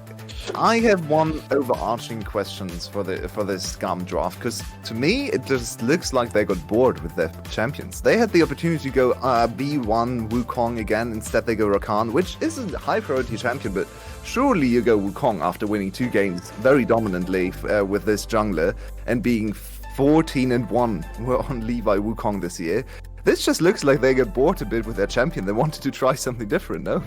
I have one overarching questions for this GAM draft, because to me it just looks like they got bored with their champions. They had the opportunity to go B1 Wukong again, instead they go Rakan, which is a high priority champion, but surely you go Wukong after winning 2 games very dominantly with this jungler and being 14-1 on Levi Wukong this year. This just looks like they got bored a bit with their champion. They wanted to try something different, no?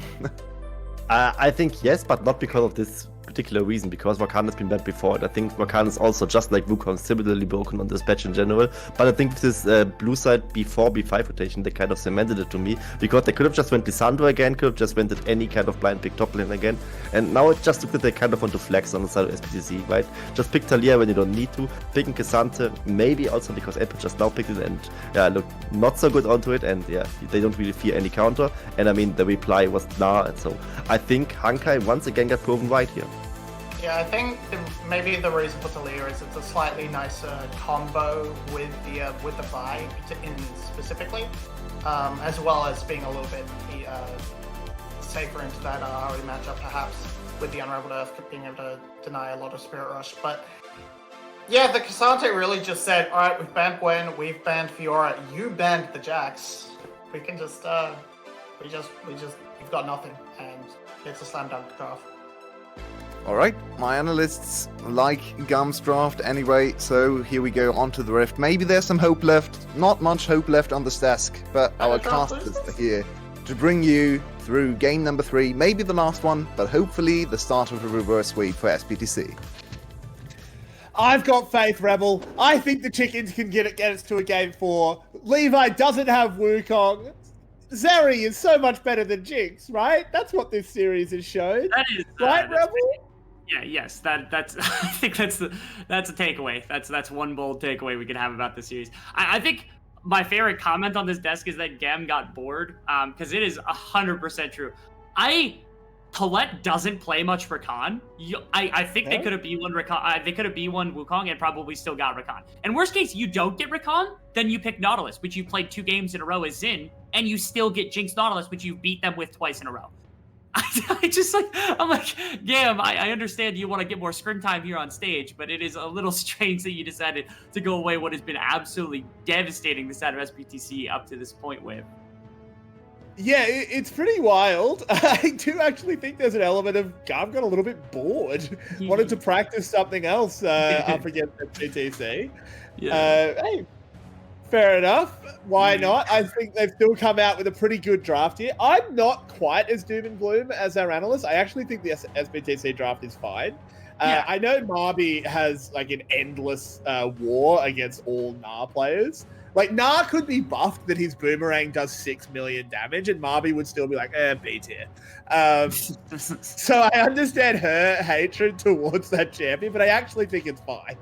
I think yes, but not because of this particular reason, because Rakan has been bad before, and I think Rakan is also, just like Wukong, similarly broken on this patch in general. But I think with this blue side B4, B5 rotation, they kind of cemented it to me, because they could have just went Lissandra again, could have just went at any kind of blind pick top lane again, and now it just looks like they kind of want to flex on the side of SPTC, right? Just pick Talia when you don't need to, picking Cassante, maybe also because Apple just now picked it, and yeah, look not so good onto it, and yeah, they don't really fear any counter, and I mean, the reply was nah, and so I think Hankai once again got proven right here. Yeah, I think maybe the reason for Talia is it's a slightly nicer combo with the buy in specifically, as well as being a little bit safer into that RE matchup, perhaps with the Unraveled Earth being able to deny a lot of Spirit Rush. But yeah, the Cassante really just said, all right, we've banned Gwen, we've banned Fiora, you banned the Jax. We can just we've got nothing, and it's a slam dunk draft. Alright, my analysts like GAM's draft anyway, so here we go onto the Rift. Maybe there's some hope left, not much hope left on this desk, but our casters are here to bring you through game number 3, maybe the last one, but hopefully the start of a reverse sweep for SPTC. I've got faith, Rebel. I think the chickens can get us to a game 4. Levi doesn't have Wukong. Zeri is so much better than Jinx, right? That's what this series has shown. That is right, Rebel? Yeah, yes, that's. I think that's a takeaway. That's one bold takeaway we could have about the series. I think my favorite comment on this desk is that GAM got bored, because it is 100% true. Colette doesn't play much Rakan. I think they could have B1 Rakan. They could have B1 Wukong and probably still got Rakan. And worst case, you don't get Rakan, then you pick Nautilus, which you played 2 games in a row as Xin, and you still get Jinx Nautilus, which you beat them with twice in a row. I'm like, GAM, I understand you want to get more screen time here on stage, but it is a little strange that you decided to go away what has been absolutely devastating the side of SPTC up to this point with. Yeah, it's pretty wild. I do actually think there's an element of GAM got a little bit bored, wanted to practice something else up against SPTC. Yeah. Hey, Fair enough. Why not? I think they've still come out with a pretty good draft here. I'm not quite as doom and gloom as our analysts. I actually think the SBTC draft is fine. Yeah. I know Marby has like an endless war against all Gnar players. Like, Gnar could be buffed that his boomerang does 6 million damage, and Marby would still be like, B tier. So I understand her hatred towards that champion, but I actually think it's fine.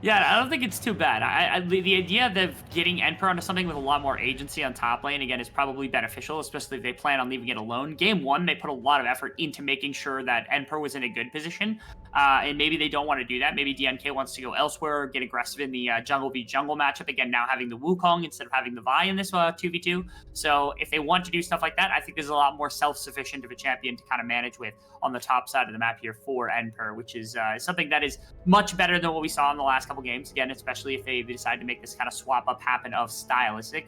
Yeah, I don't think it's too bad. The idea of getting Emperor onto something with a lot more agency on top lane, again, is probably beneficial, especially if they plan on leaving it alone. Game 1, they put a lot of effort into making sure that Emperor was in a good position, and maybe they don't want to do that. Maybe DNK wants to go elsewhere or get aggressive in the jungle v jungle matchup, again, now having the Wukong instead of having the Vi in this 2v2. So if they want to do stuff like that, I think there's a lot more self-sufficient of a champion to kind of manage with on the top side of the map here for Emperor, which is something that is much better than what we saw in the last couple games. Again, especially if they decide to make this kind of swap up happen of stylistic,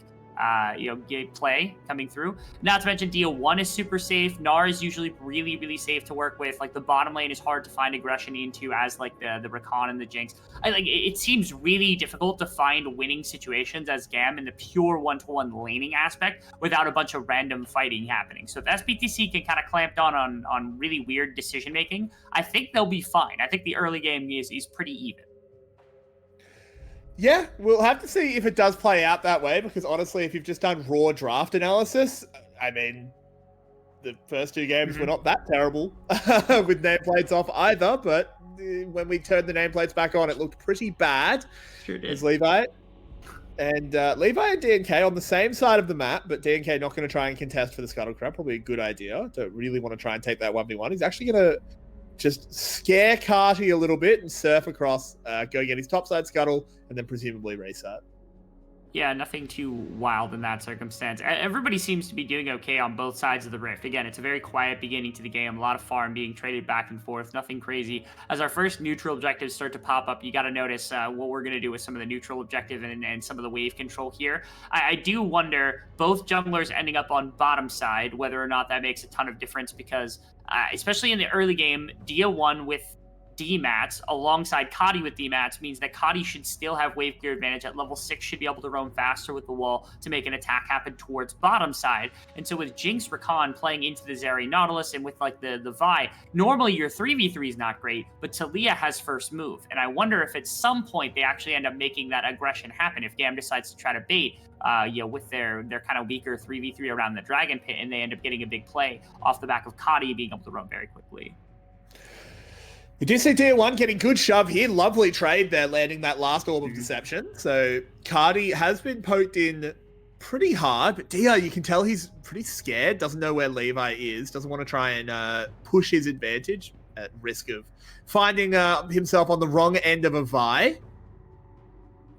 play coming through. Not to mention DO1 is super safe. Gnar is usually really, really safe to work with. Like the bottom lane is hard to find aggression into as like the Rakan and the Jinx. It seems really difficult to find winning situations as GAM in the pure one-to-one laning aspect without a bunch of random fighting happening. So if SBTC can kind of clamp down on really weird decision making, I think they'll be fine. I think the early game is pretty even. Yeah, we'll have to see if it does play out that way, because honestly, if you've just done raw draft analysis, I mean, the first 2 games were not that terrible with nameplates off either, but when we turned the nameplates back on, it looked pretty bad. Sure did. As Levi. And Levi and DNK on the same side of the map, but DNK not going to try and contest for the Scuttle Crab. Probably a good idea. Don't really want to try and take that 1v1. He's actually going to just scare Carty a little bit and surf across, go get his topside Scuttle, and then presumably reset. Yeah, nothing too wild in that circumstance. Everybody seems to be doing okay on both sides of the rift. Again, it's a very quiet beginning to the game. A lot of farm being traded back and forth. Nothing crazy. As our first neutral objectives start to pop up, you got to notice what we're going to do with some of the neutral objective and some of the wave control here. I do wonder, both junglers ending up on bottom side, whether or not that makes a ton of difference, because especially in the early game, Dia1 with D-Mats alongside Kadi with D-Mats means that Kadi should still have wave clear advantage. At level 6 should be able to roam faster with the wall to make an attack happen towards bottom side. And so with Jinx Rakan playing into the Zeri Nautilus and with like the Vi, normally your 3v3 is not great, but Talia has first move. And I wonder if at some point they actually end up making that aggression happen if GAM decides to try to bait with their kind of weaker 3v3 around the Dragon Pit, and they end up getting a big play off the back of Kadi being able to roam very quickly. We do see Tier 1 getting good shove here. Lovely trade there, landing that last Orb of Deception. So Cardi has been poked in pretty hard, but Dia, you can tell he's pretty scared, doesn't know where Levi is, doesn't want to try and push his advantage at risk of finding himself on the wrong end of a Vi.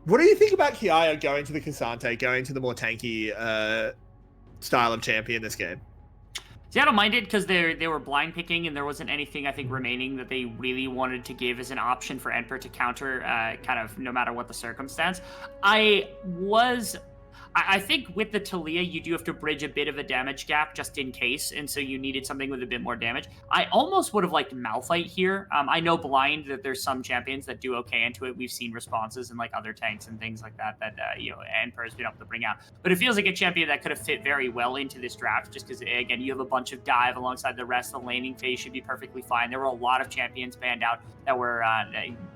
What do you think about Kiaya going to the Cassante, going to the more tanky style of champion this game? See, I don't mind it because they were blind picking and there wasn't anything, I think, remaining that they really wanted to give as an option for Emperor to counter kind of no matter what the circumstance. I think with the Talia, you do have to bridge a bit of a damage gap just in case, and so you needed something with a bit more damage. I almost would have liked Malphite here. I know blind that there's some champions that do okay into it. We've seen responses in like other tanks and things like that Emperor's been able to bring out. But it feels like a champion that could have fit very well into this draft, just because again you have a bunch of dive alongside the rest. The laning phase should be perfectly fine. There were a lot of champions banned out that were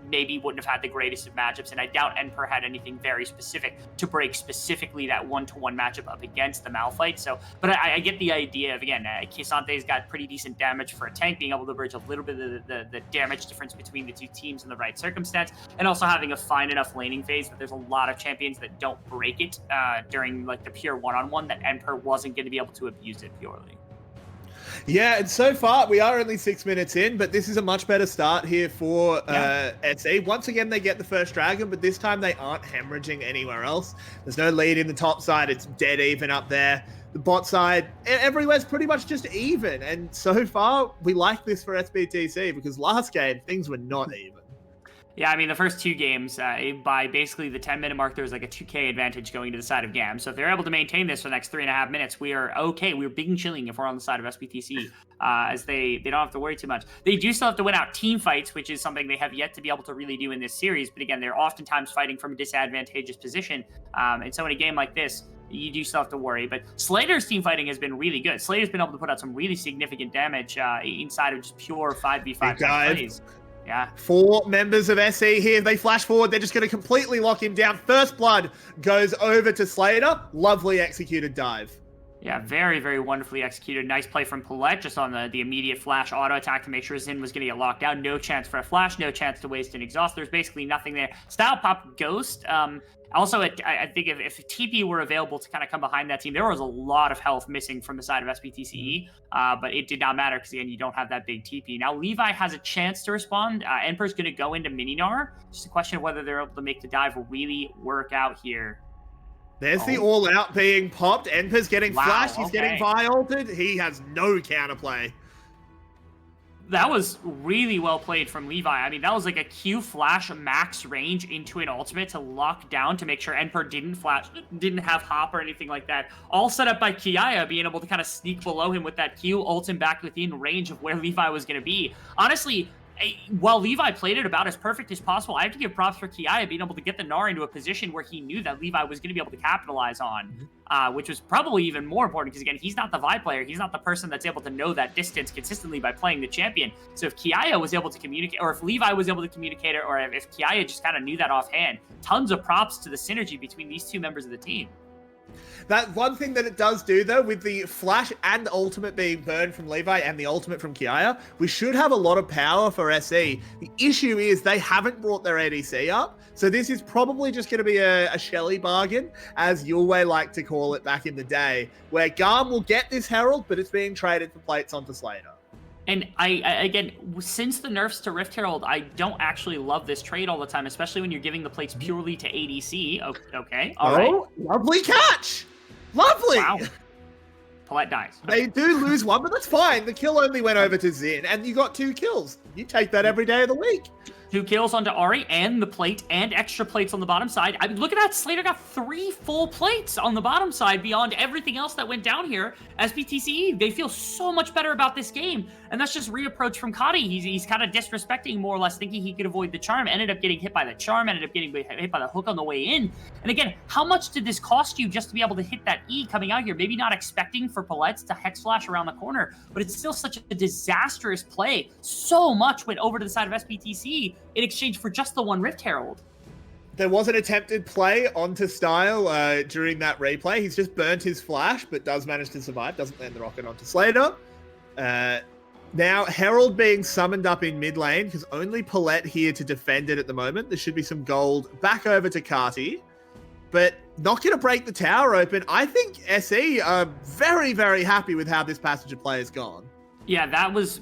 maybe wouldn't have had the greatest of matchups, and I doubt Emperor had anything very specific to break specifically that one-to-one matchup up against the Malphite. So, but I get the idea of, again, Casante's got pretty decent damage for a tank, being able to bridge a little bit of the damage difference between the two teams in the right circumstance, and also having a fine enough laning phase that there's a lot of champions that don't break it during like the pure one-on-one, that Emperor wasn't going to be able to abuse it purely. Yeah, and so far, we are only 6 minutes in, but this is a much better start here for SE. Once again, they get the first dragon, but this time they aren't hemorrhaging anywhere else. There's no lead in the top side. It's dead even up there. The bot side, everywhere's pretty much just even. And so far, we like this for SBTC, because last game, things were not even. Yeah, I mean, the first two games, by basically the 10-minute mark, there was like a 2K advantage going to the side of GAM. So if they're able to maintain this for the next 3.5 minutes, we are okay. We're big and chilling if we're on the side of SBTC, as they don't have to worry too much. They do still have to win out team fights, which is something they have yet to be able to really do in this series. But again, they're oftentimes fighting from a disadvantageous position. And so in a game like this, you do still have to worry. But Slater's team fighting has been really good. Slater's been able to put out some really significant damage inside of just pure 5v5 plays. Yeah. 4 members of SE here. They flash forward. They're just going to completely lock him down. First blood goes over to Slater. Lovely executed dive. Yeah, very, very wonderfully executed. Nice play from Paulette just on the immediate flash auto attack to make sure Zin was going to get locked down. No chance for a flash, no chance to waste an exhaust. There's basically nothing there. Style pop Ghost. Also, I think if TP were available to kind of come behind that team, there was a lot of health missing from the side of SBTCE, but it did not matter because, again, you don't have that big TP. Now, Levi has a chance to respond. Emperor's going to go into Mininar. Just a question of whether they're able to make the dive really work out here. There's the all-out being popped. Emperor's getting flashed. He's getting vi-ulted. He has no counterplay. That was really well played from Levi. I mean, that was like a Q flash max range into an ultimate to lock down to make sure Emperor didn't flash, didn't have hop or anything like that. All set up by Kiaya being able to kind of sneak below him with that Q, ult him back within range of where Levi was going to be. Honestly, while Levi played it about as perfect as possible, I have to give props for Kiaya being able to get the Gnar into a position where he knew that Levi was going to be able to capitalize on, which was probably even more important because, again, he's not the Vi player. He's not the person that's able to know that distance consistently by playing the champion. So if Kiaya was able to communicate, or if Levi was able to communicate it, or if Kiaya just kind of knew that offhand, tons of props to the synergy between these two members of the team. That one thing that it does do, though, with the flash and ultimate being burned from Levi and the ultimate from Kiaya, we should have a lot of power for SE. The issue is they haven't brought their ADC up, so this is probably just going to be a Shelly bargain, as Yulwei liked to call it back in the day, where GAM will get this Herald, but it's being traded for plates onto Slater. And again, since the nerfs to Rift Herald, I don't actually love this trade all the time, especially when you're giving the plates purely to ADC. Okay, all right. Lovely catch! Lovely! Wow. Paulette dies. They do lose one, but that's fine. The kill only went over to Zin, and you got 2 kills. You take that every day of the week. 2 kills onto Ari and the plate and extra plates on the bottom side. I mean, look at that. Slater got 3 full plates on the bottom side beyond everything else that went down here. SBTCE, they feel so much better about this game. And that's just reapproach from Kadi. He's kind of disrespecting more or less, thinking he could avoid the charm. Ended up getting hit by the charm, ended up getting hit by the hook on the way in. And again, how much did this cost you just to be able to hit that E coming out here? Maybe not expecting for Paulette to hex flash around the corner, but it's still such a disastrous play. So much went over to the side of SBTC in exchange for just the 1 Rift Herald. There was an attempted play onto Style during that replay. He's just burnt his flash, but does manage to survive. Doesn't land the rocket onto Slater. Now, Herald being summoned up in mid lane, because only Paulette here to defend it at the moment. There should be some gold back over to Kati, but not going to break the tower open. I think SE are very, very happy with how this passage of play has gone. Yeah, that was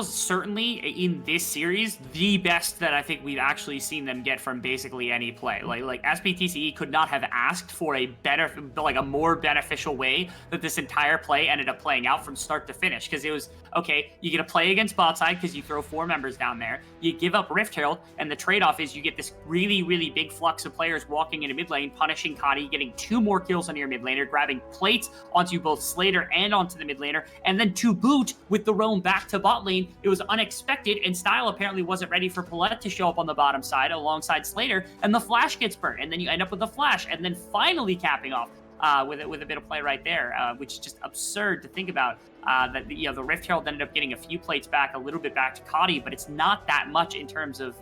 certainly in this series the best that I think we've actually seen them get from basically any play. Like SBTCE could not have asked for a better, like a more beneficial way that this entire play ended up playing out from start to finish. Because it was, okay, you get a play against bot side because you throw 4 members down there, you give up Rift Herald, and the trade-off is you get this really, really big flux of players walking into mid lane, punishing Kadi, getting 2 more kills on your mid laner, grabbing plates onto both Slater and onto the mid laner, and then to boot with the roam back to bot lane. It was unexpected, and Style apparently wasn't ready for Paulette to show up on the bottom side alongside Slater, and the flash gets burnt, and then you end up with the flash, and then finally capping off with a bit of play right there, which is just absurd to think about. That the Rift Herald ended up getting a few plates back, a little bit back to Kadi, but it's not that much in terms of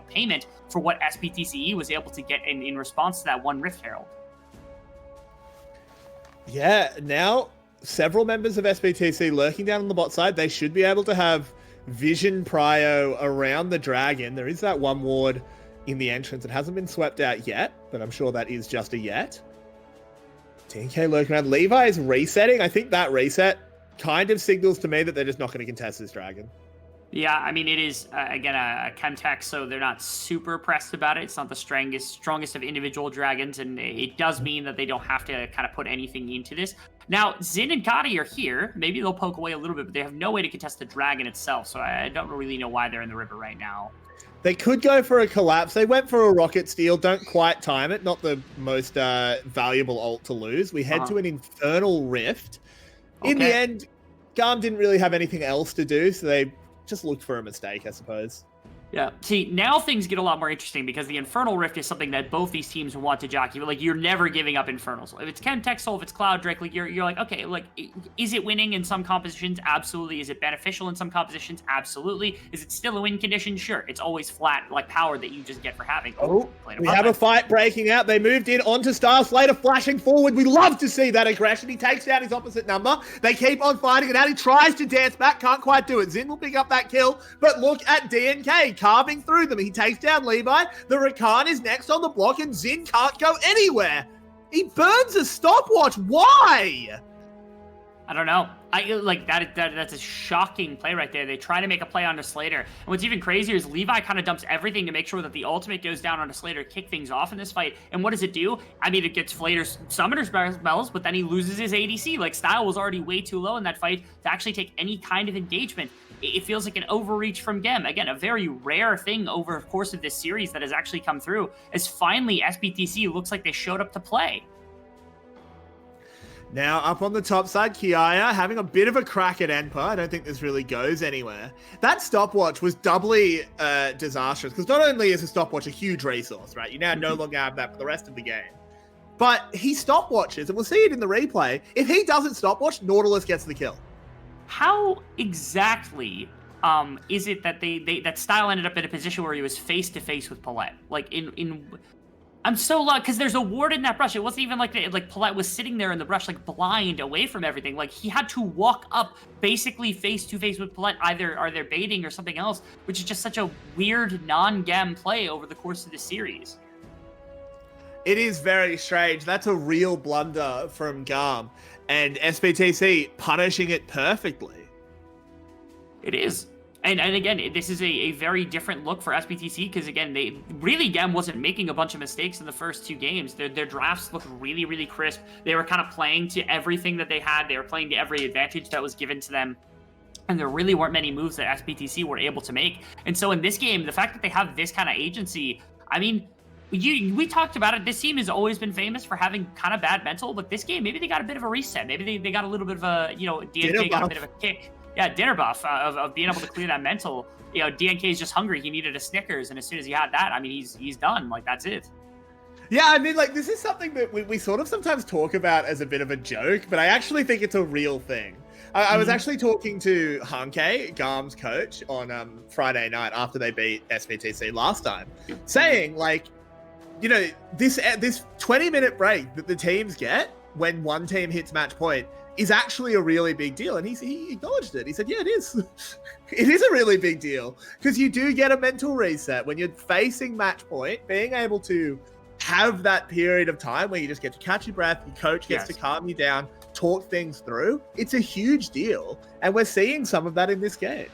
payment for what SBTCE was able to get in response to that 1 Rift Herald. Yeah, now several members of SBTC lurking down on the bot side. They should be able to have vision prio around the dragon. There is that 1 ward in the entrance. It hasn't been swept out yet, but I'm sure that is just a yet. TNK lurking around. Levi is resetting. I think that reset kind of signals to me that they're just not going to contest this dragon. Yeah, I mean, it is, again, a Chemtech, so they're not super pressed about it. It's not the strongest of individual dragons, and it does mean that they don't have to kind of put anything into this. Now, Xin and Kadi are here. Maybe they'll poke away a little bit, but they have no way to contest the dragon itself, so I don't really know why they're in the river right now. They could go for a collapse. They went for a rocket steal. Don't quite time it. Not the most valuable ult to lose. We head to an infernal rift. In the end, GAM didn't really have anything else to do, so they just looked for a mistake, I suppose. Yeah. See, now things get a lot more interesting because the Infernal Rift is something that both these teams want to jockey. Like, you're never giving up Infernals. If it's Chemtech Soul, if it's Cloud Drake, like, you're like, okay, like, is it winning in some compositions? Absolutely. Is it beneficial in some compositions? Absolutely. Is it still a win condition? Sure. It's always flat, like, power that you just get for having. We have a fight breaking out. They moved in onto Star Slater, flashing forward. We love to see that aggression. He takes down his opposite number. They keep on fighting it out. He tries to dance back, can't quite do it. Xin will pick up that kill, but look at DNK carving through them. He takes down Levi. The Rakan is next on the block, and Xin can't go anywhere. He burns a stopwatch. Why? I don't know. That's a shocking play right there. They try to make a play onto Slater. And what's even crazier is Levi kind of dumps everything to make sure that the ultimate goes down onto Slater to kick things off in this fight. And what does it do? I mean, it gets Slater's summoner's bells, but then he loses his ADC. Like, style was already way too low in that fight to actually take any kind of engagement. It feels like an overreach from GAM. Again, a very rare thing over the course of this series that has actually come through, as finally SBTC looks like they showed up to play. Now, up on the top side, Kiaya having a bit of a crack at Enpa. I don't think this really goes anywhere. That stopwatch was doubly disastrous, because not only is a stopwatch a huge resource, right? You now no longer have that for the rest of the game. But he stopwatches, and we'll see it in the replay. If he doesn't stopwatch, Nautilus gets the kill. How exactly is it that that Style ended up in a position where he was face to face with Paulette? Like, I'm so lost because there's a ward in that brush. It wasn't even like Paulette was sitting there in the brush, like, blind away from everything. Like, he had to walk up basically face to face with Paulette. Either are they baiting or something else, which is just such a weird non-GAM play over the course of the series. It is very strange. That's a real blunder from GAM, and SBTC punishing it perfectly. It is. And again, this is a very different look for SBTC because, again, GAM wasn't making a bunch of mistakes in the first two games. Their drafts looked really, really crisp. They were kind of playing to everything that they had. They were playing to every advantage that was given to them. And there really weren't many moves that SBTC were able to make. And so in this game, the fact that they have this kind of agency, I mean, we talked about it. This team has always been famous for having kind of bad mental, but this game, maybe they got a bit of a reset. Maybe they got a little bit of a, DNK got a bit of a kick. Yeah, dinner buff of being able to clear that mental. DNK is just hungry. He needed a Snickers, and as soon as he had that, I mean, he's done. Like, that's it. Yeah, I mean, like, this is something that we sort of sometimes talk about as a bit of a joke, but I actually think it's a real thing. I was actually talking to Hanke, GAM's coach, on Friday night after they beat SBTC last time, saying, like, this 20-minute break that the teams get when one team hits match point is actually a really big deal. And he acknowledged it. He said, yeah, it is. It is a really big deal because you do get a mental reset when you're facing match point. Being able to have that period of time where you just get to catch your breath, your coach gets to calm you down, talk things through. It's a huge deal. And we're seeing some of that in this game.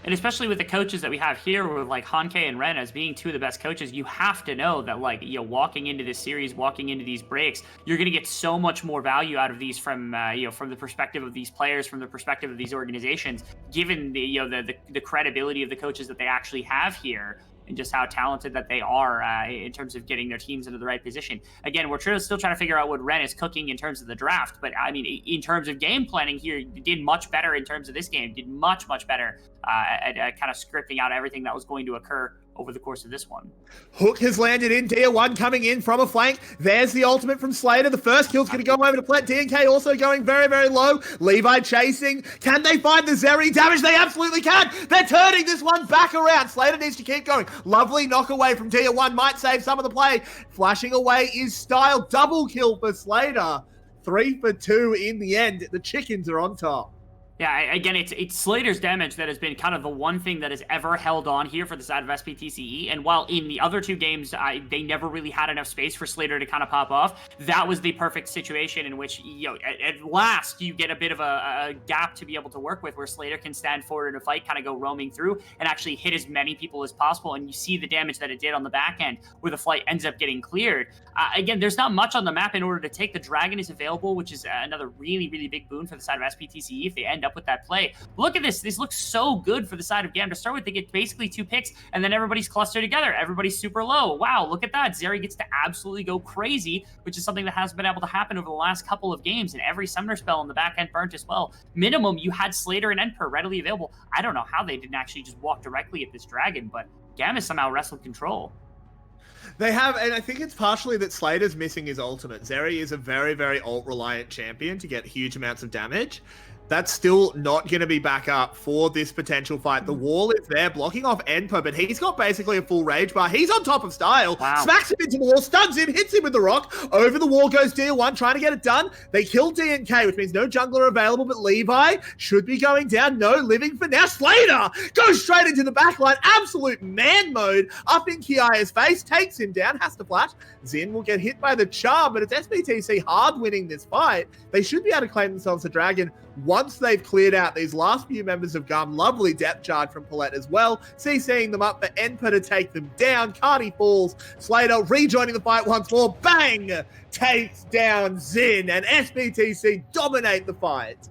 And especially with the coaches that we have here, with like Hanke and Ren as being two of the best coaches, you have to know that, like, walking into this series, walking into these breaks, you're going to get so much more value out of these from the perspective of these players, from the perspective of these organizations, given the credibility of the coaches that they actually have here, and just how talented that they are in terms of getting their teams into the right position. Again, we're still trying to figure out what Ren is cooking in terms of the draft, but I mean, in terms of game planning here, did much better in terms of this game, did much better at kind of scripting out everything that was going to occur over the course of this one. Hook has landed in, Tier 1 coming in from a flank. There's the ultimate from Slater. The first kill's going to go over to Plet. DNK also going very, very low. Levi chasing. Can they find the Zeri damage? They absolutely can. They're turning this one back around. Slater needs to keep going. Lovely knock away from Tier 1. Might save some of the play. Flashing away is Style. Double kill for Slater. 3 for 2 in the end. The chickens are on top. Yeah, again, it's Slater's damage that has been kind of the one thing that has ever held on here for the side of SPTCE. And while in the other two games, they never really had enough space for Slater to kind of pop off, that was the perfect situation in which, at last you get a bit of a gap to be able to work with where Slater can stand forward in a fight, kind of go roaming through and actually hit as many people as possible. And you see the damage that it did on the back end where the fight ends up getting cleared. Again, there's not much on the map in order to take. The Dragon is available, which is another really, really big boon for the side of SPTCE if they end up with that play. Look at this. This looks so good for the side of GAM to start with. They get basically 2 picks, and then everybody's clustered together. Everybody's super low. Wow, look at that. Zeri gets to absolutely go crazy, which is something that hasn't been able to happen over the last couple of games, and every summoner spell on the back end burnt as well. Minimum, you had Slater and Emperor readily available. I don't know how they didn't actually just walk directly at this Dragon, but GAM has somehow wrestled control. They have, and I think it's partially that Slater's missing his ultimate. Zeri is a very, very ult-reliant champion to get huge amounts of damage. That's still not going to be back up for this potential fight. The wall is there blocking off Enpo, but he's got basically a full rage bar. He's on top of Style. Wow. Smacks him into the wall, stuns him, hits him with the rock. Over the wall goes DL1, trying to get it done. They kill DNK, which means no jungler available, but Levi should be going down. No living for now. Slater goes straight into the backline. Absolute man mode up in Kiaya's face. Takes him down, has to flash. Xin will get hit by the charm, but it's SBTC hard winning this fight. They should be able to claim themselves a Dragon once they've cleared out these last few members of GAM. Lovely depth charge from Paulette as well, CCing them up for Enpa to take them down. Cardi falls, Slater rejoining the fight once more, bang, takes down Xin, and SBTC dominate the fight.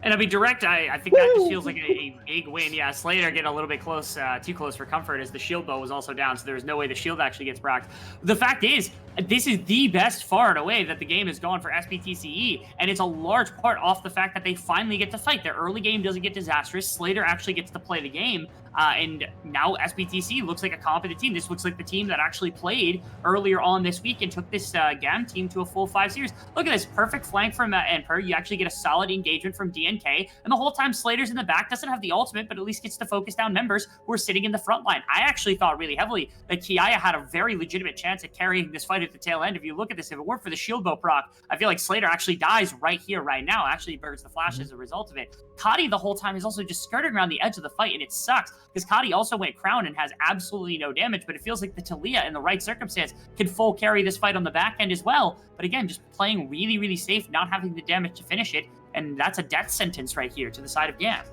And I'll be direct, I think that just feels like a big win. Yeah, Slater getting a little bit close, too close for comfort as the shield bow was also down, so there's no way the shield actually gets procced. The fact is, this is the best far and away that the game has gone for SPTCE, and it's a large part off the fact that they finally get to fight. Their early game doesn't get disastrous. Slater actually gets to play the game, and now SPTC looks like a competent team. This looks like the team that actually played earlier on this week and took this GAM team to a full 5 series. Look at this perfect flank from Emperor. You actually get a solid engagement from DNK, and the whole time Slater's in the back, doesn't have the ultimate, but at least gets to focus down members who are sitting in the front line. I actually thought really heavily that Kiaya had a very legitimate chance at carrying this fight at the tail end. If you look at this, if it weren't for the shield bow proc, I feel like Slater actually dies right here, right now. Actually burns the flash as a result of it. Kadi the whole time is also just skirting around the edge of the fight, and it sucks because Kadi also went crown and has absolutely no damage, but it feels like the Talia in the right circumstance can full carry this fight on the back end as well. But again, just playing really, really safe, not having the damage to finish it, and that's a death sentence right here to the side of GAM.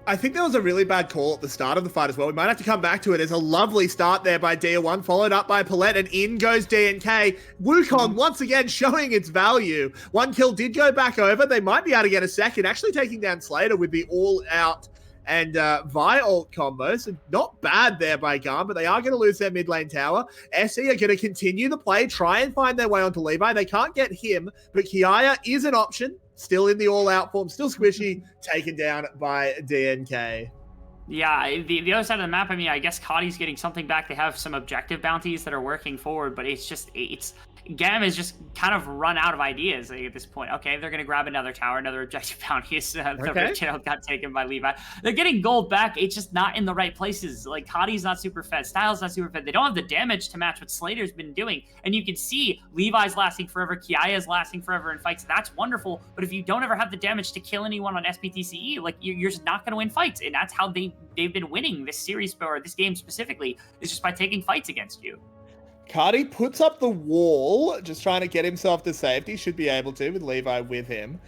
I think that was a really bad call at the start of the fight as well. We might have to come back to it. There's a lovely start there by DL1, followed up by Paulette, and in goes DNK. Wukong once again showing its value. 1 kill did go back over. They might be able to get a second, actually taking down Slater with the all-out and Vi ult combo. So not bad there by GAM, but they are going to lose their mid lane tower. SE are going to continue the play, try and find their way onto Levi. They can't get him, but Kiaya is an option. Still in the all-out form, still squishy, taken down by DNK. Yeah, the other side of the map, I mean, I guess Kadi's getting something back. They have some objective bounties that are working forward, but GAM has just kind of run out of ideas at this point. Okay, they're going to grab another tower, another objective bounty. The Rift Channel got taken by Levi. They're getting gold back. It's just not in the right places. Like, Kadi's not super fed. Styles not super fed. They don't have the damage to match what Slater's been doing. And you can see Levi's lasting forever. Kiaya's lasting forever in fights. That's wonderful. But if you don't ever have the damage to kill anyone on SPTCE, like, you're just not going to win fights. And that's how they've been winning this series, or this game specifically, is just by taking fights against you. Kadi puts up the wall, just trying to get himself to safety. Should be able to with Levi with him.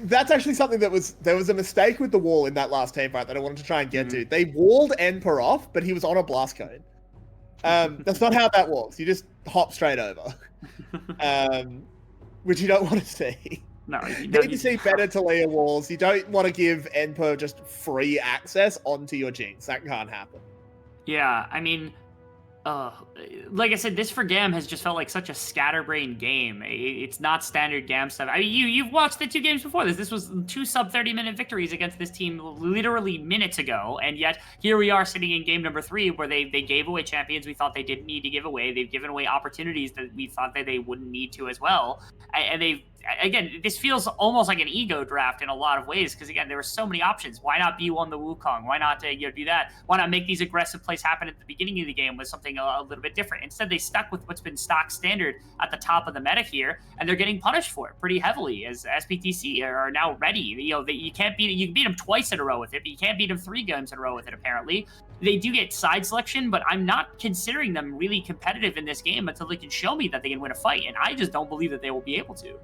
That's actually something there was a mistake with the wall in that last team fight that I wanted to try and get to. They walled Enper off, but he was on a blast cone. That's not how that works. You just hop straight over, which you don't want to see. No, you need to see better Talia walls. You don't want to give Enper just free access onto your Jinx. That can't happen. Yeah, I mean, like I said, this for GAM has just felt like such a scatterbrained game. It's not standard GAM stuff. I mean, you've watched the 2 games before this. This was 2 sub-30-minute victories against this team literally minutes ago, and yet here we are sitting in game number 3 where they gave away champions we thought they didn't need to give away. They've given away opportunities that we thought that they wouldn't need to as well, and they've again, this feels almost like an ego draft in a lot of ways because again, there were so many options. Why not B1 the Wukong? Why not do that? Why not make these aggressive plays happen at the beginning of the game with something a little bit different? Instead, they stuck with what's been stock standard at the top of the meta here, and they're getting punished for it pretty heavily as SPTC are now ready. You can't beat it. You can beat them twice in a row with it, but you can't beat them 3 games in a row with it. Apparently, they do get side selection, but I'm not considering them really competitive in this game until they can show me that they can win a fight, and I just don't believe that they will be able to.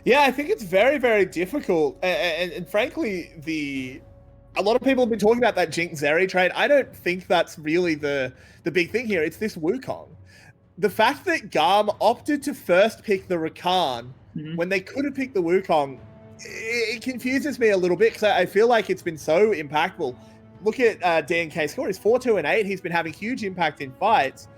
Yeah, I think it's very, very difficult. And frankly, a lot of people have been talking about that Jinx Zeri trade. I don't think that's really the big thing here. It's this Wukong. The fact that GAM opted to first pick the Rakan when they could have picked the Wukong, it confuses me a little bit because I feel like it's been so impactful. Look at DNK's score. He's 4-2 and 8. He's been having huge impact in fights.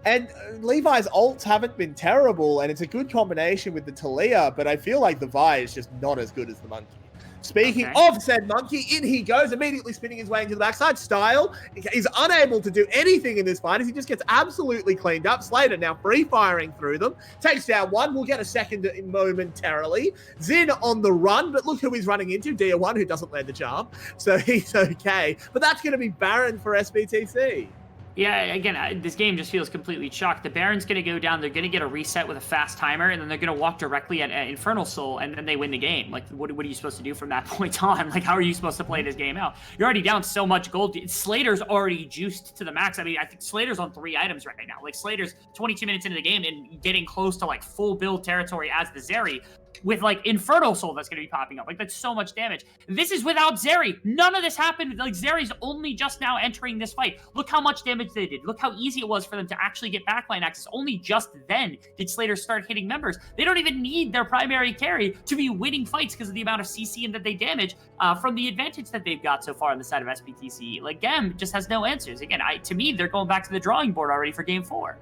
And Levi's ults haven't been terrible, and it's a good combination with the Talia, but I feel like the Vi is just not as good as the Monkey. Speaking of said Monkey, in he goes, immediately spinning his way into the backside. Style is unable to do anything in this fight as he just gets absolutely cleaned up. Slater now free-firing through them. Takes down one. We'll get a second momentarily. Zin on the run, but look who he's running into. Dia1, who doesn't land the jump, so he's okay. But that's going to be Baron for SBTC. Yeah, again, this game just feels completely chalked. The Baron's going to go down. They're going to get a reset with a fast timer, and then they're going to walk directly at Infernal Soul, and then they win the game. Like, what are you supposed to do from that point on? Like, how are you supposed to play this game out? You're already down so much gold. Slater's already juiced to the max. I mean, I think Slater's on 3 items right now. Like, Slater's 22 minutes into the game and getting close to, like, full build territory as the Zeri, with like Infernal Soul that's going to be popping up. Like, that's so much damage. This is without Zeri. None of this happened. Like, Zeri's only just now entering this fight. Look how much damage they did. Look how easy it was for them to actually get backline access. Only just then did Slater start hitting members. They don't even need their primary carry to be winning fights because of the amount of CC and that they damage from the advantage that they've got so far on the side of SPTC. Like, GAM just has no answers. Again, to me, they're going back to the drawing board already for Game 4.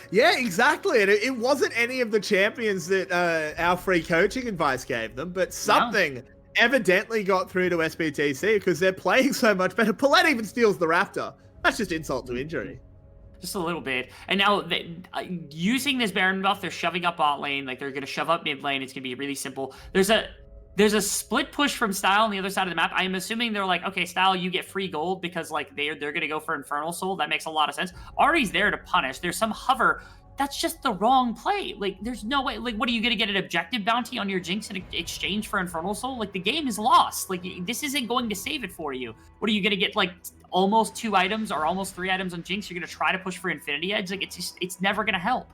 Yeah, exactly. And it wasn't any of the champions that our free coaching advice gave them, but something evidently got through to SBTC because they're playing so much better. Paulette even steals the Raptor. That's just insult to injury. Just a little bit. And now, using this Baron buff, they're shoving up bot lane. Like, they're going to shove up mid lane. It's going to be really simple. There's a split push from Style on the other side of the map. I'm assuming they're like, okay, Style, you get free gold because like they're going to go for Infernal Soul. That makes a lot of sense. Ari's there to punish. There's some hover. That's just the wrong play. Like, there's no way. Like, what are you going to get an objective bounty on your Jinx in exchange for Infernal Soul? Like, the game is lost. Like, this isn't going to save it for you. What are you going to get, like, almost 2 items or almost 3 items on Jinx? You're going to try to push for Infinity Edge? Like, it's never going to help.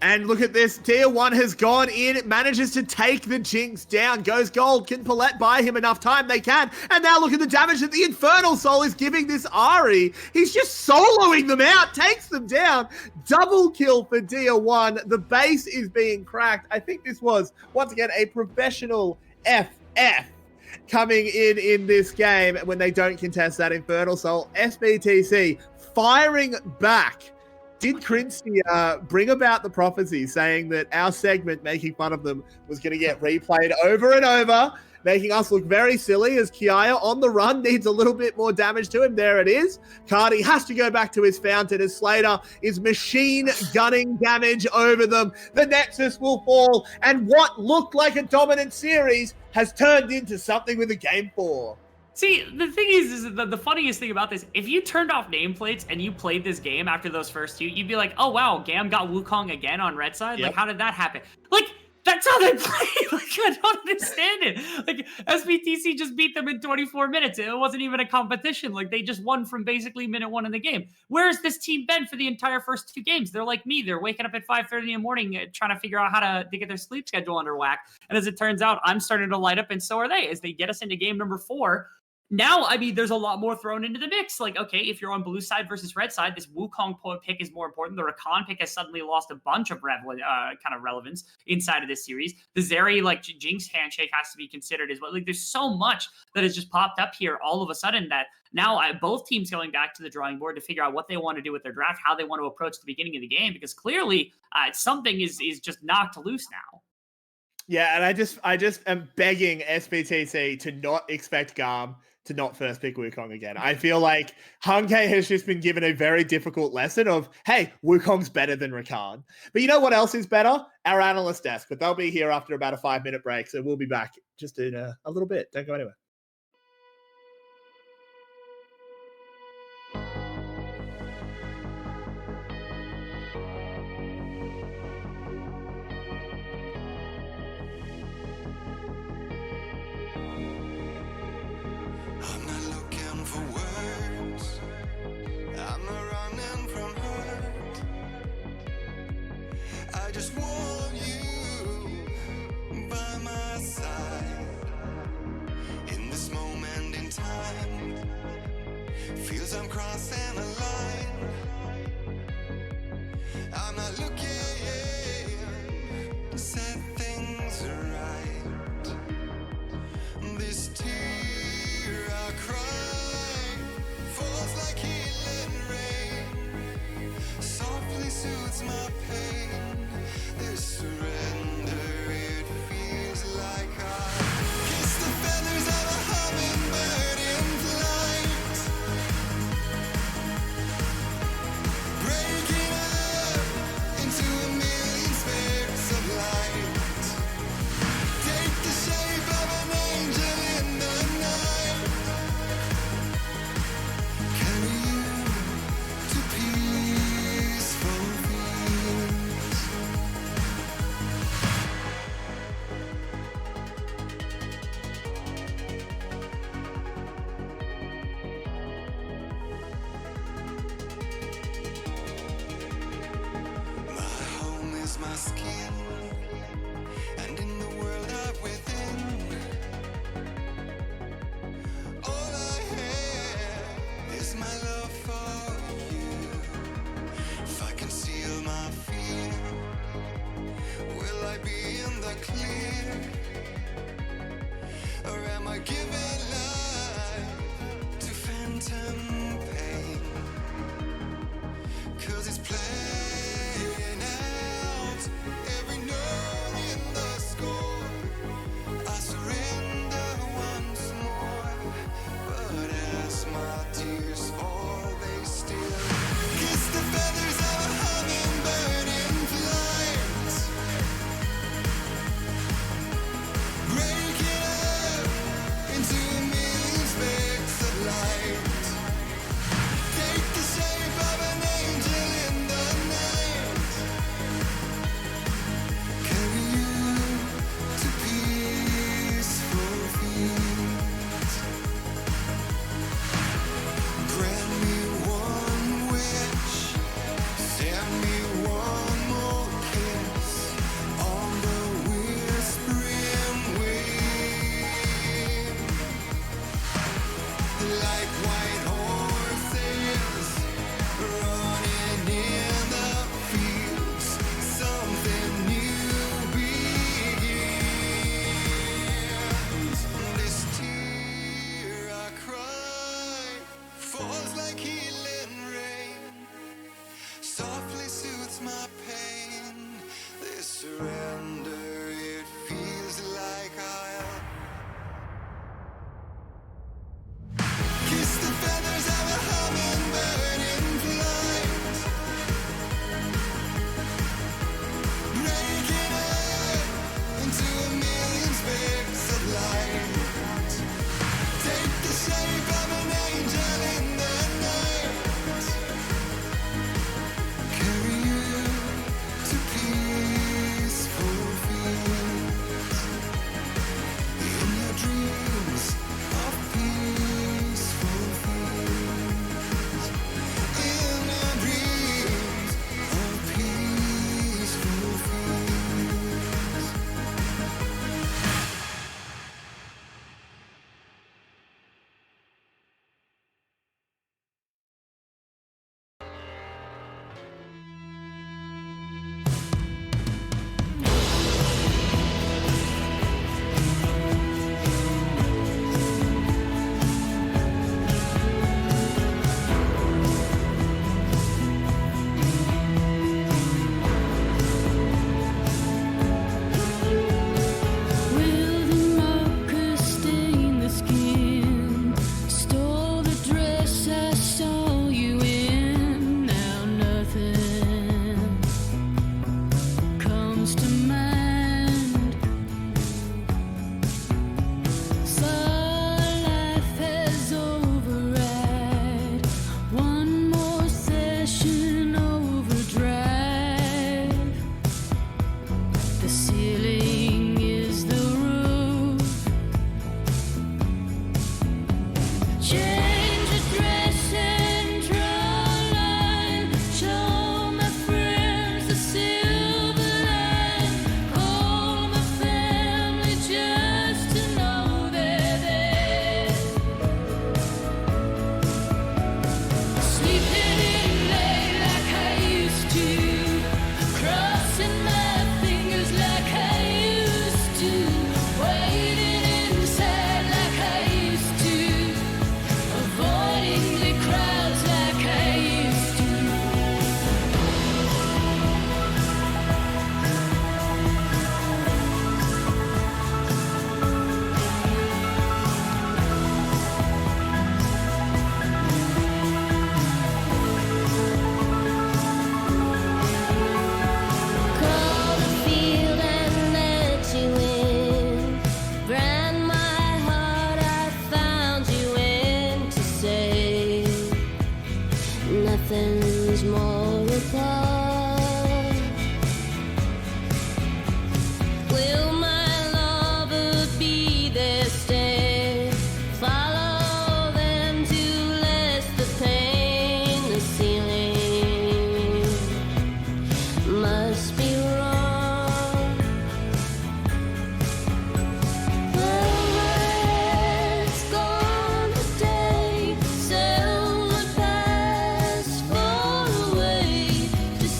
And look at this. Tier 1 has gone in, manages to take the Jinx down, goes gold. Can Paulette buy him enough time? They can. And now look at the damage that the Infernal Soul is giving this Ari. He's just soloing them out, takes them down. Double kill for Tier 1. The base is being cracked. I think this was, once again, a professional FF coming in this game when they don't contest that Infernal Soul. SBTC firing back. Did Crinsty bring about the prophecy saying that our segment making fun of them was going to get replayed over and over, making us look very silly as Kiaya on the run needs a little bit more damage to him? There it is. Cardi has to go back to his fountain as Slater is machine gunning damage over them. The Nexus will fall, and what looked like a dominant series has turned into something with a Game 4. See, the thing is the funniest thing about this, if you turned off nameplates and you played this game after those first 2, you'd be like, oh wow, GAM got Wukong again on red side? Yep. Like, how did that happen? Like, that's how they play. Like, I don't understand it. Like, SBTC just beat them in 24 minutes. It wasn't even a competition. Like, they just won from basically minute 1 in the game. Where has this team been for the entire first 2 games? They're like me. They're waking up at 5:30 in the morning trying to figure out how to get their sleep schedule under whack. And as it turns out, I'm starting to light up, and so are they. As they get us into game number 4, now, I mean, there's a lot more thrown into the mix. Like, okay, if you're on blue side versus red side, this Wukong pick is more important. The Rakan pick has suddenly lost a bunch of kind of relevance inside of this series. The Zeri, like, Jinx handshake has to be considered as well. Like, there's so much that has just popped up here all of a sudden that now both teams going back to the drawing board to figure out what they want to do with their draft, how they want to approach the beginning of the game, because clearly something is just knocked loose now. Yeah, and I just am begging SBTC to not expect GAM to not first pick Wukong again. I feel like Hungay has just been given a very difficult lesson of, hey, Wukong's better than Rakan. But you know what else is better? Our analyst desk. But they'll be here after about a 5-minute break. So we'll be back just in a little bit. Don't go anywhere. I'm not looking for words. I'm not running from hurt. I just want you by my side. In this moment in time, feels I'm crossing a line. I'm not looking to set things right. This tear I cry falls like healing rain, softly soothes my pain. This surrender, it feels like I kiss the feathers of a hummingbird in flight, breaking up into a million specks of light. Take the shape of an angel in the night, carry you to peaceful fields. My home is my skin, and in the world I'm within, all I have is my love for you. If I conceal my fear, will I be in the clear? Or am I giving life to phantom pain? 'Cause it's playing out every note in the score. I surrender once more, but as my tears fall, they still kiss the feathers of a hummingbird in flight, breaking up into a million specks of light. Take the shape of an angel in the Passion overdrive. The ceiling is the roof. Change address and draw line. Show my friends the silver line. Call my family just to know they're there. Sleeping in late like I used to. Crossing my fingers like I used to. Waiting inside like I used to. Avoiding the crowds like I used to. Call the field and let you in. Brand my heart, I found you in to say nothing's more apart. Will my lover be there? Stay. Follow them to less the pain. The ceiling must be wrong. Well, my head's gone today. Sell the past far away. Just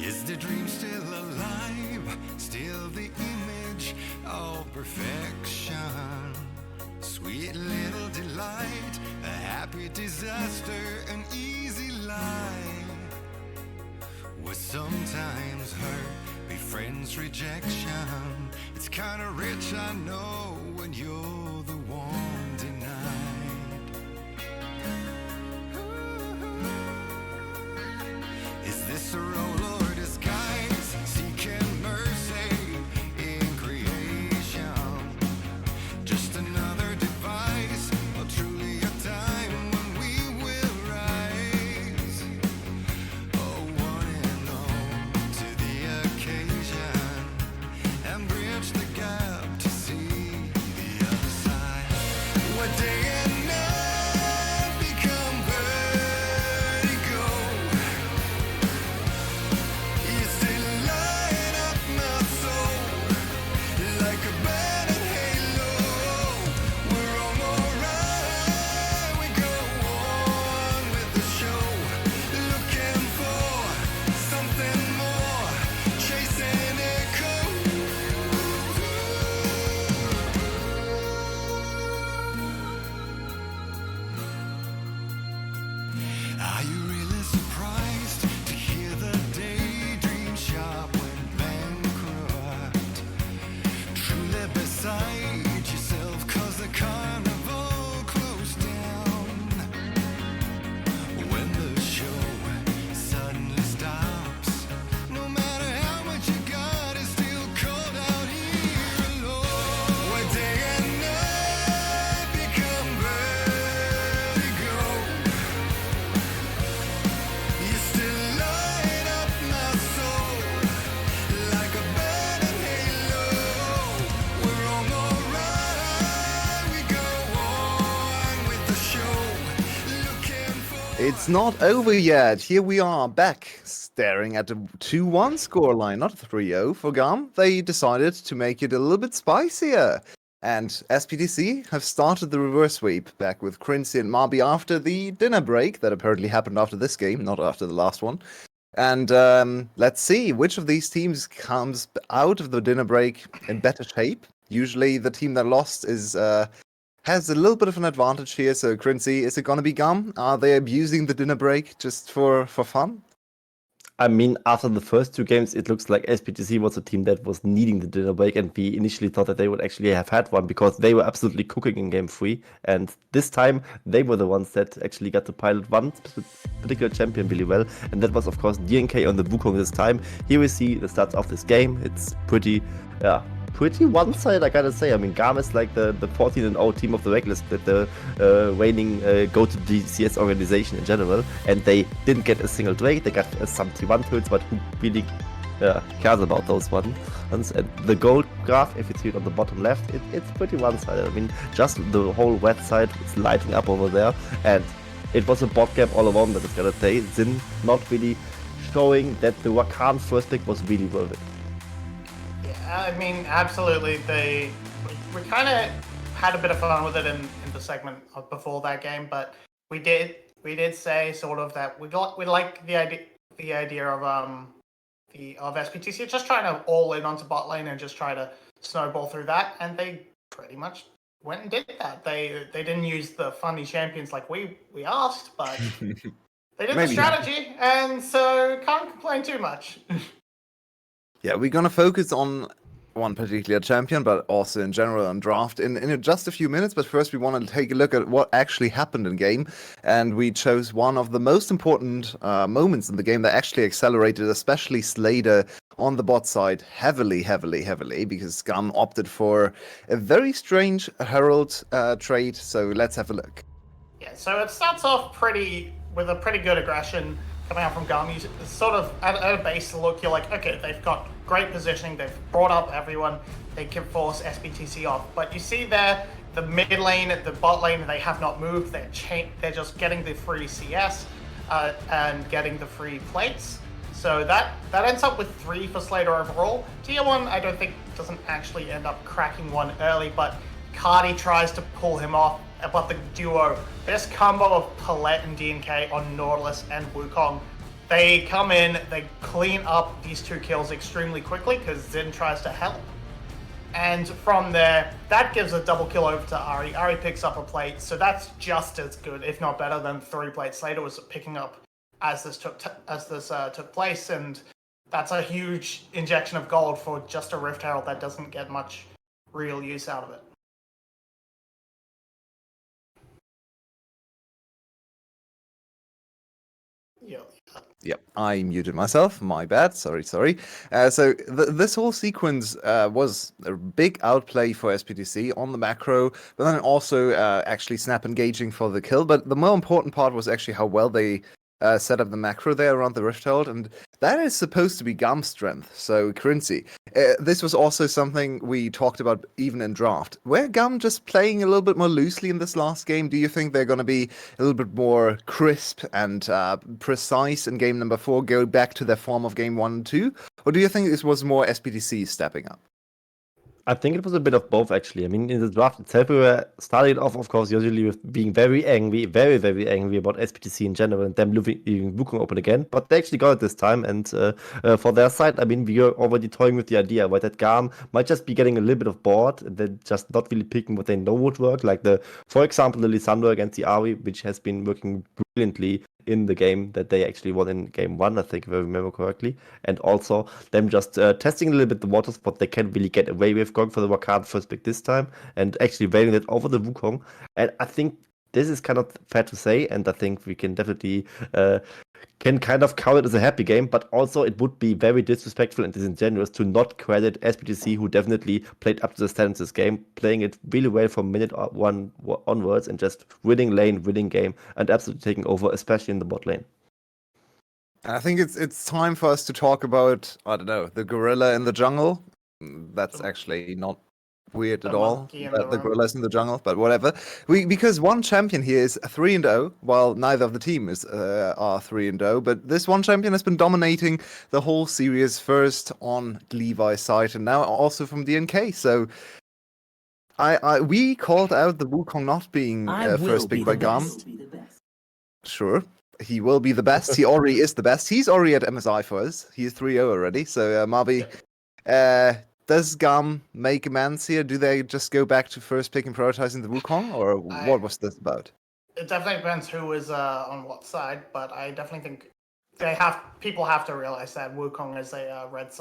Is the dream still alive? Still the image of perfection? Sweet little delight, a happy disaster, an easy lie. What sometimes hurt, be friends' rejection. It's kinda rich, I know, when you're the one denied. Is this a role or disguise? Seeking mercy in creation. Just another device, or truly a time when we will rise. Oh, one and all to the occasion, and bridge the gap to see the other side. What day and night become vertigo. You still light up my soul like a burning halo. We're on alright, we go on with the show. Looking for something more, chasing Are you really surprised to hear the daydream shop went bankrupt? Truly beside yourself, cause the carnival closed down. When the show suddenly stops, no matter how much you got, it's still cold out here alone. Where day and night become vertigo. You still light up my soul like a burning halo. We're on alright, we go on with the show. Looking for It's not over yet. Here we are back, staring at a 2-1 scoreline, not 3-0 for GAM. They decided to make it a little bit spicier. And SPTC have started the reverse sweep back with Quincy and Marby after the dinner break that apparently happened after this game, not after the last one. And let's see which of these teams comes out of the dinner break in better shape. Usually the team that lost is has a little bit of an advantage here. So Quincy, is it going to be GAM? Are they abusing the dinner break just for fun? I mean, after the first two games, it looks like SPTC was a team that was needing the dinner break, and we initially thought that they would actually have had one because they were absolutely cooking in game 3. And this time, they were the ones that actually got to pilot one particular champion really well, and that was, of course, DNK on the Wukong this time. Here we see the stats of this game. It's pretty one-sided, I gotta say. I mean, GAM is like the 14-0 team of the regular split, the reigning go-to VCS organization in general, and they didn't get a single Drake. They got some T1 kills, but who really cares about those ones? And the gold graph, if you see it on the bottom left, it's pretty one-sided. I mean, just the whole wet side is lighting up over there, and it was a bot gap all around, that is gonna say. Zin not really showing that the Rakan first pick was really worth it. I mean, absolutely. We kind of had a bit of fun with it in the segment before that game, but we did say sort of that we like the idea of SPTC just trying to all in onto bot lane and just try to snowball through that, and they pretty much went and did that. They didn't use the funny champions like we asked, but they did the strategy, and so can't complain too much. Yeah, we're gonna focus on one particular champion, but also in general on draft in just a few minutes. But first, we want to take a look at what actually happened in game, and we chose one of the most important moments in the game that actually accelerated, especially Slater on the bot side, heavily, because GAM opted for a very strange Herald trade. So let's have a look. Yeah, so it starts off with a pretty good aggression coming out from GAM. You sort of, at a base look, you're like, okay, they've got great positioning, they've brought up everyone, they can force SPTC off. But you see there, the mid lane, the bot lane, they have not moved, they're just getting the free CS and getting the free plates. So that ends up with 3 for Slater overall. Tier 1, I don't think, doesn't actually end up cracking one early, but Cardi tries to pull him off. But the duo, this combo of Palette and DNK on Nautilus and Wukong They come in, they clean up these 2 kills extremely quickly because Zin tries to help. And from there, that gives a double kill over to Ari. Ari picks up a plate, so that's just as good, if not better, than 3 plates Slater was picking up as this took place. And that's a huge injection of gold for just a Rift Herald that doesn't get much real use out of it. Yeah. Yep, I muted myself. My bad. Sorry. So this whole sequence was a big outplay for SPTC on the macro, but then also actually snap engaging for the kill. But the more important part was actually how well they set up the macro there around the Rift Herald, and that is supposed to be GAM's strength. So, Currency, this was also something we talked about even in draft. Were GAM just playing a little bit more loosely in this last game? Do you think they're going to be a little bit more crisp and precise in game number 4, go back to their form of game 1 and 2? Or do you think this was more SPTC stepping up? I think it was a bit of both, actually. I mean, in the draft itself, we were starting off, of course, usually with being very angry, very, very angry about SPTC in general and them leaving Wukong open again. But they actually got it this time. And for their side, I mean, we are already toying with the idea right, that GAM might just be getting a little bit of bored and then just not really picking what they know would work. Like, for example, the Lissandra against the Ari, which has been working brilliantly in the game that they actually won in game 1, I think, if I remember correctly. And also them just testing a little bit the waters, what they can really get away with, going for the Rakan first pick this time, and actually veiling it over the Wukong. And I think this is kind of fair to say, and I think we can definitely can kind of count it as a happy game, but also it would be very disrespectful and disingenuous to not credit SPTC, who definitely played up to the standards this game, playing it really well from minute 1 onwards and just winning lane, winning game, and absolutely taking over, especially in the bot lane. I think it's time for us to talk about, I don't know, the gorilla in the jungle. That's actually not weird at all. monkey in The the room. gorillas in the jungle, but whatever. Because one champion here is 3-0, while neither of the team is are 3-0. But this one champion has been dominating the whole series, first on Levi's side and now also from DNK. So we called out the Wukong not being first pick by GAM. Sure. He will be the best. He already is the best. He's already at MSI for us. He's 3-0 already. So, Marby, does GAM make amends here? Do they just go back to first pick and prioritizing the Wukong? Or what was this about? It definitely depends who is on what side, but I definitely think people have to realize that Wukong is a red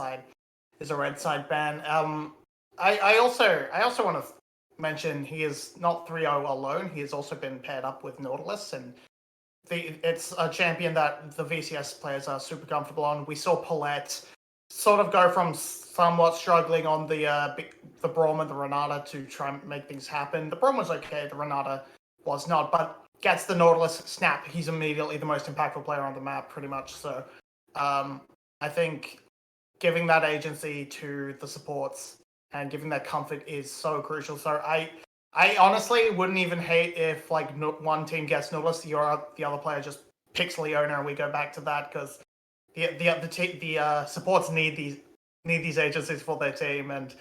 side ban. I also want to mention he is not 3-0 alone. He has also been paired up with Nautilus, and it's a champion that the VCS players are super comfortable on. We saw Paulette sort of go from somewhat struggling on the Braum and the Renata to try and make things happen. The Braum was okay, the Renata was not, but gets the Nautilus snap. He's immediately the most impactful player on the map, pretty much. So I think giving that agency to the supports and giving that comfort is so crucial. So I honestly wouldn't even hate if like one team gets Nautilus, the other player just picks Leona, and we go back to that, because the supports need these agencies for their team. And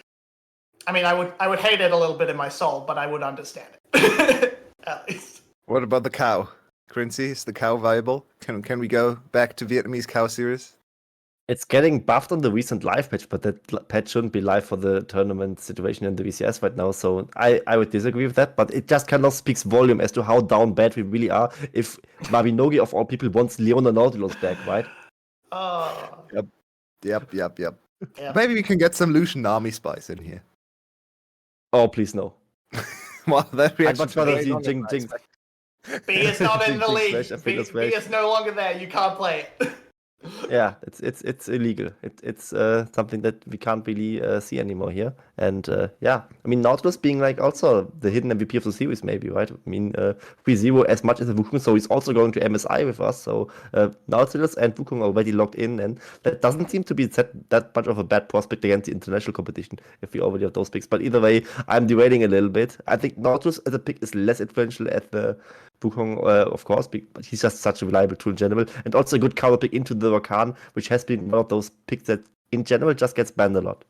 I mean, I would hate it a little bit in my soul, but I would understand it at least. What about the cow? Quincy, is the cow viable? Can we go back to Vietnamese cow series? It's getting buffed on the recent live patch, but that patch shouldn't be live for the tournament situation in the VCS right now. So I would disagree with that, but it just kind of speaks volume as to how down bad we really are if Mabinogi, of all people, wants Leona Nautilus back, right? Oh. Yep. Yeah. Maybe we can get some Lucian army spice in here. Oh, please no. Well, that I'd reaction much rather today see is not Jing. B is not in the Jing league. Smash, I think that's right. B is no longer there. You can't play it. Yeah, it's illegal. It's something that we can't really see anymore here. And yeah, I mean, Nautilus being like also the hidden MVP of the series, maybe, right? I mean, 3-0 as much as the Wukong, so he's also going to MSI with us. So Nautilus and Wukong already locked in, and that doesn't seem to be that much of a bad prospect against the international competition if we already have those picks. But either way, I'm derailing a little bit. I think Nautilus as a pick is less influential at the Wukong, of course, but he's just such a reliable tool in general, and also a good counter pick into the Rakan, which has been one of those picks that in general just gets banned a lot.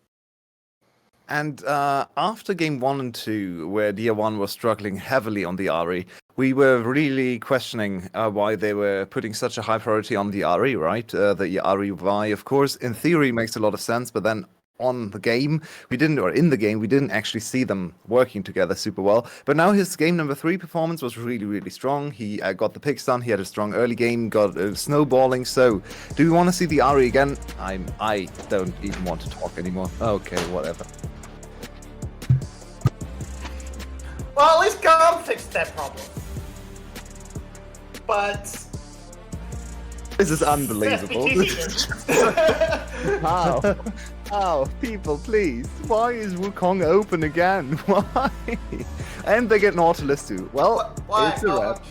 And after game 1 and 2, where DR1 was struggling heavily on the Ari, we were really questioning why they were putting such a high priority on the Ari, right? The Ari Y, of course, in theory makes a lot of sense, but then on the game, we didn't actually see them working together super well. But now his game number 3 performance was really, really strong. He got the picks done. He had a strong early game, got snowballing. So, do we want to see the Ari again? I don't even want to talk anymore. Okay, whatever. Well, at least GAM fixed that problem. But This is unbelievable. How? How? People, please. Why is Wukong open again? Why? And they get Nautilus too. Well, why? it's a wrap.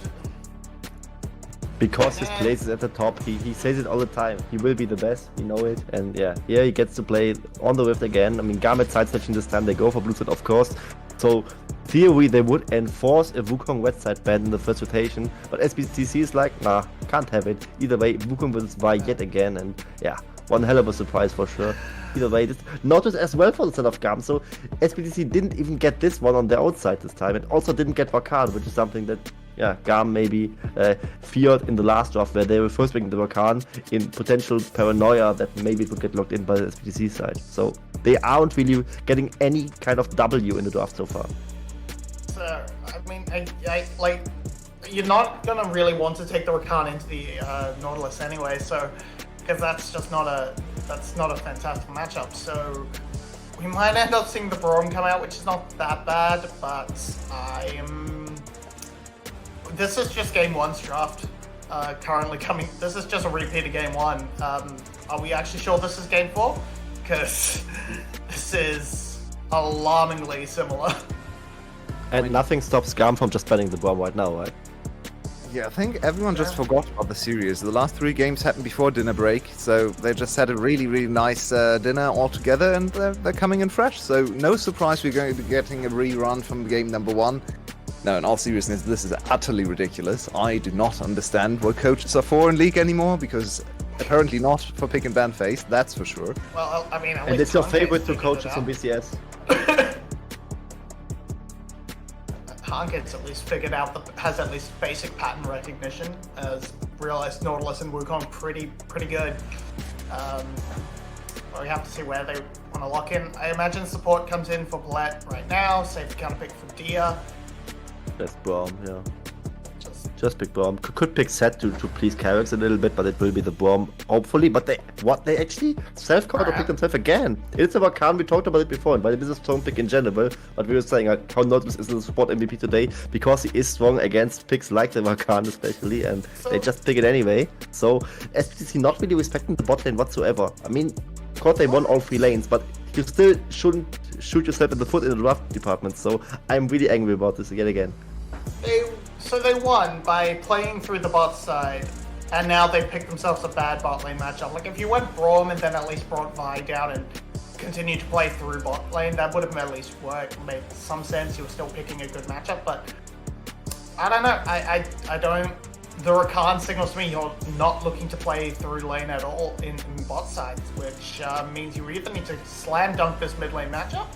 Because his place is at the top, he says it all the time. He will be the best, we know it. And yeah, here he gets to play on the Rift again. I mean, GAM had side switching this time, they go for blue side, of course. So, theory, they would enforce a Wukong wet side ban in the first rotation. But SBTC is like, nah, can't have it. Either way, Wukong will buy yet again. And yeah, one hell of a surprise for sure. Either way, this noticed as well for the side of GAM. So, SBTC didn't even get this one on their outside this time. And also didn't get Rakan, which is something that yeah, GAM maybe feared in the last draft where they were first picking the Rakan in potential paranoia that maybe it would get locked in by the SPTC side. So they aren't really getting any kind of W in the draft so far. So, I mean, I like, you're not gonna really want to take the Rakan into the Nautilus anyway, so, because that's just not a fantastic matchup. So we might end up seeing the Braum come out, which is not that bad, but this is just game 1's draft currently coming. This is just a repeat of game 1. Are we actually sure this is game 4? Because this is alarmingly similar. And nothing stops GAM from just banning the Braum right now, right? Yeah, I think everyone just forgot about the series. The last 3 games happened before dinner break, so they just had a really, really nice dinner all together, and they're coming in fresh. So no surprise we're going to be getting a rerun from game number 1. No, in all seriousness, this is utterly ridiculous. I do not understand what coaches are for in League anymore, because apparently not for pick and ban phase, that's for sure. Well, I mean, and it's your favorite 2 coaches from VCS. Hankins at least figured out has at least basic pattern recognition, has realized Nautilus and Wukong pretty good. We have to see where they want to lock in. I imagine support comes in for Paulette right now, safe counterpick for Dia. Just Braum, yeah. Just pick Braum. Could pick Set to please Carrix a little bit, but it will be the Braum, hopefully. But they actually self-counter-pick themselves again. It's about Khan, we talked about it before, but it is a strong pick in general. But we were saying how Nautilus is the support MVP today because he is strong against picks like the Rakan especially, and they just pick it anyway. So SPTC not really respecting the bot lane whatsoever. I mean, of course they won all 3 lanes, but you still shouldn't shoot yourself in the foot in the draft department. So I'm really angry about this again. So they won by playing through the bot side, and now they picked themselves a bad bot lane matchup. Like, if you went Braum and then at least brought Vi down and continued to play through bot lane, that would have at least worked, made some sense. You were still picking a good matchup, but I don't know. I don't. The Rakan signals to me you're not looking to play through lane at all in bot sides, which means you either need to slam dunk this mid lane matchup,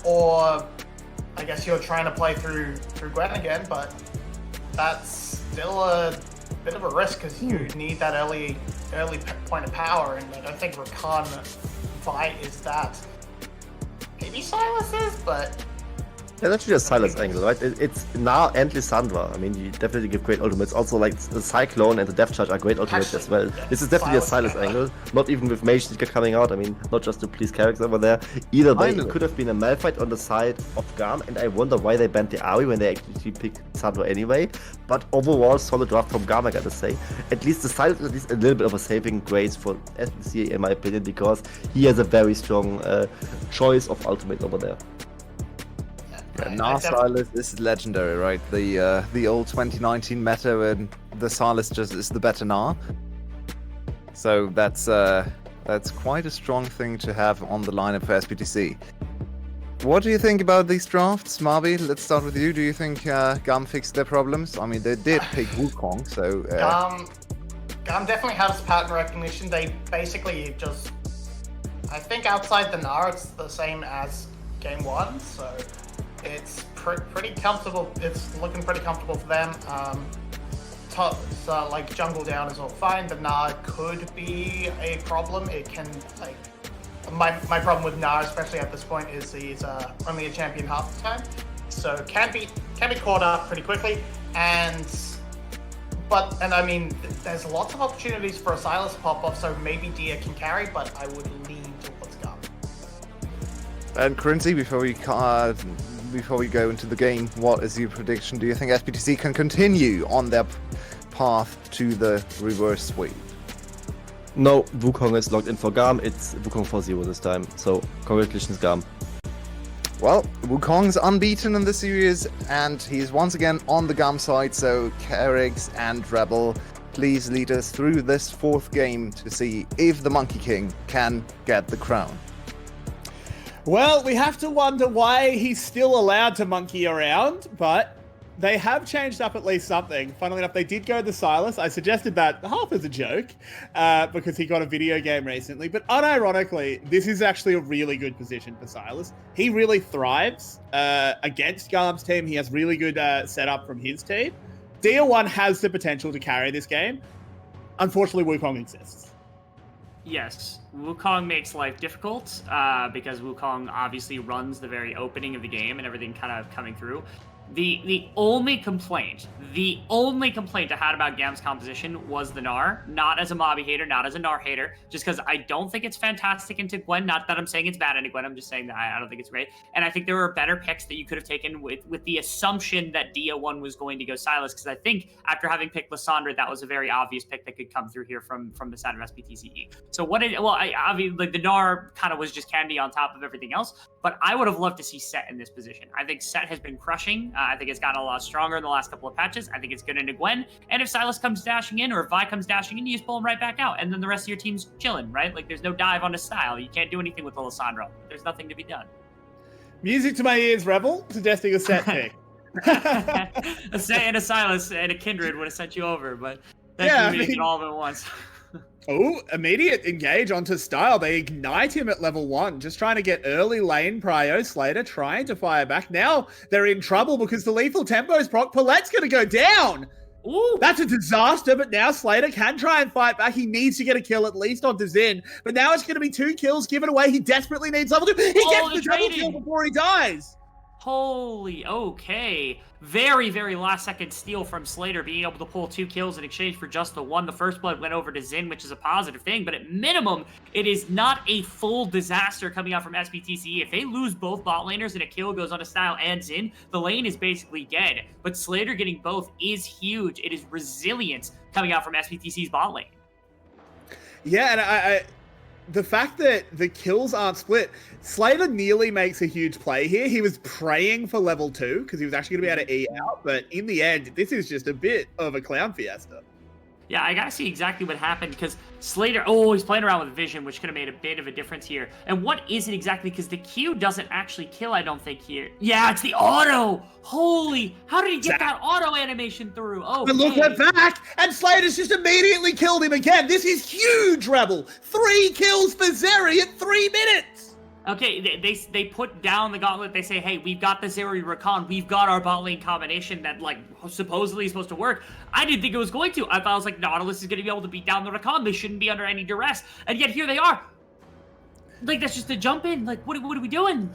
or I guess you're trying to play through Gwen again, but that's still a bit of a risk because you need that early point of power, and I don't think Rakan Vi is that. Maybe Silas is, but Yeah, that's actually a Silas angle, right? It's now and Lissandra. I mean, you definitely give great ultimates. Also, like, the Cyclone and the Death Charge are great ultimates as well. This is definitely a Silas angle. Not even with Mage Seeker coming out. I mean, not just to please characters over there. Either way, it could have been a Malphite on the side of GAM, and I wonder why they banned the Ari when they actually picked Sandra anyway. But overall, solid draft from GAM, I gotta say. At least the Silas is at least a little bit of a saving grace for SBC, in my opinion, because he has a very strong choice of ultimate over there. Yeah, Silas, this is legendary, right? The old 2019 meta when the Silas just is the better Gnar. So that's quite a strong thing to have on the lineup for SPTC. What do you think about these drafts, Marby? Let's start with you. Do you think GAM fixed their problems? I mean, they did pick Wukong, so... GAM definitely has pattern recognition. They basically just... I think outside the Gnar, it's the same as game one, so it's pretty comfortable. It's looking pretty comfortable for them. So like jungle down is all fine. The Gnar could be a problem. It can like my problem with Gnar, especially at this point, is he's only a champion half the time, so can be caught up pretty quickly. And I mean, there's lots of opportunities for a Silas pop off, so maybe Dia can carry, but I would lean towards GAM. And Currency, before we go into the game, what is your prediction? Do you think SPTC can continue on their path to the reverse sweep? No, Wukong is locked in for GAM. It's Wukong for 0 this time. So, congratulations, GAM. Well, Wukong's unbeaten in the series, and he's once again on the GAM side, so Kerrigs and Rebel, please lead us through this fourth game to see if the Monkey King can get the crown. Well, we have to wonder why he's still allowed to monkey around, but they have changed up at least something. Funnily enough, they did go to Silas. I suggested that half as a joke because he got a video game recently. But unironically, this is actually a really good position for Silas. He really thrives against GAM's team. He has really good setup from his team. Dia1 has the potential to carry this game. Unfortunately, Wukong exists. Yes, Wukong makes life difficult because Wukong obviously runs the very opening of the game and everything kind of coming through. The only complaint I had about GAM's composition was the Gnar, not as a Mobby hater, not as a Gnar hater, just because I don't think it's fantastic into Gwen. Not that I'm saying it's bad into Gwen, I'm just saying that I don't think it's great. And I think there were better picks that you could have taken with the assumption that Dia1 was going to go Silas, because I think after having picked Lissandra, that was a very obvious pick that could come through here from the side of SPTCE. So I obviously, like, the Gnar kind of was just candy on top of everything else, but I would have loved to see Set in this position. I think Set has been crushing. I think it's gotten a lot stronger in the last couple of patches. I think it's good into Gwen. And if Silas comes dashing in, or if Vi comes dashing in, you just pull him right back out. And then the rest of your team's chilling, right? Like, there's no dive on his style. You can't do anything with the Lissandra. There's nothing to be done. Music to my ears, Rebel, suggesting a Set pick. A Set and a Silas and a Kindred would have sent you over, but thank you for all of it at once. Oh, immediate engage onto Style. They ignite him at level 1, just trying to get early lane prio. Slater trying to fire back. Now they're in trouble because the lethal tempo's proc. Palette's going to go down. Ooh. That's a disaster, but now Slater can try and fight back. He needs to get a kill at least onto Zin, but now it's going to be 2 kills given away. He desperately needs level 2. He gets the double kill before he dies. Holy, okay. Very, very last second steal from Slater, being able to pull 2 kills in exchange for just the 1. The first blood went over to Zin, which is a positive thing, but at minimum, it is not a full disaster coming out from SPTCE. If they lose both bot laners and a kill goes on to Style and Zin, the lane is basically dead. But Slater getting both is huge. It is resilience coming out from SPTC's bot lane. Yeah, and I the fact that the kills aren't split, Slater nearly makes a huge play here. He was praying for level 2 because he was actually going to be able to E out, but in the end, this is just a bit of a clown fiesta. Yeah, I gotta see exactly what happened because Slater, he's playing around with vision, which could have made a bit of a difference here. And what is it exactly? Because the Q doesn't actually kill, I don't think, here. Yeah, it's the auto! Holy, how did he get that auto animation through? Oh, but look at back, and Slater's just immediately killed him again. This is huge, Rebel. 3 kills for Zeri in 3 minutes. Okay, they put down the gauntlet. They say, hey, we've got the Zeri Rakan. We've got our bot lane combination that, like, supposedly is supposed to work. I didn't think it was going to. I thought I was like, Nautilus is going to be able to beat down the Rakan. They shouldn't be under any duress. And yet here they are. Like, that's just a jump in. Like, what are we doing?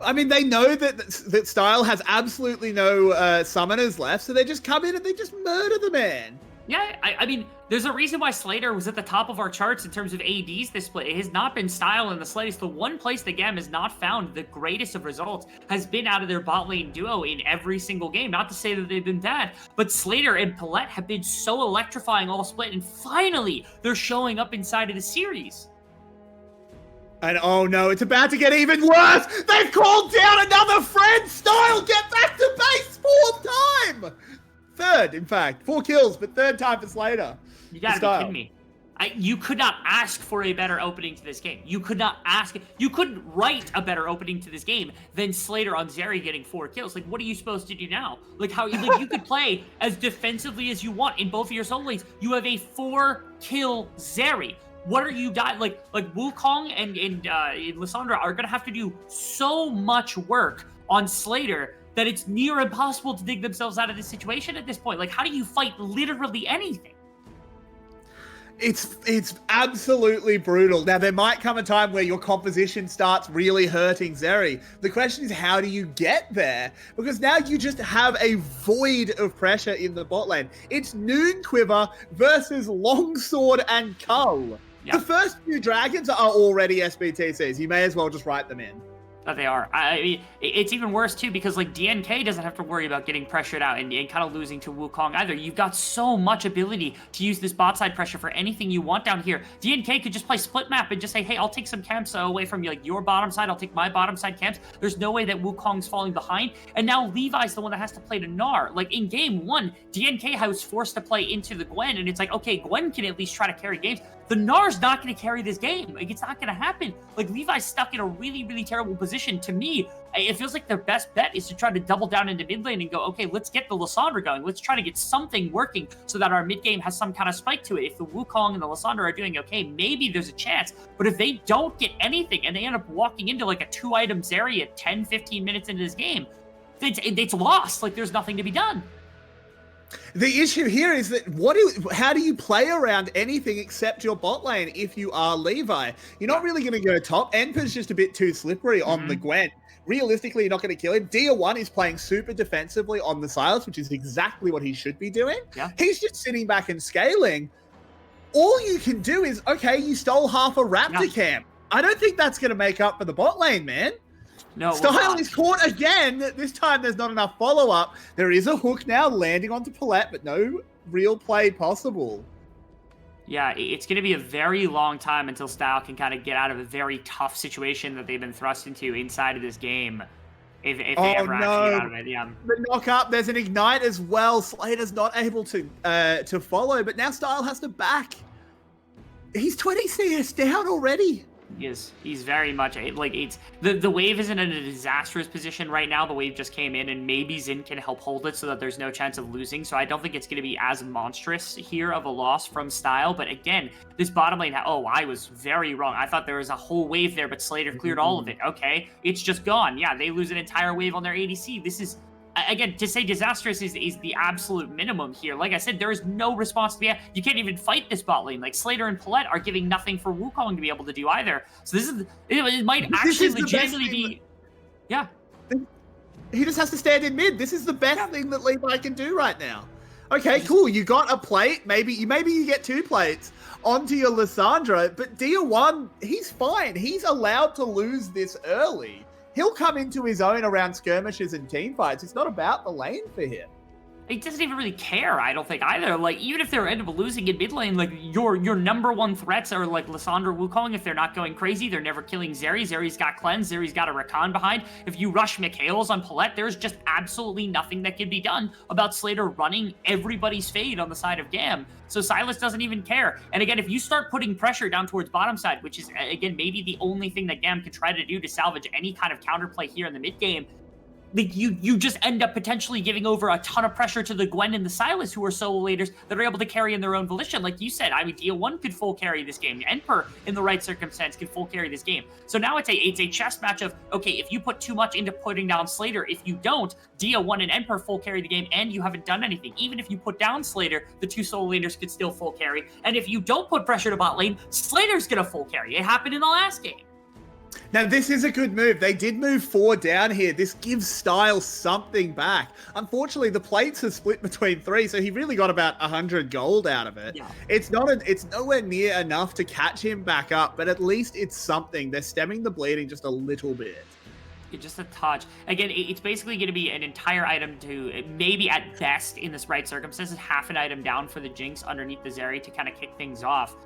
I mean, they know that Style has absolutely no summoners left, so they just come in and they just murder the man. Yeah, I mean, there's a reason why Slater was at the top of our charts in terms of ADs this split. It has not been Style in the slightest. The one place the GAM has not found the greatest of results has been out of their bot lane duo in every single game. Not to say that they've been bad, but Slater and Palette have been so electrifying all split, and finally, they're showing up inside of the series. And oh no, it's about to get even worse! They've called down another friend! Style, get back to base! 4th time! 3rd, in fact. 4 kills, but 3rd time for Slater. You gotta be kidding me. You could not ask for a better opening to this game. You couldn't write a better opening to this game than Slater on Zeri getting 4 kills. Like, what are you supposed to do now? Like, you could play as defensively as you want in both of your solo lanes. You have a 4-kill Zeri. what are you guys like Wukong and Lissandra are gonna have to do so much work on Slater that it's near impossible to dig themselves out of this situation at this point. Like, how do you fight literally anything? It's absolutely brutal. Now, there might come a time where your composition starts really hurting Zeri. The question is, how do you get there? Because now you just have a void of pressure in the bot lane. It's Noon Quiver versus Longsword and Cull. Yeah. The first few dragons are already SBTCs. You may as well just write them in. That they are. I mean, it's even worse too because like DNK doesn't have to worry about getting pressured out and kind of losing to Wukong either. You've got so much ability to use this bot side pressure for anything you want down here. DNK could just play split map and just say, hey, I'll take some camps away from you, like your bottom side, I'll take my bottom side camps. There's no way that Wukong's falling behind. And now Levi's the one that has to play to Gnar. Like in game 1, DNK was forced to play into the Gwen, and it's like, okay, Gwen can at least try to carry games. The Gnar's not going to carry this game. Like, it's not going to happen. Like, Levi's stuck in a really, really terrible position. To me, it feels like their best bet is to try to double down into mid lane and go, okay, let's get the Lissandra going. Let's try to get something working so that our mid game has some kind of spike to it. If the Wukong and the Lissandra are doing okay, maybe there's a chance. But if they don't get anything and they end up walking into like a 2-item Zeri at 10, 15 minutes into this game, it's lost. Like, there's nothing to be done. The issue here is that how do you play around anything except your bot lane if you are Levi? You're not really going to go top. Enper's just a bit too slippery on the Gwen. Realistically, you're not going to kill him. Dia1 is playing super defensively on the Silas, which is exactly what he should be doing. Yeah. He's just sitting back and scaling. All you can do is, okay, you stole half a Raptor camp. I don't think that's going to make up for the bot lane, man. No, Style is caught again. This time there's not enough follow-up. There is a hook now landing onto Paulette, but no real play possible. Yeah, it's going to be a very long time until Style can kind of get out of a very tough situation that they've been thrust into inside of this game. If they ever actually get out of it, yeah. The knock-up, there's an Ignite as well. Slater's not able to follow, but now Style has to back. He's 20 CS down already. He's very much like it's the wave isn't in a disastrous position right now. The wave just came in, and maybe Xin can help hold it so that there's no chance of losing. So I don't think it's going to be as monstrous here of a loss from Style. But again, this bottom lane, I was very wrong. I thought there was a whole wave there, but Slater cleared all of it. Okay, it's just gone. Yeah, they lose an entire wave on their ADC. This is, again, to say disastrous is the absolute minimum here. Like I said, there is no response to be. You can't even fight this bot lane. Like, Slater and Paulette are giving nothing for Wukong to be able to do either. So it might actually legitimately be... Yeah. He just has to stand in mid. This is the best thing that Levi can do right now. Okay, cool. You got a plate. Maybe you get 2 plates onto your Lissandra, but Dia1, he's fine. He's allowed to lose this early. He'll come into his own around skirmishes and team fights. It's not about the lane for him. He doesn't even really care, I don't think, either. Like, even if they're end up losing in mid lane, like, your number one threats are, like, Lissandra, Wukong. If they're not going crazy, they're never killing Zeri. Zeri's got Cleanse. Zeri's got a Rakan behind. If you rush Mikhails on Paulette, there's just absolutely nothing that can be done about Slater running everybody's fade on the side of GAM. So Silas doesn't even care. And again, if you start putting pressure down towards bottom side, which is, again, maybe the only thing that GAM can try to do to salvage any kind of counterplay here in the mid game, like you just end up potentially giving over a ton of pressure to the Gwen and the Silas, who are solo laters that are able to carry in their own volition. Like you said, I mean, Dia1 could full carry this game. Emperor, in the right circumstance, could full carry this game. So now it's a chess match of, okay, if you put too much into putting down Slater, if you don't, Dia1 and Emperor full carry the game, and you haven't done anything. Even if you put down Slater, the 2 solo laners could still full carry. And if you don't put pressure to bot lane, Slater's gonna full carry. It happened in the last game. Now, this is a good move. They did move 4 down here. This gives Style something back. Unfortunately, the plates are split between 3, so he really got about 100 gold out of it. Yeah. It's nowhere near enough to catch him back up, but at least it's something. They're stemming the bleeding just a little bit. Just a touch. Again, it's basically going to be an entire item to, maybe at best, in this right circumstances, half an item down for the Jinx underneath the Zeri to kind of kick things off.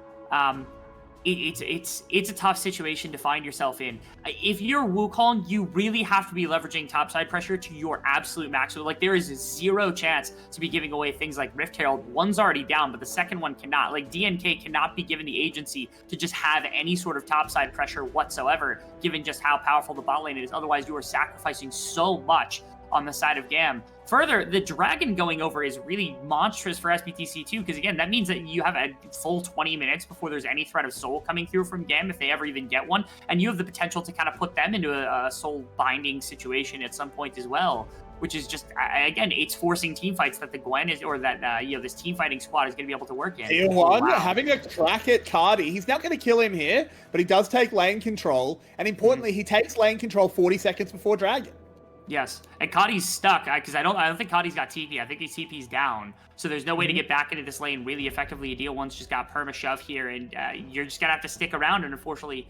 It's a tough situation to find yourself in. If you're Wukong, you really have to be leveraging topside pressure to your absolute maximum. Like, there is 0 chance to be giving away things like Rift Herald. One's already down, but the second one cannot. Like, DNK cannot be given the agency to just have any sort of topside pressure whatsoever, given just how powerful the bot lane is. Otherwise, you are sacrificing so much on the side of GAM. Further, the Dragon going over is really monstrous for SBTC too, because again, that means that you have a full 20 minutes before there's any threat of soul coming through from GAM, if they ever even get one, and you have the potential to kind of put them into a soul binding situation at some point as well, which is just, again, it's forcing team fights that the Gwen is, or that, this team fighting squad is going to be able to work in. Tier 1, having a crack at Cardi. He's not going to kill him here, but he does take lane control, and importantly, he takes lane control 40 seconds before Dragon. Yes, and Kadi's stuck because I don't think Kadi's got TP. I think his TP's down, so there's no way to get back into this lane really effectively. Deal1's just got perma shove here, and you're just gonna have to stick around and unfortunately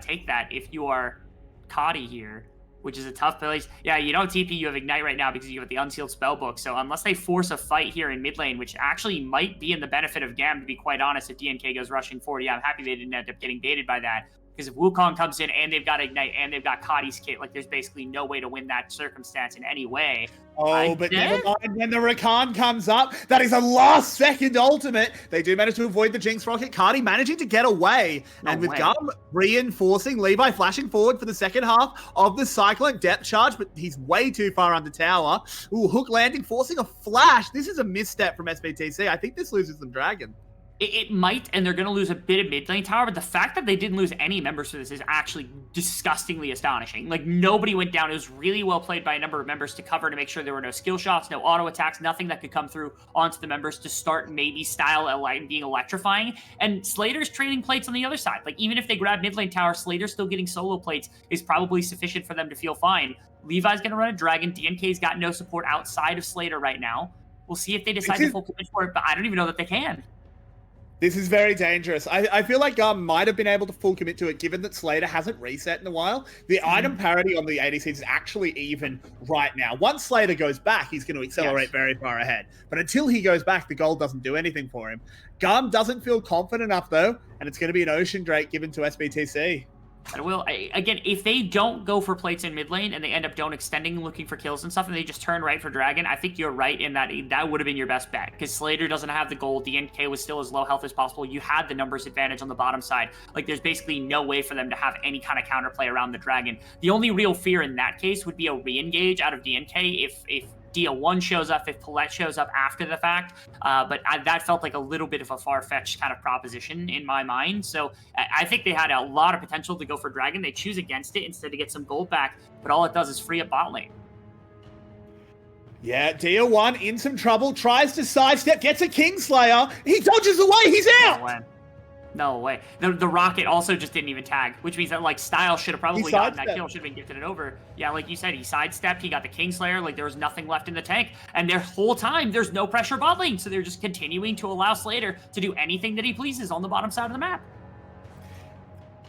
take that if you are Kadi here, which is a tough place. Yeah, you don't TP, you have Ignite right now because you have the Unsealed Spellbook. So unless they force a fight here in mid lane, which actually might be in the benefit of GAM, to be quite honest, if DNK goes rushing forward, yeah, I'm happy they didn't end up getting baited by that. Because if Wukong comes in and they've got Ignite and they've got Kadi's kit, like there's basically no way to win that circumstance in any way. But never mind, when the Rakan comes up, that is a last-second ultimate. They do manage to avoid the Jinx Rocket. Kadi managing to get away. And with GAM reinforcing, Levi flashing forward for the second half of the Cyclone depth charge, but he's way too far under tower. Ooh, hook landing, forcing a flash. This is a misstep from SBTC. I think this loses them Dragon. It might, and they're going to lose a bit of mid lane tower, but the fact that they didn't lose any members for this is actually disgustingly astonishing. Like, nobody went down. It was really well played by a number of members to cover to make sure there were no skill shots, no auto attacks, nothing that could come through onto the members to start maybe style and being electrifying. And Slater's trading plates on the other side. Like, even if they grab mid lane tower, Slater still getting solo plates is probably sufficient for them to feel fine. Levi's going to run a Dragon. DNK's got no support outside of Slater right now. We'll see if they decide to full commit for it, but I don't even know that they can. This is very dangerous. I feel like GAM might have been able to full commit to it, given that Slater hasn't reset in a while. The item parity on the ADCs is actually even right now. Once Slater goes back, he's going to accelerate very far ahead. But until he goes back, the gold doesn't do anything for him. GAM doesn't feel confident enough, though, and it's going to be an Ocean Drake given to SBTC. And again, if they don't go for plates in mid lane and they end up don't extending, looking for kills and stuff, and they just turn right for Dragon, I think you're right in that would have been your best bet, because Slater doesn't have the gold. DNK was still as low health as possible. You had the numbers advantage on the bottom side. Like, there's basically no way for them to have any kind of counterplay around the Dragon. The only real fear in that case would be a re-engage out of DNK if Dia1 shows up, if Paulette shows up after the fact, but that felt like a little bit of a far-fetched kind of proposition in my mind. So I think they had a lot of potential to go for Dragon. They choose against it instead to get some gold back, but all it does is free up bot lane. Yeah, Dia1 in some trouble, tries to sidestep, gets a Kingslayer. He dodges away, he's out! No way. The rocket also just didn't even tag, which means that, like, Style should have probably gotten that kill, should have been gifted it over. Yeah, like you said, he sidestepped, he got the Kingslayer, like, there was nothing left in the tank, and their whole time, there's no pressure bot lane, so they're just continuing to allow Slater to do anything that he pleases on the bottom side of the map.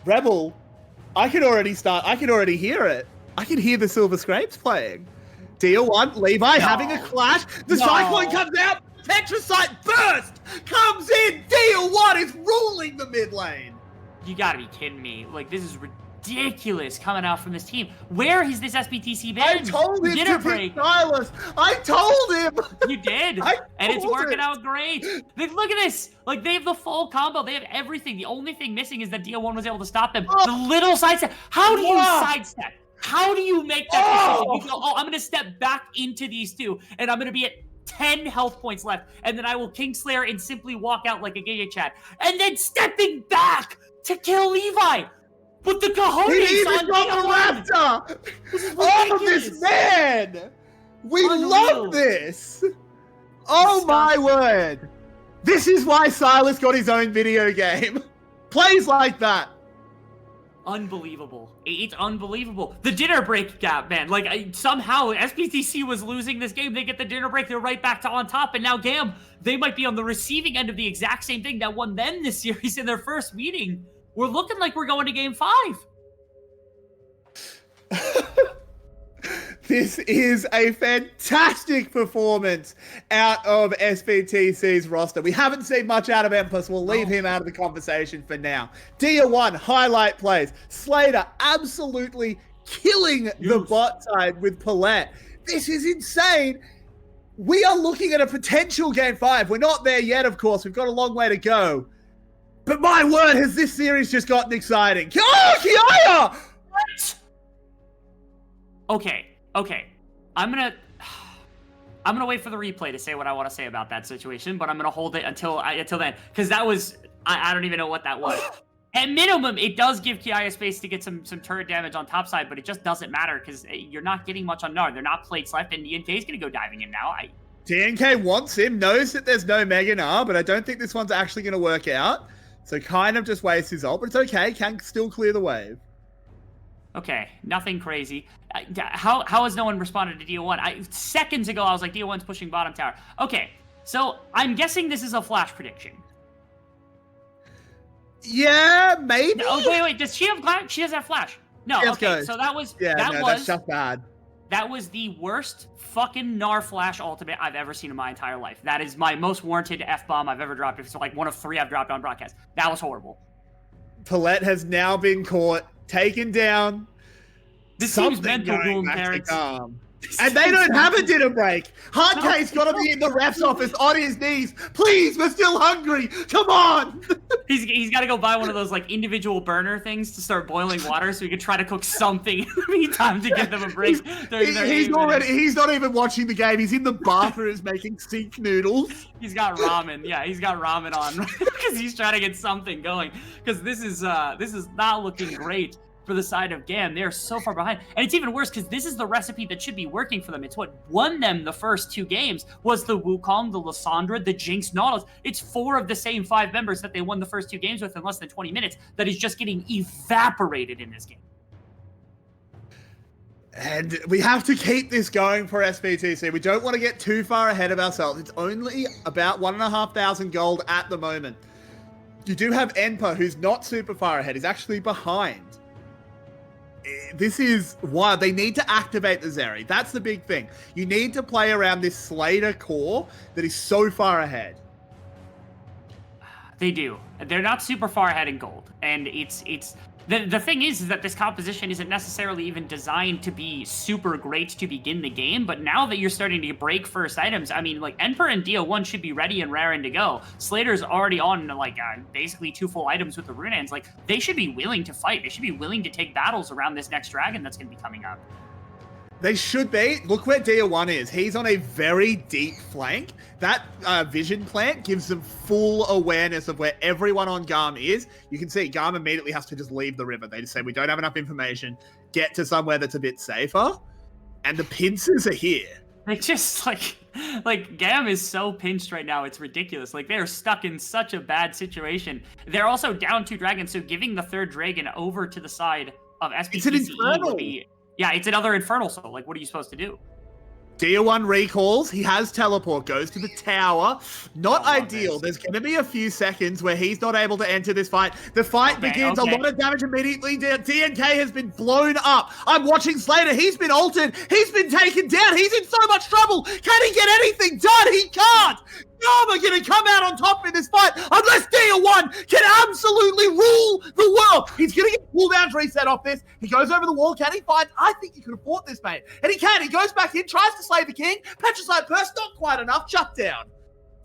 Rebel, I could already hear it. I could hear the Silver Scrapes playing. Dia1, Levi having a clash, the Cyclone comes out, Tetrasite burst comes in. Dia1 is ruling the mid lane. You gotta be kidding me. Like, this is ridiculous coming out from this team. Where has this SBTC been? I told him to pick Silas. I told him. You did. And it's working out great. Like, look at this. Like, they have the full combo. They have everything. The only thing missing is that Dia1 was able to stop them. The little sidestep. How do you sidestep? How do you make that decision? You go, I'm going to step back into these two, and I'm going to be at 10 health points left, and then I will Kingslayer and simply walk out like a Giga Chat, and then stepping back to kill Levi. But the cojones he even got the raptor. Oh, this man! We love this. Oh my word! This is why Silas got his own video game. Plays like that. Unbelievable. It's unbelievable. The dinner break gap, man. Like, somehow SPTC was losing this game. They get the dinner break. They're right back to on top. And now GAM, they might be on the receiving end of the exact same thing that won them this series in their first meeting. We're looking like we're going to game 5. This is a fantastic performance out of SBTC's roster. We haven't seen much out of Empus. We'll leave him out of the conversation for now. Dia1, highlight plays. Slater absolutely killing the bot side with Paulette. This is insane. We are looking at a potential game 5. We're not there yet, of course. We've got a long way to go. But my word, has this series just gotten exciting. Oh, Kiaya! What? Okay. I'm gonna wait for the replay to say what I want to say about that situation, but I'm gonna hold it until then, because that was I don't even know what that was. At minimum, it does give Kia space to get some turret damage on top side, but it just doesn't matter because you're not getting much on Gnar. They're not plates left, and DNK is gonna go diving in now. DNK wants him, knows that there's no Mega Gnar, but I don't think this one's actually going to work out. So kind of just wastes his ult, but it's okay. Can still clear the wave. Okay, nothing crazy. How has no one responded to DO1? Seconds ago, I was like, DO1's pushing bottom tower. Okay, so I'm guessing this is a flash prediction. Yeah, maybe. No, wait. Does she have flash? She doesn't have flash. No. Yes, Okay, guys. so that was that's just bad. That was the worst fucking Gnar flash ultimate I've ever seen in my entire life. That is my most warranted F-bomb I've ever dropped. It's like one of 3 I've dropped on broadcast. That was horrible. Paulette has now been caught, taken down. This seems mental going room, back to parents. Garm. And they don't have a dinner break. Hardcake's got to be in the ref's office on his knees. Please, we're still hungry. Come on. He's got to go buy one of those like individual burner things to start boiling water so he can try to cook something in the meantime to give them a break. He's not even watching the game. He's in the bathroom making sink noodles. He's got ramen. Yeah, he's got ramen on because he's trying to get something going. Because this is not looking great for the side of GAM. They're so far behind. And it's even worse because this is the recipe that should be working for them. It's what won them the first 2 games was the Wukong, the Lissandra, the Jinx, Nautilus. It's 4 of the same 5 members that they won the first 2 games with in less than 20 minutes that is just getting evaporated in this game. And we have to keep this going for SBTC. We don't want to get too far ahead of ourselves. It's only about 1,500 gold at the moment. You do have Enpa, who's not super far ahead. He's actually behind. This is why they need to activate the Zeri. That's the big thing. You need to play around this Slater core that is so far ahead. They do. They're not super far ahead in gold. And the thing is that this composition isn't necessarily even designed to be super great to begin the game, but now that you're starting to break first items, I mean, like, Emperor and Dio1 should be ready and raring to go. Slater's already on, like, basically 2 full items with the Runaans. Like, they should be willing to fight. They should be willing to take battles around this next dragon that's going to be coming up. They should be. Look where Dio1 is. He's on a very deep flank. That vision plant gives them full awareness of where everyone on GAM is. You can see GAM immediately has to just leave the river. They just say, we don't have enough information. Get to somewhere that's a bit safer. And the pincers are here. They just, like GAM is so pinched right now, it's ridiculous. Like, they're stuck in such a bad situation. They're also down 2 dragons, so giving the 3rd dragon over to the side of SBTCE would be... Yeah, it's another Infernal Soul. Like, what are you supposed to do? Dio1 recalls. He has teleport. Goes to the tower. Not ideal. There's going to be a few seconds where he's not able to enter this fight. The fight begins. Okay. A lot of damage immediately. DNK has been blown up. I'm watching Slater. He's been altered. He's been taken down. He's in so much trouble. Can he get anything done? He can't. GAM are going to come out on top in this fight unless Dio1 can absolutely rule the world. He's going to get cooldowns reset off this. He goes over the wall. Can he fight? I think he could afford this, mate. And he can. He goes back in, tries to slay the king. Petrified Purse, not quite enough. Shut down.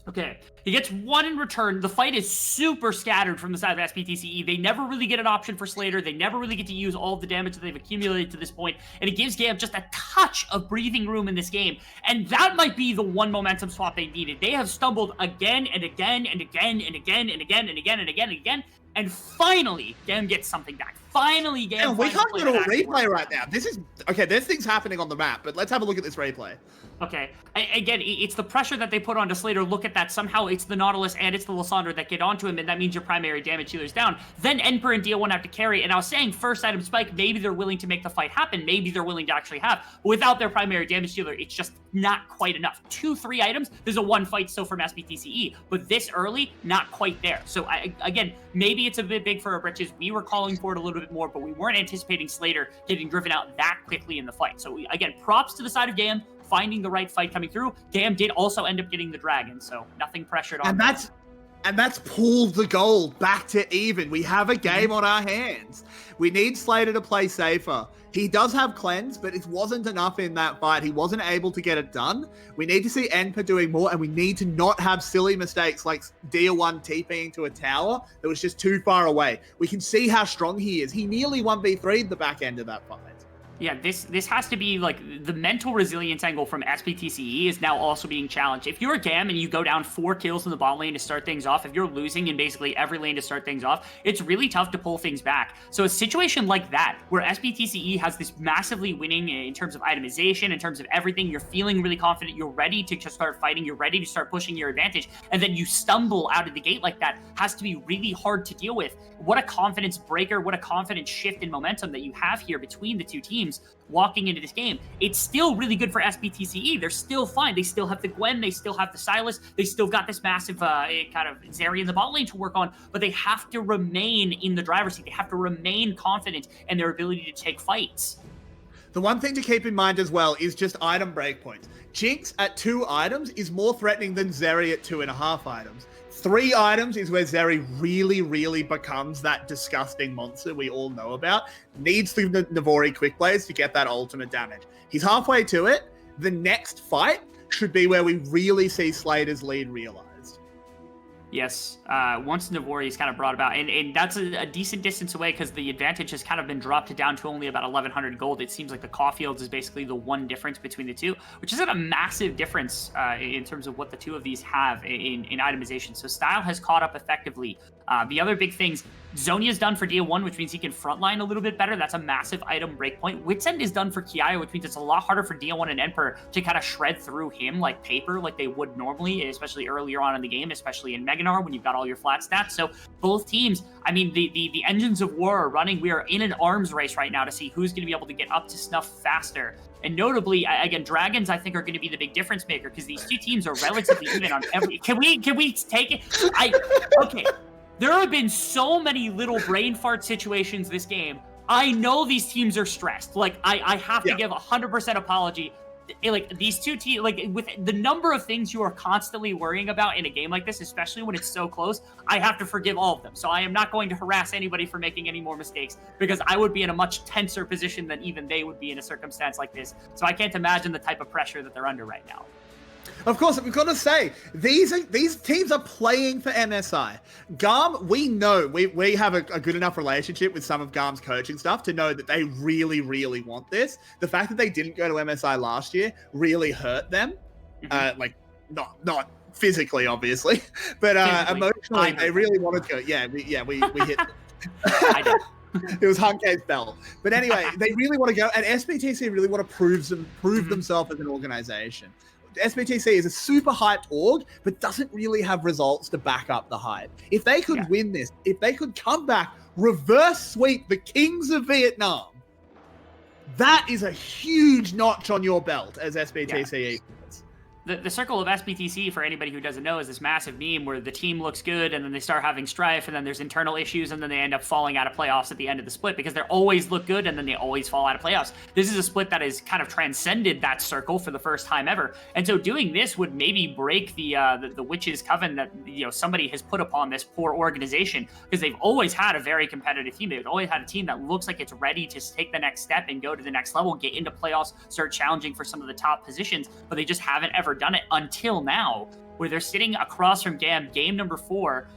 Okay, he gets 1 in return. The fight is super scattered from the side of SPTCE. They never really get an option for Slater. They never really get to use all of the damage that they've accumulated to this point, and it gives GAM just a touch of breathing room in this game, and that might be the one momentum swap they needed. They have stumbled again and again and again and again and again and again and again and again, and finally, GAM gets something back. Finally, GAM. And we can't go to a replay right now. This is okay. There's things happening on the map, but let's have a look at this replay. Okay, again, it's the pressure that they put onto Slater. Look at that. Somehow it's the Nautilus and it's the Lissandra that get onto him, and that means your primary damage healer's down. Then Emperor and Dio1 have to carry, and I was saying first item spike, maybe they're willing to make the fight happen. Maybe they're willing to actually have. But without their primary damage healer, it's just not quite enough. 2-3 items, there's a 1 fight still from SBTCE, but this early, not quite there. So, again, maybe it's a bit big for our britches. We were calling for it a little bit more, but we weren't anticipating Slater getting driven out that quickly in the fight. So, again, props to the side of GAM, finding the right fight coming through. GAM did also end up getting the dragon, so nothing pressured on them. And that's pulled the gold back to even. We have a game on our hands. We need Slater to play safer. He does have cleanse, but it wasn't enough in that fight. He wasn't able to get it done. We need to see Enpa doing more, and we need to not have silly mistakes like Dio1 TPing to a tower that was just too far away. We can see how strong he is. He nearly 1v3'd the back end of that fight. Yeah, this has to be like the mental resilience angle from SBTCE is now also being challenged. If you're a GAM and you go down 4 kills in the bot lane to start things off, if you're losing in basically every lane to start things off, it's really tough to pull things back. So a situation like that, where SBTCE has this massively winning in terms of itemization, in terms of everything, you're feeling really confident, you're ready to just start fighting, you're ready to start pushing your advantage, and then you stumble out of the gate like that, has to be really hard to deal with. What a confidence breaker, what a confidence shift in momentum that you have here between the two teams walking into this game. It's still really good for SBTCE. They're still fine. They still have the Gwen. They still have the Sylas. They still got this massive kind of Zeri in the bot lane to work on, but they have to remain in the driver's seat. They have to remain confident in their ability to take fights. The one thing to keep in mind as well is just item breakpoints. Jinx at 2 items is more threatening than Zeri at 2.5 items. 3 items is where Zeri really, really becomes that disgusting monster we all know about. Needs the Navori quick plays to get that ultimate damage. He's halfway to it. The next fight should be where we really see Slater's lead realized. Yes, once Navori is kind of brought about, and that's a decent distance away because the advantage has kind of been dropped down to only about 1,100 gold. It seems like the Caulfields is basically the one difference between the two, which isn't a massive difference in terms of what the two of these have in itemization. So Style has caught up effectively. The other big things, Zonia's done for Dia1, which means he can frontline a little bit better. That's a massive item breakpoint. Wit's End is done for Kiaya, which means it's a lot harder for Dia1 and Emperor to kind of shred through him like paper, like they would normally, especially earlier on in the game, especially in Meganar when you've got all your flat stats. So both teams, I mean, the engines of war are running. We are in an arms race right now to see who's going to be able to get up to snuff faster. And notably, again, Dragons, I think, are going to be the big difference maker because these two teams are relatively even on every... Can we take it? Okay. There have been so many little brain fart situations this game. I know these teams are stressed. Like, I have to give 100% apology. Like, these two teams, like, with the number of things you are constantly worrying about in a game like this, especially when it's so close, I have to forgive all of them. So I am not going to harass anybody for making any more mistakes because I would be in a much tenser position than even they would be in a circumstance like this. So I can't imagine the type of pressure that they're under right now. Of course, we've got to say, these teams are playing for MSI. GAM, we know, we have a good enough relationship with some of GAM's coaching staff to know that they really, really want this. The fact that they didn't go to MSI last year really hurt them. Like, not physically, obviously, but emotionally, they really wanted to go. Yeah, we hit them. I did. It was Hunka's bell. But anyway, they really want to go, and SBTC really want to prove themselves as an organization. SBTC is a super hyped org, but doesn't really have results to back up the hype. If they could win this, if they could come back, reverse sweep the Kings of Vietnam, that is a huge notch on your belt as SBTC. The circle of SBTC, for anybody who doesn't know, is this massive meme where the team looks good and then they start having strife and then there's internal issues and then they end up falling out of playoffs at the end of the split because they always look good and then they always fall out of playoffs. This is a split that has kind of transcended that circle for the first time ever. And so doing this would maybe break the witch's coven that somebody has put upon this poor organization because they've always had a very competitive team. They've always had a team that looks like it's ready to take the next step and go to the next level, get into playoffs, start challenging for some of the top positions, but they just haven't ever done it until now, where they're sitting across from GAM, game number 4.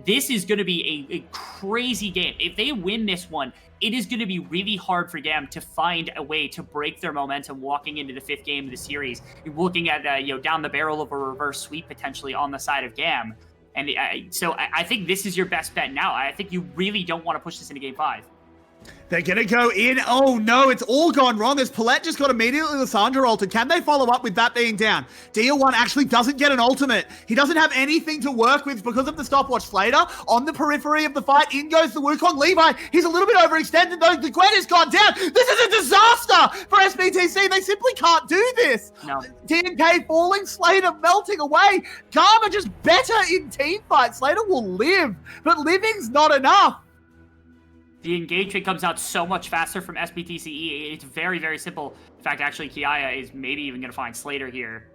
This is going to be a crazy game. If they win this one, it is going to be really hard for GAM to find a way to break their momentum walking into the 5th game of the series. You're looking at down the barrel of a reverse sweep potentially on the side of GAM, and so I think this is your best bet now. I think you really don't want to push this into game 5. They're going to go in. Oh, no, it's all gone wrong as Paulette just got immediately Lissandra ulted. Can they follow up with that being down? Dia1 actually doesn't get an ultimate. He doesn't have anything to work with because of the stopwatch. Slater on the periphery of the fight. In goes the Wukong. Levi, he's a little bit overextended though. The Gwen has gone down. This is a disaster for SBTC. They simply can't do this. No. TNK falling, Slater melting away. GAM are just better in team fights. Slater will live, but living's not enough. The engagement comes out so much faster from SBTCE. It's very, very simple. In fact, actually, Kiaya is maybe even going to find Slater here.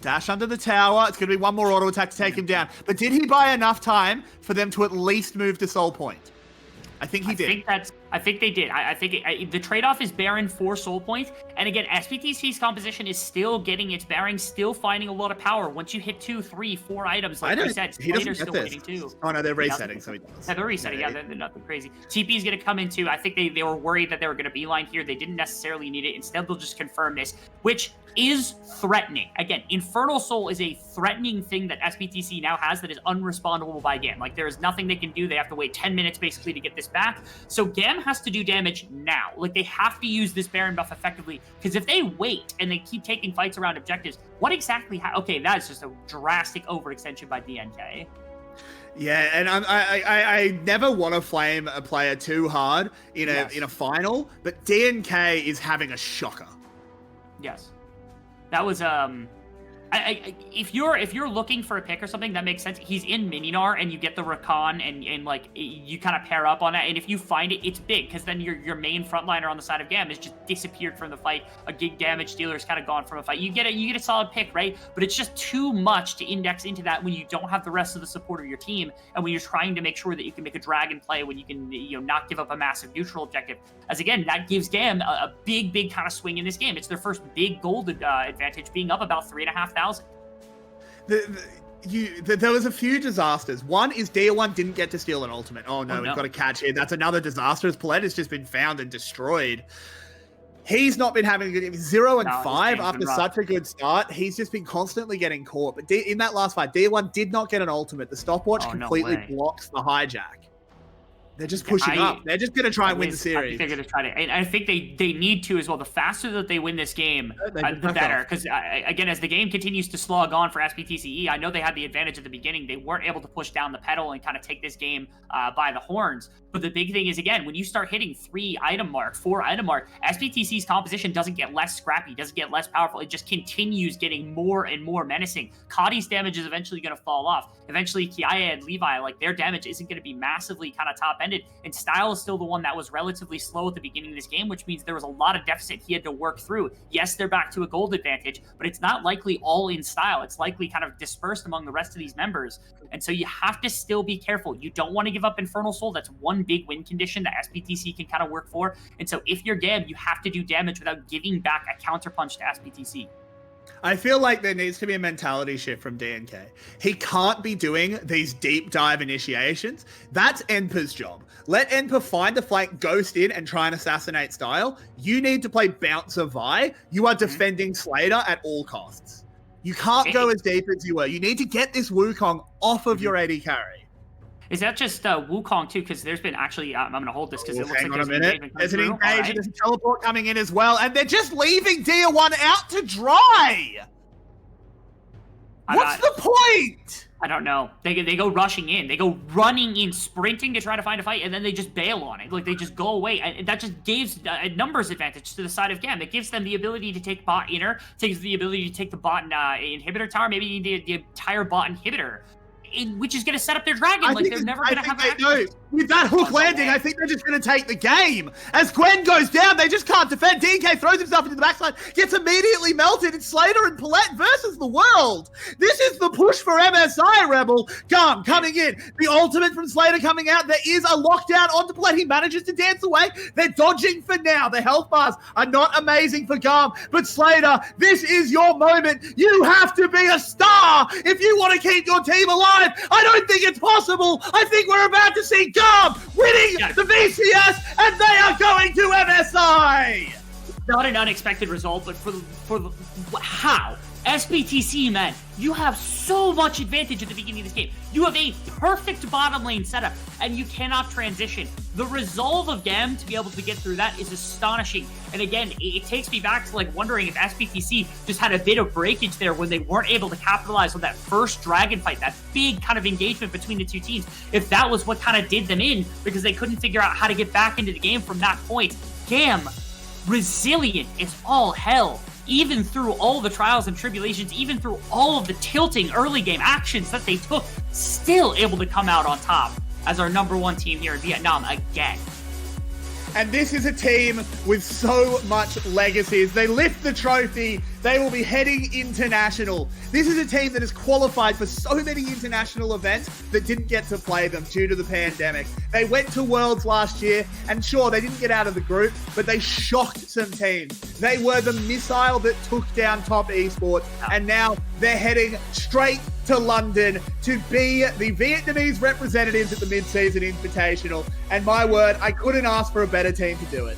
Dash under the tower. It's going to be one more auto attack to take him down. But did he buy enough time for them to at least move to Soul Point? I think he did. I I think they did. I think the trade-off is Baron for soul points. And again, SBTC's composition is still getting its bearings, still finding a lot of power. Once you hit 2, 3, 4 items, like I said, he doesn't Slater's get still this. winning too. Oh no, they're resetting, so he does. Yeah, they're resetting. Yeah, they're nothing crazy. TP is going to come in too. I think they were worried that they were going to beeline here. They didn't necessarily need it. Instead, they'll just confirm this, which is threatening. Again, Infernal Soul is a threatening thing that SBTC now has that is unrespondable by GAM. Like, there is nothing they can do. They have to wait 10 minutes basically to get this back. So GAM has to do damage now. Like, they have to use this Baron buff effectively, because if they wait and they keep taking fights around objectives, what exactly okay, that is just a drastic overextension by DNK. Yeah, and I never want to flame a player too hard in a final, but DNK is having a shocker. Yes. That was if you're looking for a pick or something, that makes sense. He's in Mininar, and you get the Rakan, and like you kind of pair up on that. And if you find it, it's big, because then your main frontliner on the side of GAM has just disappeared from the fight. A gig damage dealer is kind of gone from a fight. You get a solid pick, right? But it's just too much to index into that when you don't have the rest of the support of your team, and when you're trying to make sure that you can make a dragon play, when you can not give up a massive neutral objective. As again, that gives GAM a big kind of swing in this game. It's their first big gold advantage, being up about 3,500. There was a few disasters. One is DR1 didn't get to steal an ultimate. Oh no, we've got to catch him. That's another disaster, as Palette has just been found and destroyed. He's not been having a good 0 and 5 after such a good start. He's just been constantly getting caught. But in that last fight, DR1 did not get an ultimate. The stopwatch completely blocks the hijack. They're just pushing up. They're just going to try and win the series. I think they're going to try to. And I think they need to as well. The faster that they win this game, the better. Because, again, as the game continues to slog on for SBTCE, I know they had the advantage at the beginning. They weren't able to push down the pedal and kind of take this game by the horns. But the big thing is, again, when you start hitting 3 item mark, 4 item mark, SBTC's composition doesn't get less scrappy, doesn't get less powerful. It just continues getting more and more menacing. Kadi's damage is eventually going to fall off. Eventually, Kiaya and Levi, like, their damage isn't going to be massively kind of top-ended. And Style is still the one that was relatively slow at the beginning of this game, which means there was a lot of deficit he had to work through. Yes, they're back to a gold advantage, but it's not likely all in Style. It's likely kind of dispersed among the rest of these members. And so you have to still be careful. You don't want to give up Infernal Soul. That's one big win condition that SBTC can kind of work for. And so if you're GAM, you have to do damage without giving back a counterpunch to SBTC. I feel like there needs to be a mentality shift from DNK. He can't be doing these deep dive initiations. That's Enpa's job. Let Enpa find the flank, ghost in, and try and assassinate Style. You need to play Bouncer Vi. You are defending Slater at all costs. You can't go as deep as you were. You need to get this Wukong off of your AD carry. Is that just Wukong too? Because there's been actually, I'm going to hold this because it looks like there's an engagement. There's an engagement, there's a teleport coming in as well, and they're just leaving DR1 out to dry. What's the point? I don't know. They go rushing in. They go running in, sprinting to try to find a fight, and then they just bail on it. Like, they just go away. And that just gives a numbers advantage to the side of GAM. It gives them the ability to take bot inner, takes the ability to take the bot inhibitor tower, maybe the entire bot inhibitor. Which is going to set up their dragon. Like, they're never going to have access. With that hook landing, I think they're just going to take the game. As Gwen goes down, they just can't defend. DK throws himself into the backside, gets immediately melted. It's Slater and Palette versus the world. This is the push for MSI, Rebel. GAM coming in. The ultimate from Slater coming out. There is a lockdown onto Palette. He manages to dance away. They're dodging for now. The health bars are not amazing for GAM. But Slater, this is your moment. You have to be a star if you want to keep your team alive. I don't think it's possible. I think we're about to see GAM winning the VCS, and they are going to MSI. Not an unexpected result, but how? SBTC, man, you have so much advantage at the beginning of this game. You have a perfect bottom lane setup, and you cannot transition. The resolve of GAM to be able to get through that is astonishing. And again, it takes me back to like wondering if SBTC just had a bit of breakage there when they weren't able to capitalize on that first dragon fight, that big kind of engagement between the two teams. If that was what kind of did them in, because they couldn't figure out how to get back into the game from that point. GAM, resilient as all hell. Even through all the trials and tribulations, even through all of the tilting early game actions that they took, still able to come out on top as our #1 team here in Vietnam again. And this is a team with so much legacies. They lift the trophy they will be heading international. This is a team that has qualified for so many international events that didn't get to play them due to the pandemic. They went to Worlds last year, and sure, they didn't get out of the group, but they shocked some teams. They were the missile that took down top esports, and now they're heading straight to London to be the Vietnamese representatives at the mid-season invitational. And my word, I couldn't ask for a better team to do it.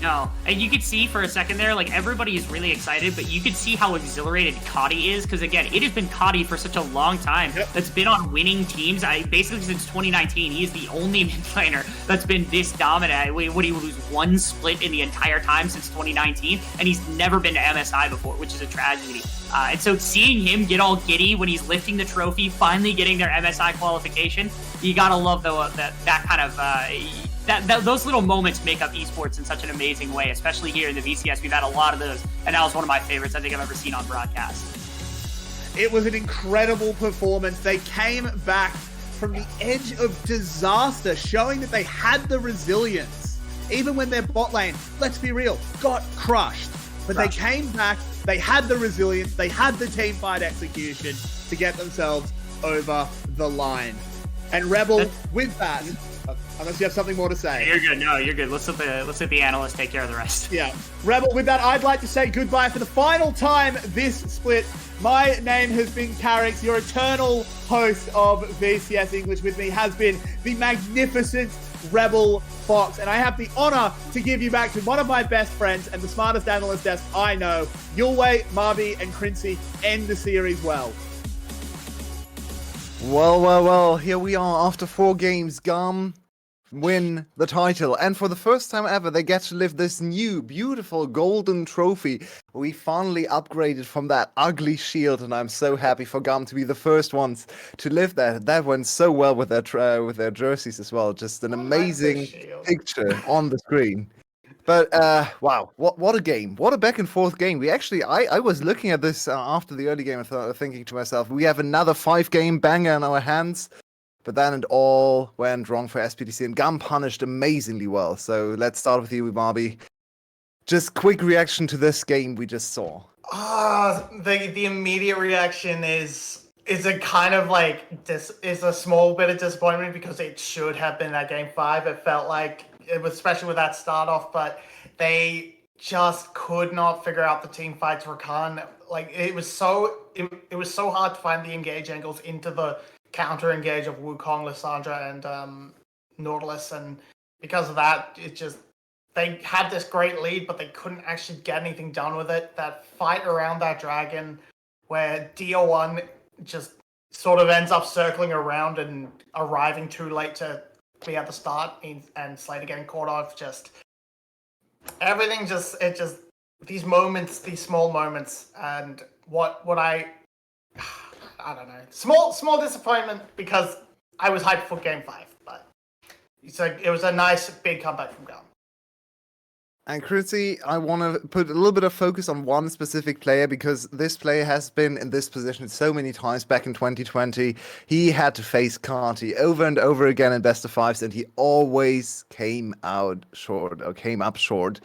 No, and you could see for a second there, like, everybody is really excited, but you could see how exhilarated Cotty is, because, again, it has been Cotty for such a long time that's been on winning teams. Basically, since 2019, he is the only mid laner that's been this dominant. Would he lose one split in the entire time since 2019? And he's never been to MSI before, which is a tragedy. And so seeing him get all giddy when he's lifting the trophy, finally getting their MSI qualification, you gotta love that kind of... those little moments make up esports in such an amazing way, especially here in the VCS. We've had a lot of those, and that was one of my favorites I think I've ever seen on broadcast. It was an incredible performance. They came back from the edge of disaster, showing that they had the resilience. Even when their bot lane, let's be real, got crushed. But they came back, they had the resilience, they had the team fight execution to get themselves over the line. And Rebel, with that... Unless you have something more to say. You're good. No, you're good. Let's let the analysts take care of the rest. Yeah. Rebel, with that, I'd like to say goodbye for the final time this split. My name has been Carrix, your eternal host of VCS English. With me has been the magnificent Rebel Fox. And I have the honor to give you back to one of my best friends and the smartest analyst desk I know. Yulway, Marby, and Crincy end the series well. Well, here we are after 4 games. GAM win the title, and for the first time ever they get to lift this new beautiful golden trophy. We finally upgraded from that ugly shield, and I'm so happy for GAM to be the first ones to lift that went so well with their jerseys as well. Just an amazing picture on the screen. But wow, what a game, what a back and forth game. We actually, I was looking at this after the early game and thinking to myself, we have another 5-game banger in our hands. But then it all went wrong for SPTC, and GAM punished amazingly well. So let's start with you, Bobby. Just quick reaction to this game we just saw. The immediate reaction is a kind of like is a small bit of disappointment, because it should have been that game 5. It felt like it was, especially with that start off, but they just could not figure out the team fights. Rakan, like it was so hard to find the engage angles into the counter engage of Wukong, Lissandra, and Nautilus, and because of that, they had this great lead, but they couldn't actually get anything done with it. That fight around that dragon, where Dio1 just sort of ends up circling around and arriving too late to be at the start, and Slater getting caught off, everything these moments, these small moments, and what I don't know. Small disappointment, because I was hyped for Game 5, but it was a nice big comeback from GAM. And Crincy, I want to put a little bit of focus on one specific player, because this player has been in this position so many times back in 2020. He had to face Carty over and over again in best of 5s, and he always came up short.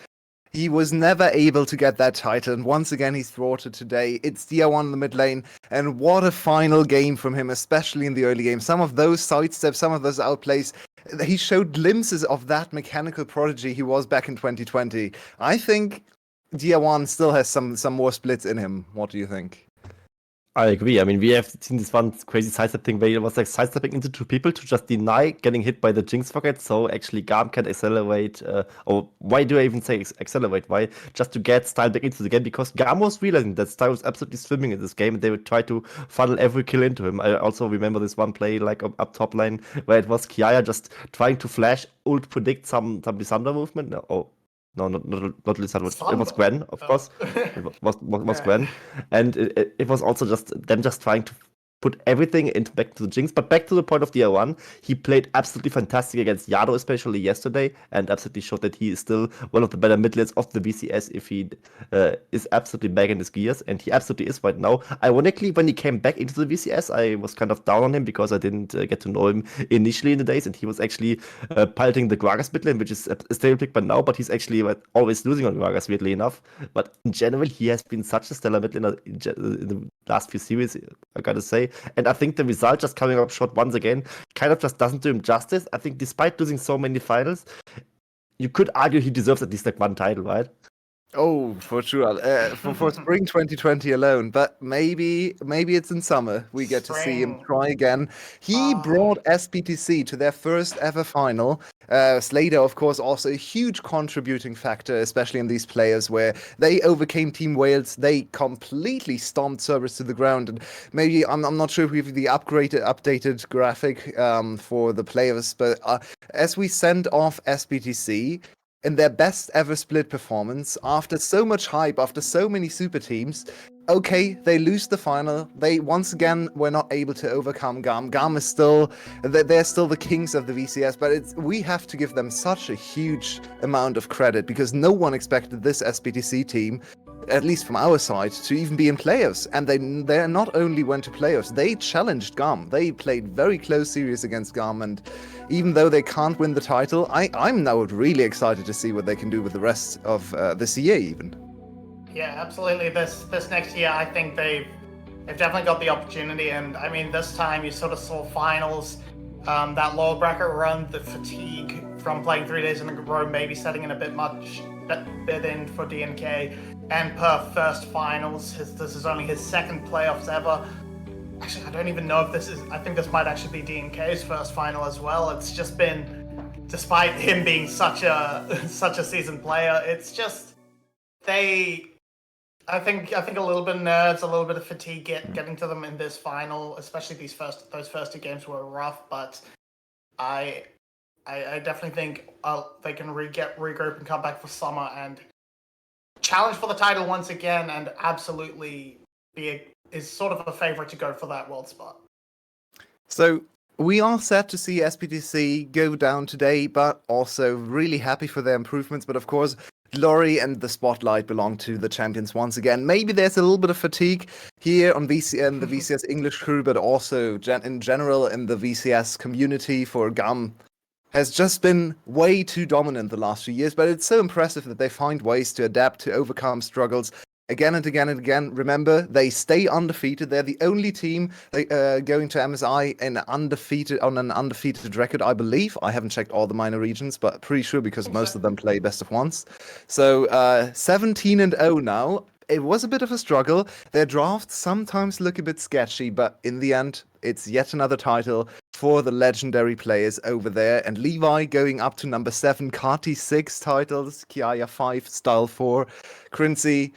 He was never able to get that title, and once again he's thwarted today. It's Dia1 in the mid lane, and what a final game from him, especially in the early game. Some of those sidesteps, some of those outplays, he showed glimpses of that mechanical prodigy he was back in 2020. I think Dia1 still has some more splits in him. What do you think? I agree. I mean, we have seen this one crazy sidestep thing where it was like sidestepping into 2 people to just deny getting hit by the Jinx Rocket, so actually GAM can accelerate, or why do I even say accelerate? Why? Just to get Style back into the game, because GAM was realizing that Style was absolutely swimming in this game, and they would try to funnel every kill into him. I also remember this one play, like up top lane, where it was Kiaya just trying to flash, ult predict some Lissandra movement. No, not Lissandra. It was Gwen, of course. It was Gwen, and it was also just them just trying to put everything back to the Jinx. But back to the point of the R1, he played absolutely fantastic against Yado, especially yesterday, and absolutely showed that he is still one of the better mid lanes of the VCS if he is absolutely back in his gears, and he absolutely is right now. Ironically, when he came back into the VCS, I was kind of down on him because I didn't get to know him initially in the days, and he was actually piloting the Gragas mid lane, which is a stable pick by now, but he's actually always losing on Gragas, weirdly enough. But in general, he has been such a stellar mid laner in the last few series, I gotta say. And I think the result just coming up short once again kind of just doesn't do him justice. I think despite losing so many finals, you could argue he deserves at least like one title, right? Oh, for sure. For spring 2020 alone, but maybe it's in summer we get to see him Spring. try again. He brought SPTC to their first ever final. Slater, of course, also a huge contributing factor, especially in these players where they overcame Team Wales. They completely stomped Cerberus to the ground, and maybe I'm not sure if we have the updated graphic for the players, but as we send off SPTC. In their best ever split performance, after so much hype, after so many super teams, okay, they lose the final. They once again were not able to overcome GAM. GAM is still, they're still the kings of the VCS, but we have to give them such a huge amount of credit because no one expected this SPTC team, at least from our side, to even be in playoffs. And they not only went to playoffs, they challenged GAM. They played very close series against GAM, and even though they can't win the title, I'm now really excited to see what they can do with the rest of this year even. Yeah, absolutely. This next year, I think they've definitely got the opportunity, and I mean, this time you sort of saw finals, that lower bracket run, the fatigue from playing 3 days in a row, maybe setting in a bit in for DNK, and per first finals, this is only his second playoffs ever. Actually, I don't even know if I think this might actually be DNK's first final as well. It's just been, despite him being such a seasoned player, it's just, I think a little bit of nerves, a little bit of fatigue getting to them in this final, especially those first 2 games were rough, but I definitely think they can regroup and come back for summer and challenge for the title once again, and absolutely is sort of a favorite to go for that world spot. So we are set to see SPTC go down today, but also really happy for their improvements. But of course, glory and the spotlight belong to the champions once again. Maybe there's a little bit of fatigue here on the VCS English crew, but also in general in the VCS community for GAM has just been way too dominant the last few years. But it's so impressive that they find ways to adapt, to overcome struggles again and again and again. Remember, they stay undefeated. They're the only team going to MSI on an undefeated record, I believe. I haven't checked all the minor regions, but pretty sure because most of them play best of ones. So 17-0 now. It was a bit of a struggle. Their drafts sometimes look a bit sketchy, but in the end, it's yet another title for the legendary players over there. And Levi going up to number 7, Kati 6 titles, Kiaya 5, Style 4, Crincy.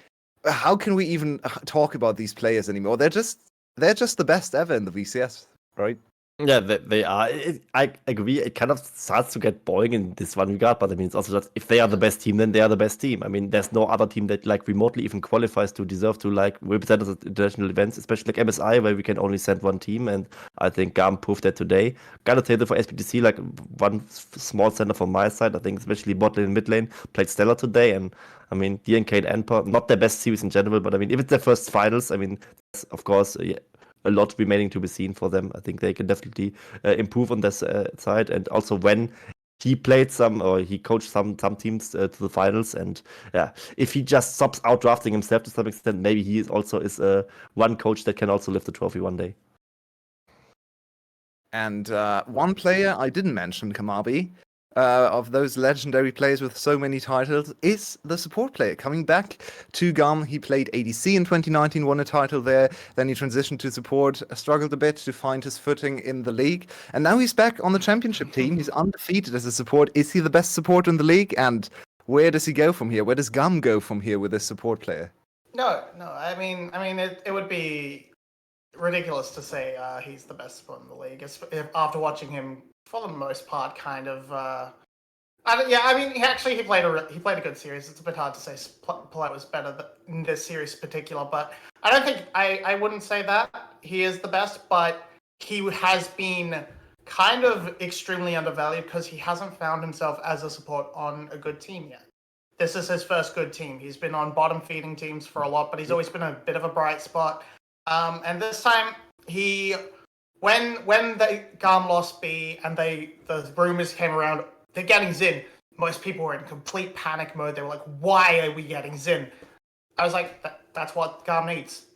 How can we even talk about these players anymore? They're just the best ever in the VCS, right? Yeah, they are. I agree. It kind of starts to get boring in this one regard, but I mean, it's also that if they are the best team, then they are the best team. I mean, there's no other team that like remotely even qualifies to deserve to like represent us at international events, especially like MSI, where we can only send one team, and I think GAM proved that today. Gotta say that for SPTC, like one small center from my side, I think especially bot lane and mid lane played stellar today, and I mean, DNK and Enper, not their best series in general, but I mean, if it's their first finals, I mean, that's, of course, a lot remaining to be seen for them. I think they can definitely improve on this side. And also when he played he coached some teams to the finals, and yeah, if he just stops out drafting himself to some extent, maybe he is one coach that can also lift the trophy one day. And one player I didn't mention, Kamabi, of those legendary players with so many titles, is the support player. Coming back to GAM, he played ADC in 2019, won a title there, then he transitioned to support, struggled a bit to find his footing in the league, and now he's back on the championship team. He's undefeated as a support. Is he the best support in the league? And where does he go from here? Where does GAM go from here with this support player? No. I mean, it would be ridiculous to say he's the best support in the league. After watching him, for the most part, kind of I mean, he played a good series. It's a bit hard to say Polite was better in this series in particular, but I don't think I wouldn't say that he is the best, but he has been kind of extremely undervalued because he hasn't found himself as a support on a good team yet. This is his first good team. He's been on bottom feeding teams for a lot, but he's always been a bit of a bright spot. And this time when the GAM lost B and the rumors came around, they're getting Zin. Most people were in complete panic mode. They were like, "Why are we getting Zin?" I was like, "That's what GAM needs."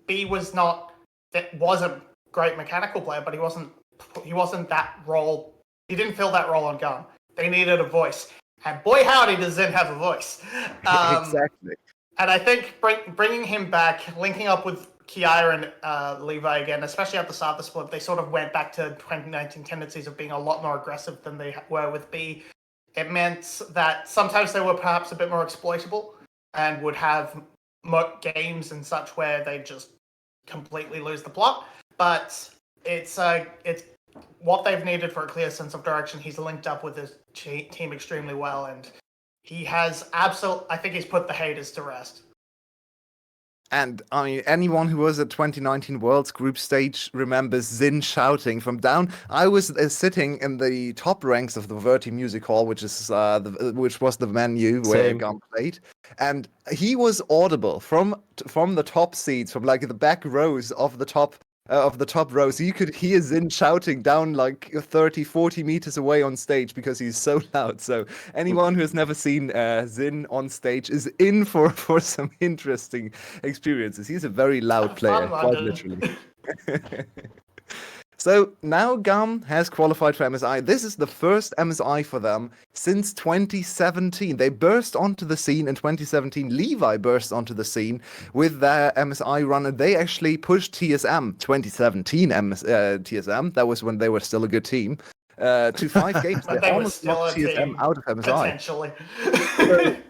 B was a great mechanical player, but he wasn't that role. He didn't fill that role on GAM. They needed a voice, and boy howdy does Zin have a voice. Exactly. And I think bringing him back, linking up with Kiara and Levi again, especially at the start of the split, they sort of went back to 2019 tendencies of being a lot more aggressive than they were with B. It meant that sometimes they were perhaps a bit more exploitable and would have games and such where they just completely lose the plot. But it's what they've needed for a clear sense of direction. He's linked up with his team extremely well, and he has I think he's put the haters to rest. And I mean, anyone who was at 2019 Worlds group stage remembers Zin shouting from down. I was sitting in the top ranks of the Verti Music Hall, which is which was the venue where Same. GAM played, and he was audible from the top seats, from like the back rows of the top rows. You could hear Zin shouting down like 30, 40 meters away on stage because he's so loud. So anyone who has never seen Zin on stage is in for some interesting experiences. He's a very loud player, quite literally. So now GAM has qualified for MSI. This is the first MSI for them since 2017. They burst onto the scene in 2017. Levi burst onto the scene with their MSI run, and they actually pushed TSM, 2017 TSM, that was when they were still a good team, to 5 games. They almost knocked TSM out of MSI. Potentially.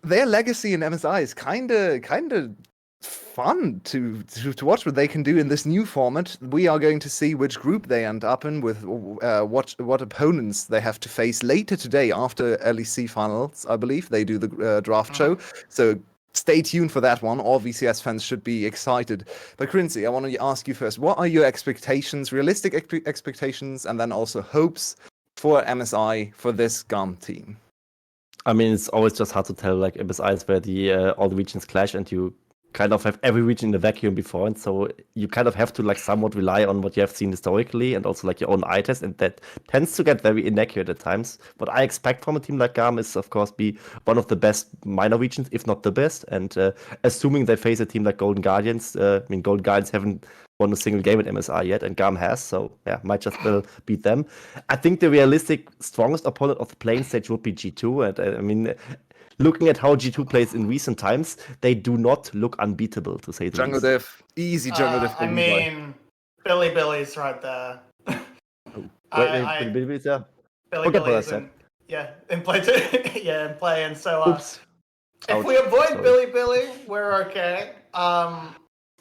Their legacy in MSI is kind of fun to watch what they can do in this new format. We are going to see which group they end up in, with what opponents they have to face later today after LEC finals. I believe they do the draft show, so stay tuned for that one. All VCS fans should be excited. But Quincy, I want to ask you first, what are your expectations, realistic expectations, and then also hopes for MSI for this GAM team? I mean, it's always just hard to tell. Like, MSI is where all the regions clash, and you kind of have every region in a vacuum before, and so you kind of have to like somewhat rely on what you have seen historically and also like your own eye test, and that tends to get very inaccurate at times. What I expect from a team like GAM is, of course, be one of the best minor regions, if not the best, and assuming they face a team like Golden Guardians. I mean, Golden Guardians haven't won a single game at MSI yet, and GAM has, so yeah, might just well beat them. I think the realistic strongest opponent of the playing stage would be G2, and I mean, looking at how G2 plays in recent times, they do not look unbeatable, to say the Jungle least. diff, easy jungle diff. I mean, Billy's right there. Wait, Billy's there? Billy is in play too. Yeah, in play, and so Oops. if we avoid Billy, we're okay.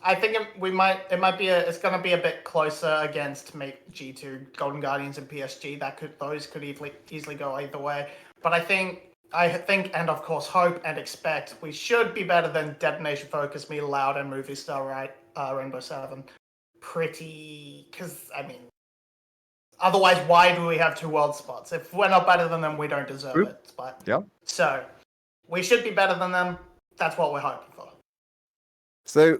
I think it's gonna be a bit closer against G2, Golden Guardians, and PSG. Those could easily go either way. But I think, and of course hope and expect we should be better than Detonation, Focus Me, Loud, and Movie Star, right? Rainbow 7. Because I mean, otherwise, why do we have 2 world spots? If we're not better than them, we don't deserve it. But yeah. So we should be better than them. That's what we're hoping for. So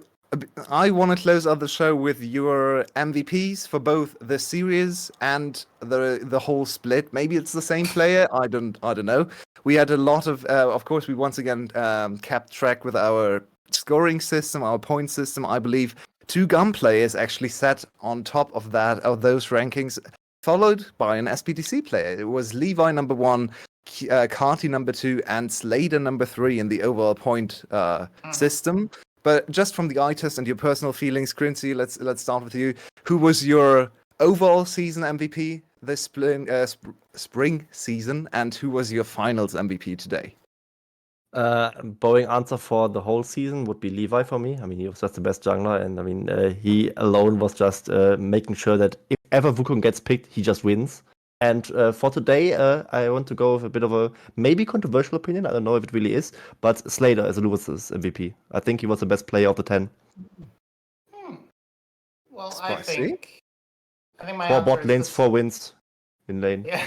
I want to close out the show with your MVPs for both the series and the whole split. Maybe it's the same player. I don't know. We had a lot of course, we once again kept track with our scoring system, our point system. I believe 2 GAM players actually sat on top of those rankings, followed by an SPTC player. It was Levi number 1, Carty number 2, and Slader number 3 in the overall point system. But just from the eye test and your personal feelings, Quincy, let's start with you. Who was your overall season MVP this spring season, and who was your finals MVP today? Boring answer for the whole season would be Levi for me. I mean, he was just the best jungler, and I mean, he alone was just making sure that if ever Wukong gets picked, he just wins. And for today, I want to go with a bit of a maybe controversial opinion. I don't know if it really is, but Slater as Lewis's MVP. I think he was the best player of the 10. Well, Spicy. I think my 4 answer bot is lanes, this. 4 wins in lane. Yeah,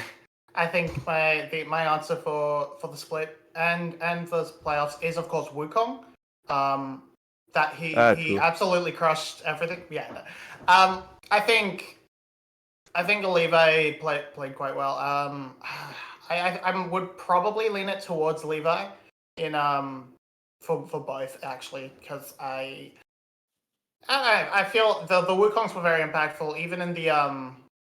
I think my answer for the split and the playoffs is of course Wukong. That he True. absolutely crushed everything. Yeah. I think Levi played quite well. I would probably lean it towards Levi in for both actually, because I feel the Wukongs were very impactful, even in the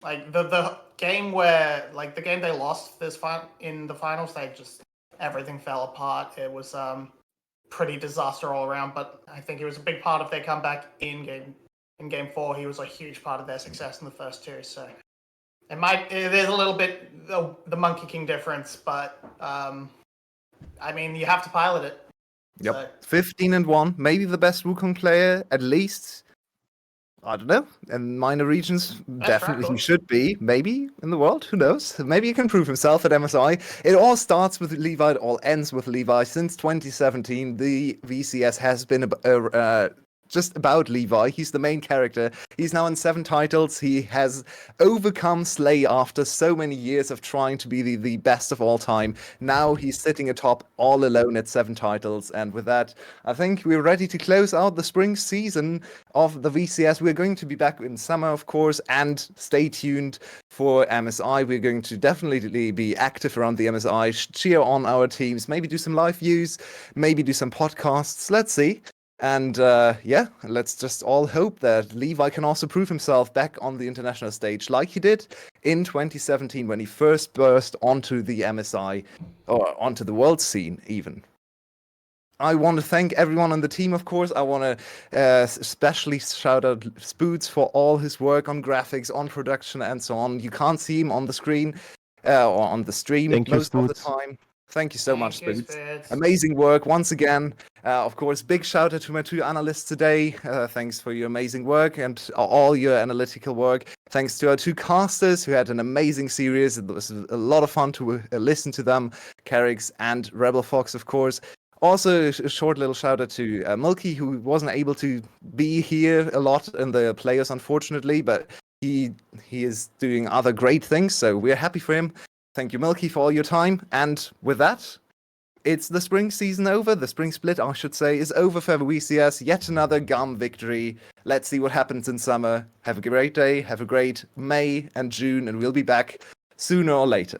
like the game where, like, the game they lost in the finals, they just, everything fell apart. It was pretty disaster all around, but I think it was a big part of their comeback in game 4. He was a huge part of their success in the first 2, so it is a little bit the Monkey King difference, but I mean, you have to pilot it. Yep. 15-1, maybe the best Wukong player, at least. I don't know. In minor regions, definitely he should be. Maybe in the world, who knows? Maybe he can prove himself at MSI. It all starts with Levi, it all ends with Levi. Since 2017, the VCS has been just about Levi. He's the main character. He's now in 7 titles. He has overcome Slay after so many years of trying to be the best of all time. Now he's sitting atop all alone at 7 titles. And with that, I think we're ready to close out the spring season of the VCS. We're going to be back in summer, of course, and stay tuned for MSI. We're going to definitely be active around the MSI, cheer on our teams, maybe do some live views, maybe do some podcasts. Let's see. And yeah, let's just all hope that Levi can also prove himself back on the international stage like he did in 2017 when he first burst onto the MSI, or onto the world scene even. I want to thank everyone on the team, of course. I want to especially shout out Spoots for all his work on graphics, on production, and so on. You can't see him on the screen or on the stream Thank you, most of the Spoots. time. Thank you so much, Thank you, Spoots. Spoots. Amazing work once again. Of course, big shout out to my 2 analysts today. Thanks for your amazing work and all your analytical work. Thanks to our 2 casters who had an amazing series. It was a lot of fun to listen to them, Carrix and Rebel Fox, of course. Also, a short little shout out to Milky, who wasn't able to be here a lot in the players, unfortunately, but he is doing other great things, so we're happy for him. Thank you, Milky, for all your time. And with that, it's the spring season over. The spring split, I should say, is over for VCS. Yet another GAM victory. Let's see what happens in summer. Have a great day. Have a great May and June, and we'll be back sooner or later.